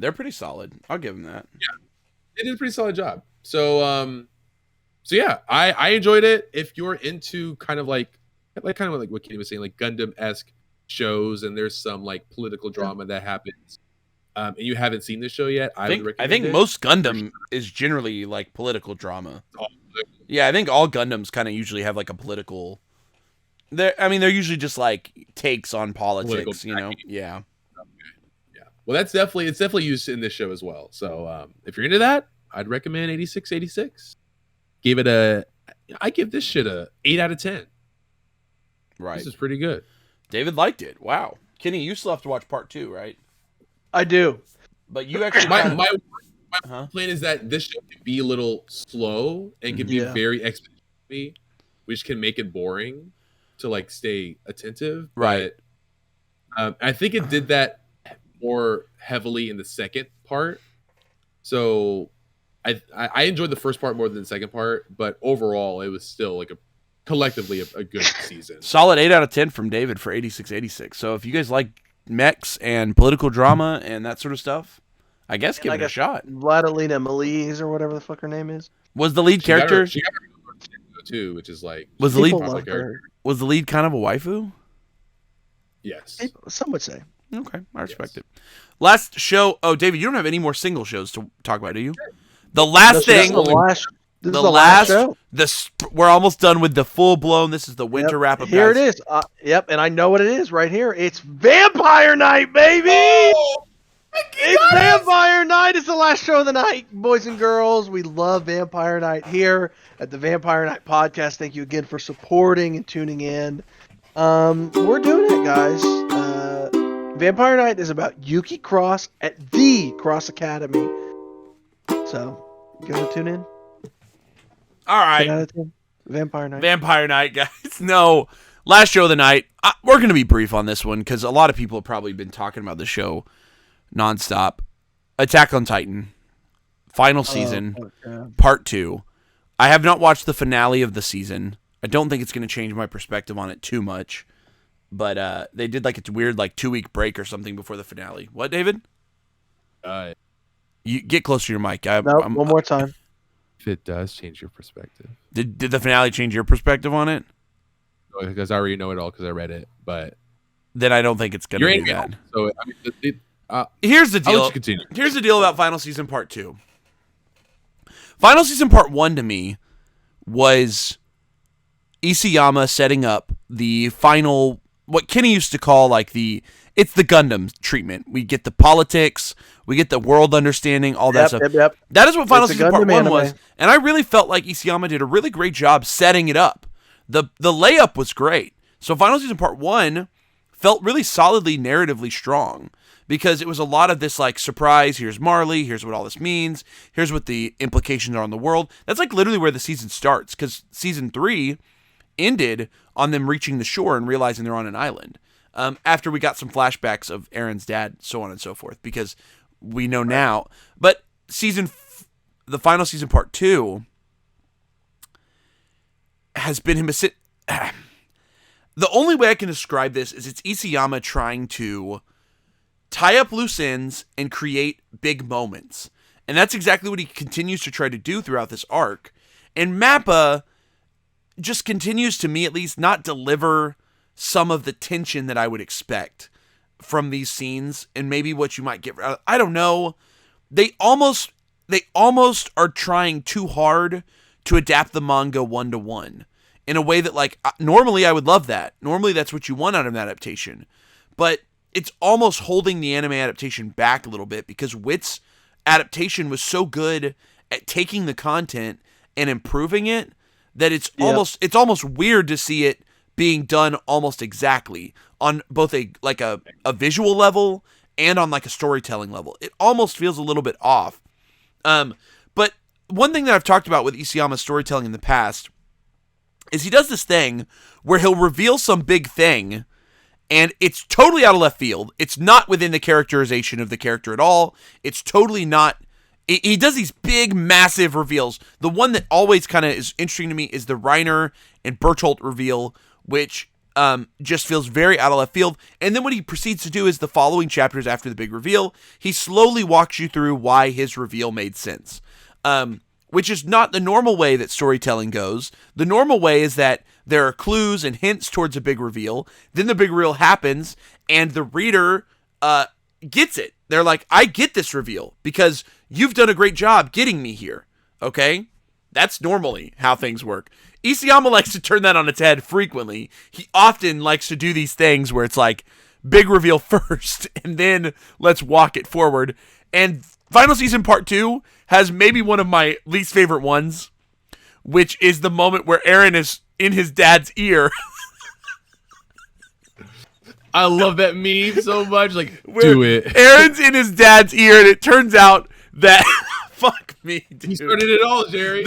They're pretty solid. I'll give them that. Yeah, they did a pretty solid job. So yeah, I enjoyed it. If you're into kind of like what Kenny was saying, like Gundam-esque shows, and there's some like political drama that happens, and you haven't seen this show yet, I think most Gundam is generally like political drama. Yeah, I think all Gundams kind of usually have like a political. They're usually just like takes on politics, Yeah. Yeah. Well, it's definitely used in this show as well. So if you're into that, I'd recommend 8686. I give this shit a 8 out of 10. Right. This is pretty good. David liked it. Wow. Kenny, you still have to watch part 2, right? I do. But you actually my my plan is that this show can be a little slow and can be very exponential, which can make it boring to like stay attentive. Right. But I think it did that more heavily in the second part. So I enjoyed the first part more than the second part, but overall it was still like collectively a good season. Solid 8 out of 10 from David for 8686. So if you guys like mechs and political drama and that sort of stuff, I guess give it a shot. Vladilena Melise or whatever the fuck her name is was the lead character. She got her too, which is like was the lead kind of a waifu? Yes, some would say. Okay, I respect it. Last show. Oh, David, you don't have any more single shows to talk about, do you? The last thing. This is the last show. We're almost done with the full blown. This is the winter wrap up. Here it is. Yep, and I know what it is right here. It's Vampire Night, baby. Oh, it's Vampire Night. It's the last show of the night, boys and girls. We love Vampire Night here at the Vampire Night Podcast. Thank you again for supporting and tuning in. We're doing it, guys. Vampire Night is about Yuki Cross at the Cross Academy. So, you gonna tune in? All right. Vampire Night. Vampire Night, guys. No. Last show of the night. We're going to be brief on this one because a lot of people have probably been talking about the show nonstop. Attack on Titan. Final season. Part 2. I have not watched the finale of the season. I don't think it's going to change my perspective on it too much. But they did like a weird 2-week break or something before the finale. What, David? You get close to your mic. One more time. If it does change your perspective. Did the finale change your perspective on it? No, because I already know it all because I read it. But then I don't think it's going to be that. So I mean, here's the deal. I'll let you continue. Here's the deal about Final Season Part 2. Final Season Part 1 to me was Isayama setting up the final, what Kenny used to call it's the Gundam treatment. We get the politics, we get the world understanding, all that stuff. Yep. That is what Final Season Part 1 was. And I really felt like Isayama did a really great job setting it up. The layup was great. So Final Season Part 1 felt really solidly narratively strong because it was a lot of this surprise, here's Marley, here's what all this means, here's what the implications are on the world. That's literally where the season starts because Season 3 ended on them reaching the shore and realizing they're on an island. After we got some flashbacks of Aaron's dad, so on and so forth, because we know now. But the final season, Part 2, has been him the only way I can describe this is it's Isayama trying to tie up loose ends and create big moments. And that's exactly what he continues to try to do throughout this arc. And Mappa just continues, to me at least, not deliver some of the tension that I would expect from these scenes and maybe what you might get. I don't know. They almost are trying too hard to adapt the manga 1-to-1 in a way that normally I would love that. Normally that's what you want out of an adaptation. But it's almost holding the anime adaptation back a little bit because Wit's adaptation was so good at taking the content and improving it that it's almost weird to see it being done almost exactly on both a visual level and on a storytelling level. It almost feels a little bit off. But one thing that I've talked about with Isayama's storytelling in the past is he does this thing where he'll reveal some big thing and it's totally out of left field. It's not within the characterization of the character at all. It's totally not. He does these big, massive reveals. The one that always kind of is interesting to me is the Reiner and Bertolt reveal, which just feels very out of left field. And then what he proceeds to do is the following chapters after the big reveal, he slowly walks you through why his reveal made sense, which is not the normal way that storytelling goes. The normal way is that there are clues and hints towards a big reveal. Then the big reveal happens, and the reader gets it. They're like, I get this reveal because you've done a great job getting me here. Okay? That's normally how things work. Isayama likes to turn that on its head frequently. He often likes to do these things where it's big reveal first, and then let's walk it forward. And Final Season Part 2 has maybe one of my least favorite ones, which is the moment where Eren is in his dad's ear. I love that meme so much. Do it. Eren's in his dad's ear, and it turns out that me, dude. He started it all, Jerry.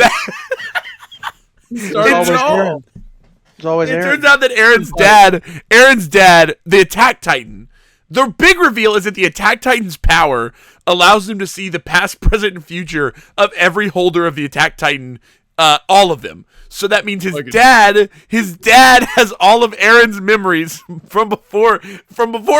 It's always Aaron. It turns out that Aaron's dad, the Attack Titan. The big reveal is that the Attack Titan's power allows him to see the past, present, and future of every holder of the Attack Titan, all of them. So that means his dad has all of Aaron's memories from before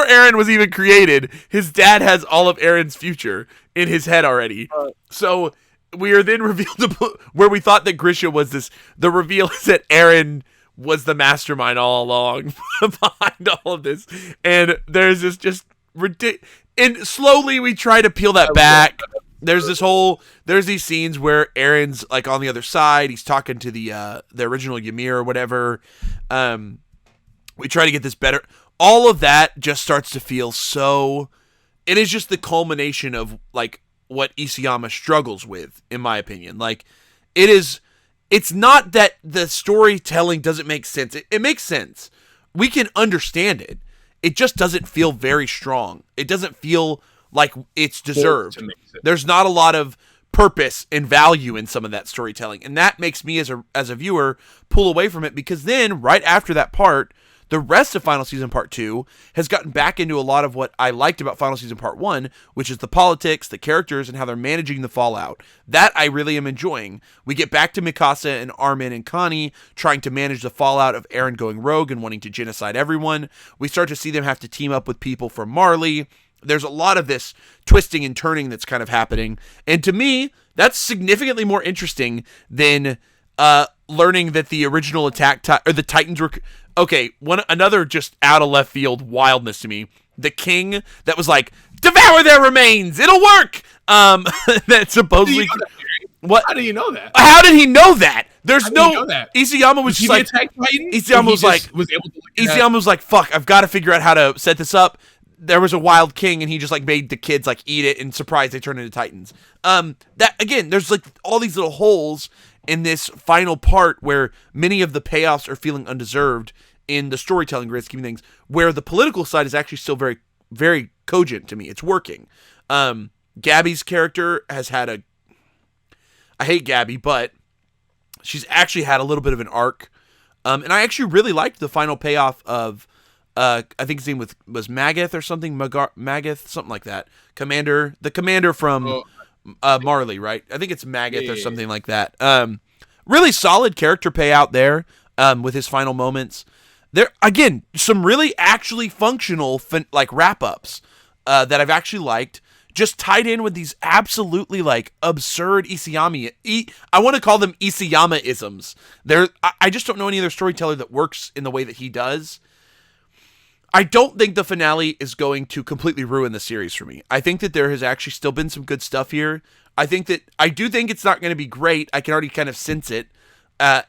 Aaron was even created. His dad has all of Aaron's future in his head already. So we are then revealed where we thought that Grisha was this. The reveal is that Aaron was the mastermind all along behind all of this. And there's this just ridiculous. And slowly we try to peel that back. There's these scenes where Aaron's like on the other side. He's talking to the original Ymir or whatever. We try to get this better. All of that just starts to feel so. It is just the culmination of like what Isayama struggles with, in my opinion. Like it is. It's not that the storytelling doesn't make sense. It makes sense. We can understand it. It just doesn't feel very strong. It doesn't feel like it's deserved. There's not a lot of purpose and value in some of that storytelling. And that makes me as a viewer pull away from it, because then right after that part, the rest of Final Season Part 2 has gotten back into a lot of what I liked about Final Season Part 1, which is the politics, the characters, and how they're managing the fallout. That I really am enjoying. We get back to Mikasa and Armin and Connie trying to manage the fallout of Eren going rogue and wanting to genocide everyone. We start to see them have to team up with people from Marley. There's a lot of this twisting and turning that's kind of happening. And to me, that's significantly more interesting than learning that the original the Titans were... Okay, another just out of left field wildness to me. The king that was like, devour their remains, it'll work. That supposedly. What? How do you know that? How did he know that? There's no. Know that? Isayama was just like. Isayama was like. Isayama was like, fuck, I've got to figure out how to set this up. There was a wild king, and he just like made the kids like eat it, and surprise, they turn into Titans. That again, there's like all these little holes in this final part where many of the payoffs are feeling undeserved in the storytelling grand scheme of things, where the political side is actually still very, very cogent to me. It's working. Gabby's character has had I hate Gabby, but she's actually had a little bit of an arc. And I actually really liked the final payoff of, I think his name was Magath or something, Magath, something like that. The commander from Marley, right? I think it's Magath or something like that. Really solid character payout there with his final moments. There, again, some really actually functional like wrap-ups that I've actually liked, just tied in with these absolutely like absurd Isayama. I want to call them Isayama-isms. I just don't know any other storyteller that works in the way that he does. I don't think the finale is going to completely ruin the series for me. I think that there has actually still been some good stuff here. I do think it's not going to be great. I can already kind of sense it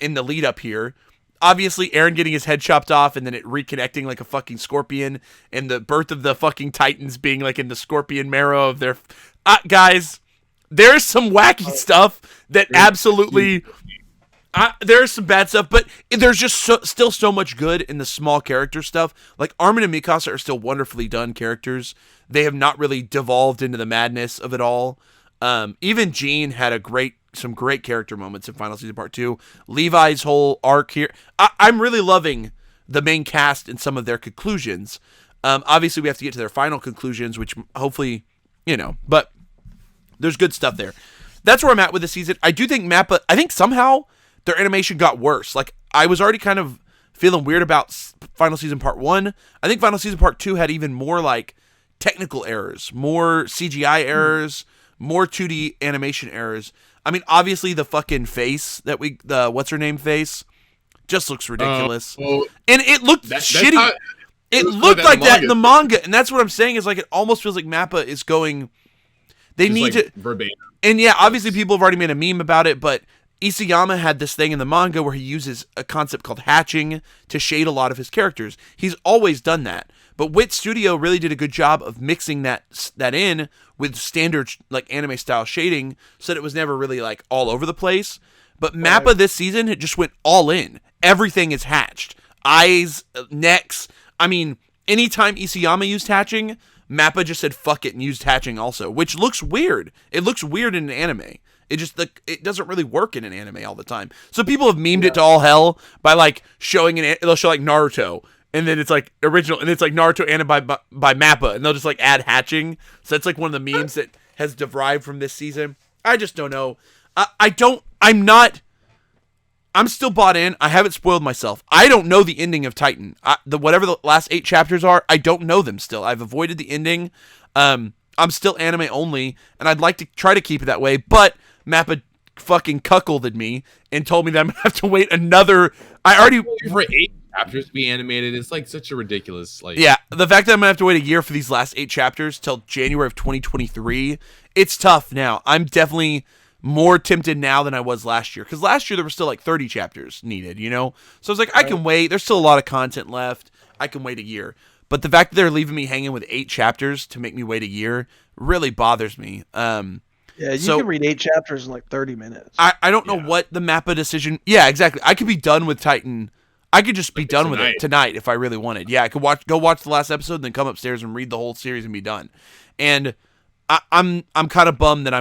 in the lead up here. Obviously, Eren getting his head chopped off and then it reconnecting like a fucking scorpion, and the birth of the fucking Titans being like in the scorpion marrow of their... guys, there's some wacky stuff that absolutely... there's some bad stuff, but there's just still so much good in the small character stuff. Like, Armin and Mikasa are still wonderfully done characters. They have not really devolved into the madness of it all. Even Jean had some great character moments in Final Season Part 2. Levi's whole arc here. I'm really loving the main cast and some of their conclusions. Obviously, we have to get to their final conclusions, which hopefully, but there's good stuff there. That's where I'm at with the season. I do think Mappa, I think somehow their animation got worse. Like, I was already kind of feeling weird about Final Season Part 1. I think Final Season Part 2 had even more, like, technical errors, more CGI errors, more 2D animation errors. I mean, obviously, the fucking face the what's-her-name face just looks ridiculous. And it looked shitty. It looked like that in the manga. And that's what I'm saying is, like, it almost feels like Mappa is going... They need to... verbatim. And yeah, obviously, people have already made a meme about it, but Isayama had this thing in the manga where he uses a concept called hatching to shade a lot of his characters. He's always done that. But Wit Studio really did a good job of mixing that in with standard like anime style shading so that it was never really like all over the place. But Mappa this season, it just went all in. Everything is hatched. Eyes, necks. I mean, anytime Isayama used hatching, Mappa just said fuck it and used hatching also, which looks weird. It looks weird in an anime. it doesn't really work in an anime all the time. So people have memed it to all hell by like showing they'll show like Naruto, and then it's like original, and it's like Naruto animated by Mappa, and they'll just like add hatching. So it's like one of the memes that has derived from this season. I just don't know. I'm still bought in. I haven't spoiled myself. I don't know the ending of Titan. Whatever the last 8 chapters are, I don't know them still. I've avoided the ending. I'm still anime only, and I'd like to try to keep it that way, but Mappa fucking cuckolded me and told me that I'm going to have to wait another... For 8 chapters to be animated, it's like such a ridiculous... Yeah, the fact that I'm going to have to wait a year for these last 8 chapters till January of 2023, it's tough now. I'm definitely... more tempted now than I was last year, because last year there were still like 30 chapters needed, you know? So I was like, I can wait. There's still a lot of content left. I can wait a year. But the fact that they're leaving me hanging with 8 chapters to make me wait a year really bothers me. Yeah, you can read 8 chapters in like 30 minutes. I don't know what the Mappa decision... Yeah, exactly. I could be done with Titan. I could just be done with it tonight if I really wanted. Yeah, I could go watch the last episode and then come upstairs and read the whole series and be done. And... I'm kind of bummed that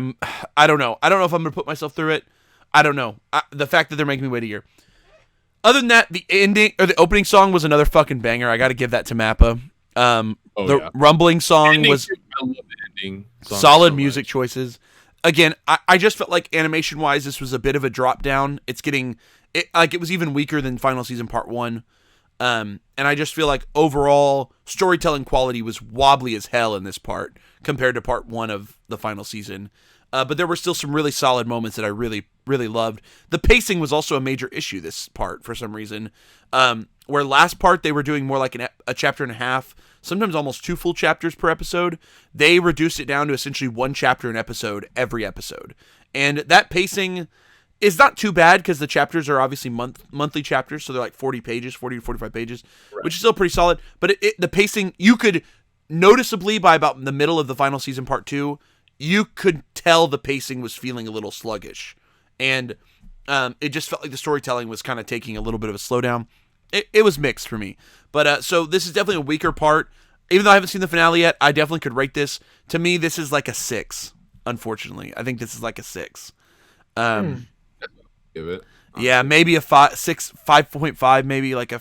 I don't know. I don't know if I'm going to put myself through it. I don't know. The fact that they're making me wait a year. Other than that, the ending or the opening song was another fucking banger. I got to give that to Mappa. Rumbling song was I love the ending song solid music choices. Again, I just felt like animation wise, this was a bit of a drop down. It was even weaker than Final Season Part 1. And I just feel like overall storytelling quality was wobbly as hell in this part compared to part 1 of the final season. But there were still some really solid moments that I really, really loved. The pacing was also a major issue this part for some reason. Where last part they were doing more like a chapter and a half, sometimes almost 2 full chapters per episode. They reduced it down to essentially 1 chapter an episode every episode. And that pacing is not too bad because the chapters are obviously monthly chapters, so they're like 40 to 45 pages, which is still pretty solid. But the pacing, you could noticeably by about the middle of the final season part 2, you could tell the pacing was feeling a little sluggish. And it just felt like the storytelling was kind of taking a little bit of a slowdown. It was mixed for me. But so this is definitely a weaker part. Even though I haven't seen the finale yet, I definitely could rate this. To me, this is like a 6, unfortunately. I think this is like a 6. Give it. Yeah, maybe a 5.5, maybe like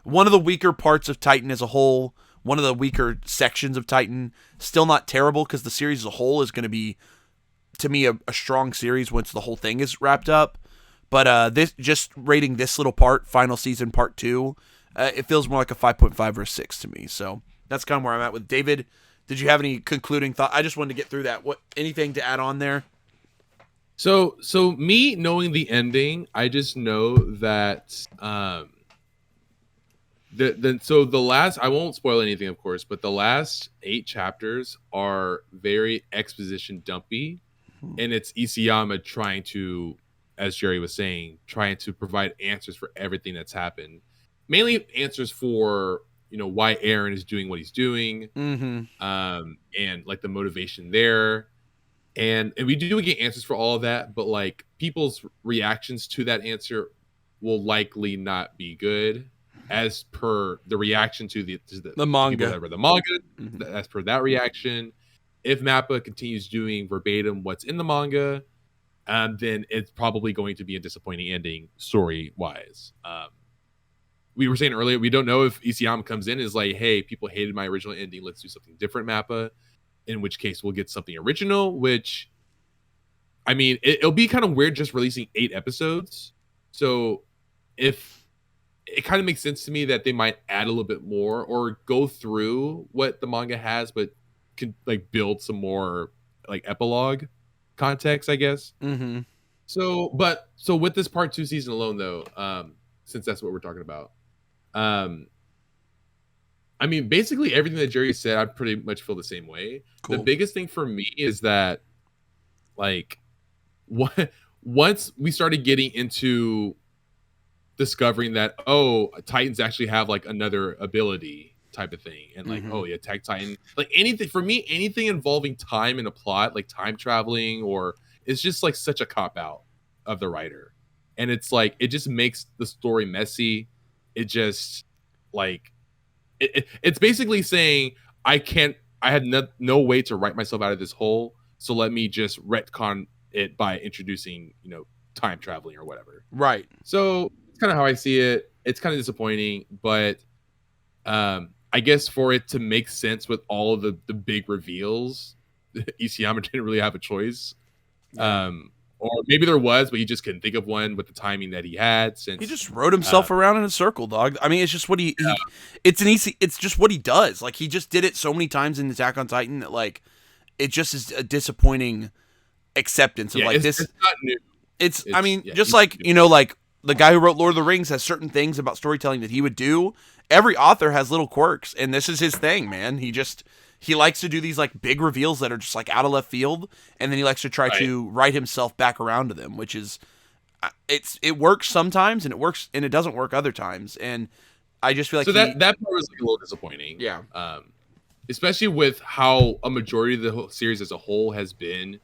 one of the weaker parts of Titan as a whole, one of the weaker sections of Titan. Still not terrible because the series as a whole is going to be, to me, a strong series once the whole thing is wrapped up. But this, just rating this little part, final season part 2, it feels more like a 5.5 or a 6 to me. So that's kind of where I'm at with David. Did you have any concluding thought? I just wanted to get through that. Anything to add on there? So me knowing the ending, I just know that the last, I won't spoil anything, of course, but the last 8 chapters are very exposition dumpy, and it's Isayama trying to, as Jerry was saying, trying to provide answers for everything that's happened, mainly answers for why Eren is doing what he's doing, and like the motivation there. And we do get answers for all of that, but like people's reactions to that answer will likely not be good, as per the reaction to the manga. The manga, as per that reaction. If Mappa continues doing verbatim what's in the manga, then it's probably going to be a disappointing ending story wise. We were saying earlier, we don't know if Isayama comes in and is like, "Hey, people hated my original ending. Let's do something different, Mappa." In which case we'll get something original, which, I mean, it'll be kind of weird just releasing 8 episodes. So if it kind of makes sense to me that they might add a little bit more or go through what the manga has, but could like build some more like epilogue context, I guess. So with this part 2 season alone though, since that's what we're talking about, I mean, basically everything that Jerry said, I pretty much feel the same way. Cool. The biggest thing for me is that, like, once we started getting into discovering that, Titans actually have, like, another ability type of thing. And, like, Tech Titan. Like, anything involving time in a plot, like time traveling, or it's just, like, such a cop-out of the writer. And it's, like, it just makes the story messy. It just, like... It's basically saying I had no way to write myself out of this hole, so let me just retcon it by introducing, time traveling or whatever. Right. So it's kind of how I see it. It's kind of disappointing, but I guess for it to make sense with all of the big reveals, Isayama didn't really have a choice. Or maybe there was, but he just couldn't think of one with the timing that he had. Since he just wrote himself around in a circle, dog. I mean, it's just what it's just what he does. Like, he just did it so many times in Attack on Titan that, like, it just is a disappointing acceptance of this. It's not new. Like the guy who wrote Lord of the Rings has certain things about storytelling that he would do. Every author has little quirks, and this is his thing, man. He likes to do these like big reveals that are just like out of left field, and then he likes to try to write himself back around to them, which is it works sometimes, and it works and it doesn't work other times. And I just feel like that part was like a little disappointing. Yeah. Especially with how a majority of the whole series as a whole has been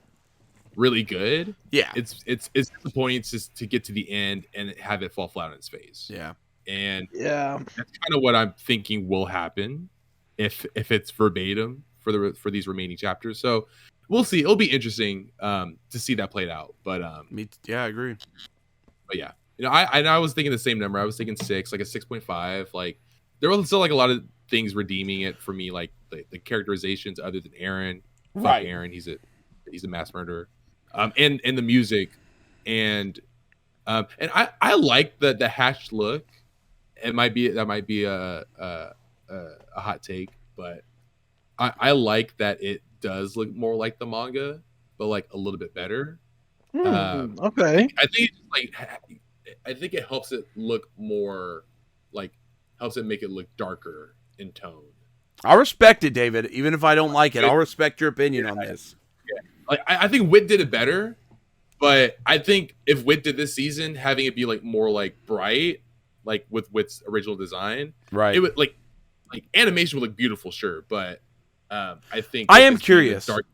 really good. Yeah. It's disappointing to get to the end and have it fall flat on its face. Yeah. And that's kind of what I'm thinking will happen if it's verbatim for these remaining chapters. So we'll see. It'll be interesting to see that played out. But I agree. But yeah, I was thinking the same number. I was thinking 6, like a 6.5. Like there was still like a lot of things redeeming it for me, like the characterizations other than Aaron. Right. Fuck Aaron, he's a mass murderer. And the music and I like the hatched look. That might be a hot take, but I like that it does look more like the manga, but like a little bit better. Okay. I think it helps it look more helps it make it look darker in tone. I'll respect it, David, even if I don't like it. I'll respect your opinion on this. Yeah. I think Wit did it better, but I think if Wit did this season, having it be like more like bright, like with Wit's original design, right? It would like animation would look beautiful, sure, but I think I am curious. Dark,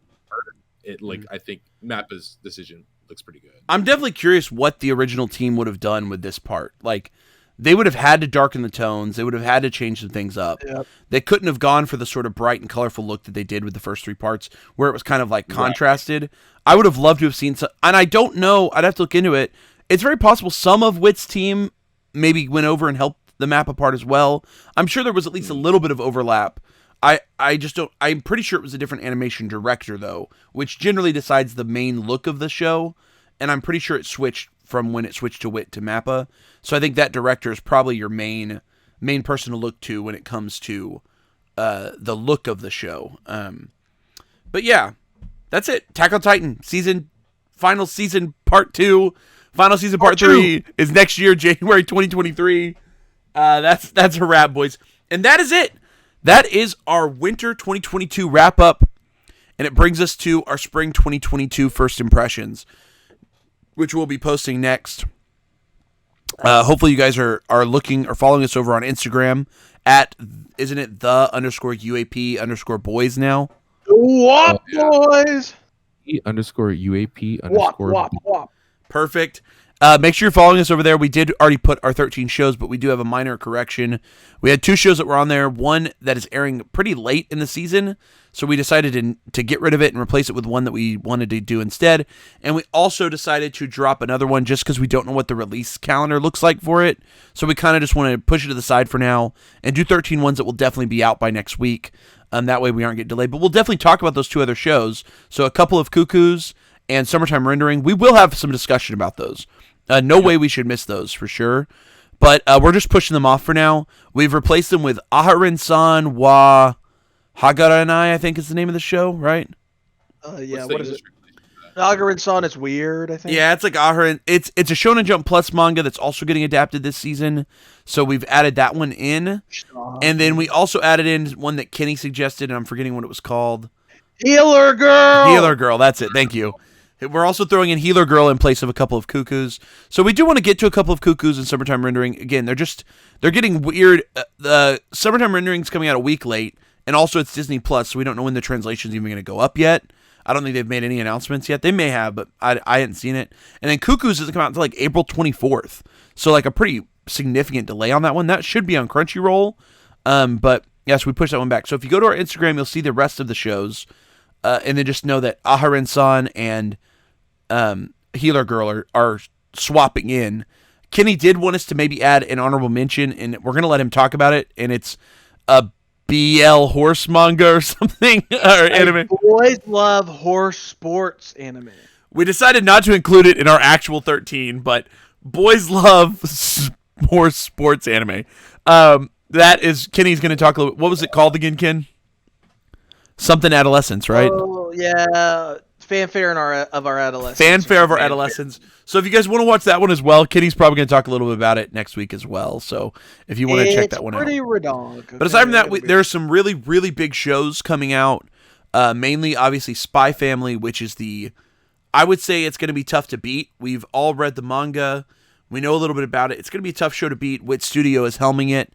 I think Mappa's decision looks pretty good. I'm definitely curious what the original team would have done with this part. Like, they would have had to darken the tones. They would have had to change some things up. Yep. They couldn't have gone for the sort of bright and colorful look that they did with the first 3 parts, where it was kind of like contrasted. Right. I would have loved to have seen some, and I don't know. I'd have to look into it. It's very possible some of Wit's team maybe went over and helped the Mappa part as well. I'm sure there was at least a little bit of overlap. I just don't. I'm pretty sure it was a different animation director though, which generally decides the main look of the show. And I'm pretty sure it switched from when it switched to Wit to Mappa. So I think that director is probably your main person to look to when it comes to the look of the show. But yeah, that's it. Attack on Titan final season part 2, final season part 3 is next year, January 2023. That's a wrap, boys. And that is it. That is our winter 2022 wrap up. And it brings us to our spring 2022 first impressions, which we'll be posting next. Hopefully you guys are looking or following us over on Instagram at, isn't it _UAP _boys now? What boys? _UAP Wop. Perfect. Make sure you're following us over there. We did already put our 13 shows, but we do have a minor correction. We had 2 shows that were on there. One that is airing pretty late in the season, so we decided to get rid of it and replace it with one that we wanted to do instead. And we also decided to drop another one just because we don't know what the release calendar looks like for it. So we kind of just want to push it to the side for now and do 13 ones that will definitely be out by next week. That way we aren't getting delayed. But we'll definitely talk about those 2 other shows. So a couple of Cuckoos and Summertime Rendering. We will have some discussion about those. No way we should miss those for sure. But we're just pushing them off for now. We've replaced them with Aharen-san wa Hagaranai, I think is the name of the show, right? Yeah, what is it? Aharen-san is weird, I think. Yeah, it's like Aharen. It's a Shonen Jump Plus manga that's also getting adapted this season. So we've added that one in. And then we also added in one that Kenny suggested, and I'm forgetting what it was called. Healer Girl, that's it. Thank you. We're also throwing in Healer Girl in place of a couple of Cuckoos. So we do want to get to a couple of Cuckoos in Summertime Rendering. Again, they're getting weird. The Summertime Rendering's coming out a week late, and also it's Disney Plus, so we don't know when the translation's even going to go up yet. I don't think they've made any announcements yet. They may have, but I hadn't seen it. And then Cuckoos doesn't come out until like April 24th. So like a pretty significant delay on that one. That should be on Crunchyroll. But yes, we pushed that one back. So if you go to our Instagram, you'll see the rest of the shows. And then just know that Aharen-san and Healer Girl are swapping in. Kenny did want us to maybe add an honorable mention, and we're going to let him talk about it, and it's a BL horse manga or something, or anime. Boys love horse sports anime. We decided not to include it in our actual 13, but boys love horse sports anime. That is, Kenny's going to talk a little bit. What was it called again, Ken? Something Adolescence, right? Oh, yeah. Fanfare of our adolescence. Fanfare of our adolescence. So if you guys want to watch that one as well, Kenny's probably going to talk a little bit about it next week as well. So if you want to check that one out. It's pretty redonk. Okay? But aside from that, there are some really, really big shows coming out. Mainly, obviously, Spy Family, which is I would say it's going to be tough to beat. We've all read the manga. We know a little bit about it. It's going to be a tough show to beat. Wit Studio is helming it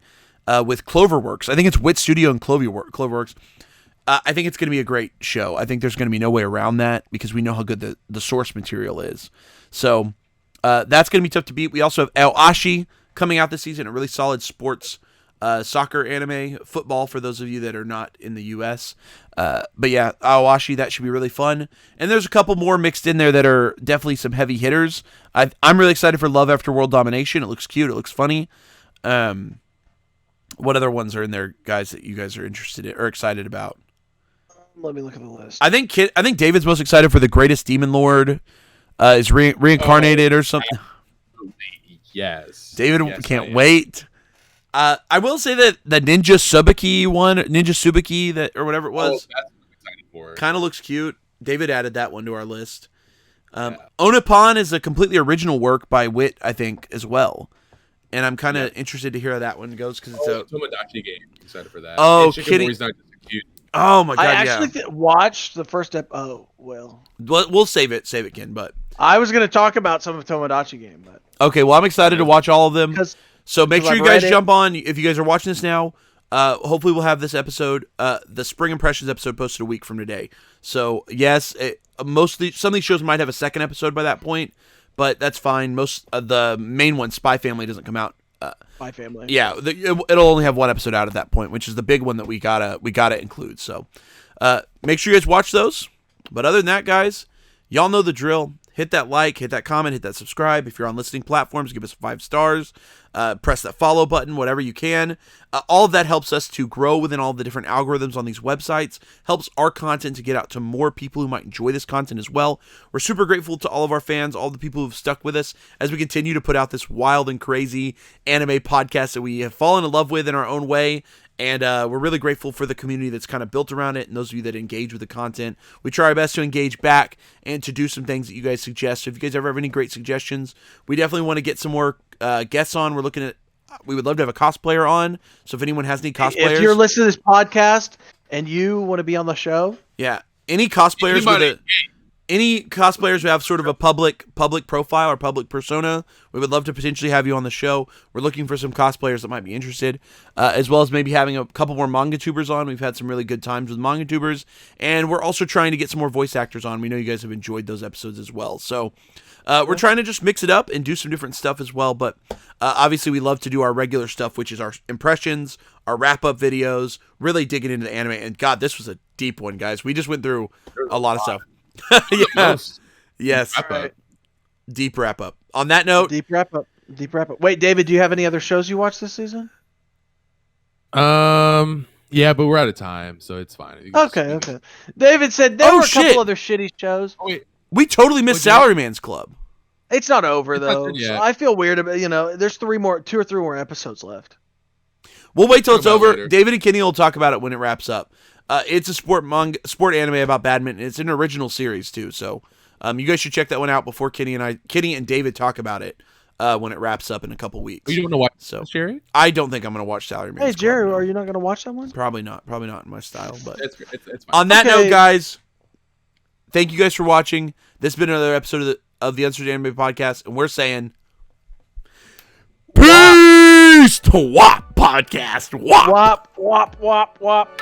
with Cloverworks. I think it's Wit Studio and Cloverworks. I think it's going to be a great show. I think there's going to be no way around that because we know how good the source material is. So that's going to be tough to beat. We also have Aoashi coming out this season, a really solid sports soccer anime, football for those of you that are not in the U.S. But yeah, Aoashi, that should be really fun. And there's a couple more mixed in there that are definitely some heavy hitters. I'm really excited for Love After World Domination. It looks cute. It looks funny. What other ones are in there, guys, that you guys are interested in or excited about? Let me look at the list. I think David's most excited for The Greatest Demon Lord is reincarnated or something. Yes. David can't wait. I will say that the Ninja Subaki that or whatever it was, that's what I'm excited for. Kind of looks cute. David added that one to our list. Onipon is a completely original work by Wit, I think, as well. And I'm kind of interested to hear how that one goes because it's a Tomodachi game. I'm excited for that. Oh, kidding. Not just cute. Oh my god! I actually watched the first episode. Oh well. We'll save it, Ken. But I was going to talk about some of Tomodachi game, but okay. Well, I'm excited to watch all of them. So make sure you guys jump on. If you guys are watching this now, hopefully we'll have this episode, the Spring Impressions episode, posted a week from today. So yes, some of these shows might have a second episode by that point, but that's fine. Most of the main one, Spy Family, doesn't come out. Spy Family. Yeah, it'll only have one episode out at that point, which is the big one that we gotta include. So make sure you guys watch those. But other than that, guys, y'all know the drill. Hit that like, hit that comment, hit that subscribe. If you're on listening platforms, give us 5 stars. Press that follow button, whatever you can. All of that helps us to grow within all the different algorithms on these websites. Helps our content to get out to more people who might enjoy this content as well. We're super grateful to all of our fans, all the people who've stuck with us as we continue to put out this wild and crazy anime podcast that we have fallen in love with in our own way. And we're really grateful for the community that's kind of built around it and those of you that engage with the content. We try our best to engage back and to do some things that you guys suggest. So if you guys ever have any great suggestions, we definitely want to get some more guests on. We would love to have a cosplayer on. So if anyone has any cosplayers. If you're listening to this podcast and you want to be on the show. Yeah. Any cosplayers any cosplayers who have sort of a public profile or public persona, we would love to potentially have you on the show. We're looking for some cosplayers that might be interested, as well as maybe having a couple more manga tubers on. We've had some really good times with manga tubers, and we're also trying to get some more voice actors on. We know you guys have enjoyed those episodes as well. So we're trying to just mix it up and do some different stuff as well. But obviously we love to do our regular stuff, which is our impressions, our wrap-up videos, really digging into the anime. And God, this was a deep one, guys. We just went through a lot of stuff. Yes. Deep wrap up. On that note, deep wrap up. Wait, David, do you have any other shows you watched this season? Yeah, but we're out of time, so it's fine. Okay. David said there were a couple other shitty shows. Oh, wait. We totally missed Salaryman's Club. It's not over though. So I feel weird about there's 2 or 3 more episodes left. We'll wait till it's over. Later. David and Kenny will talk about it when it wraps up. It's a sport anime about badminton. It's an original series too, so you guys should check that one out before Kenny and David talk about it when it wraps up in a couple weeks. You don't want to watch Jerry? I don't think I'm going to watch Salaryman. Hey Jerry, are you not going to watch that one? Probably not in my style. But it's fine. On that note, guys, thank you guys for watching. This has been another episode of the Uncensored Anime Podcast, and we're saying peace to WAP Podcast. WAP. WAP.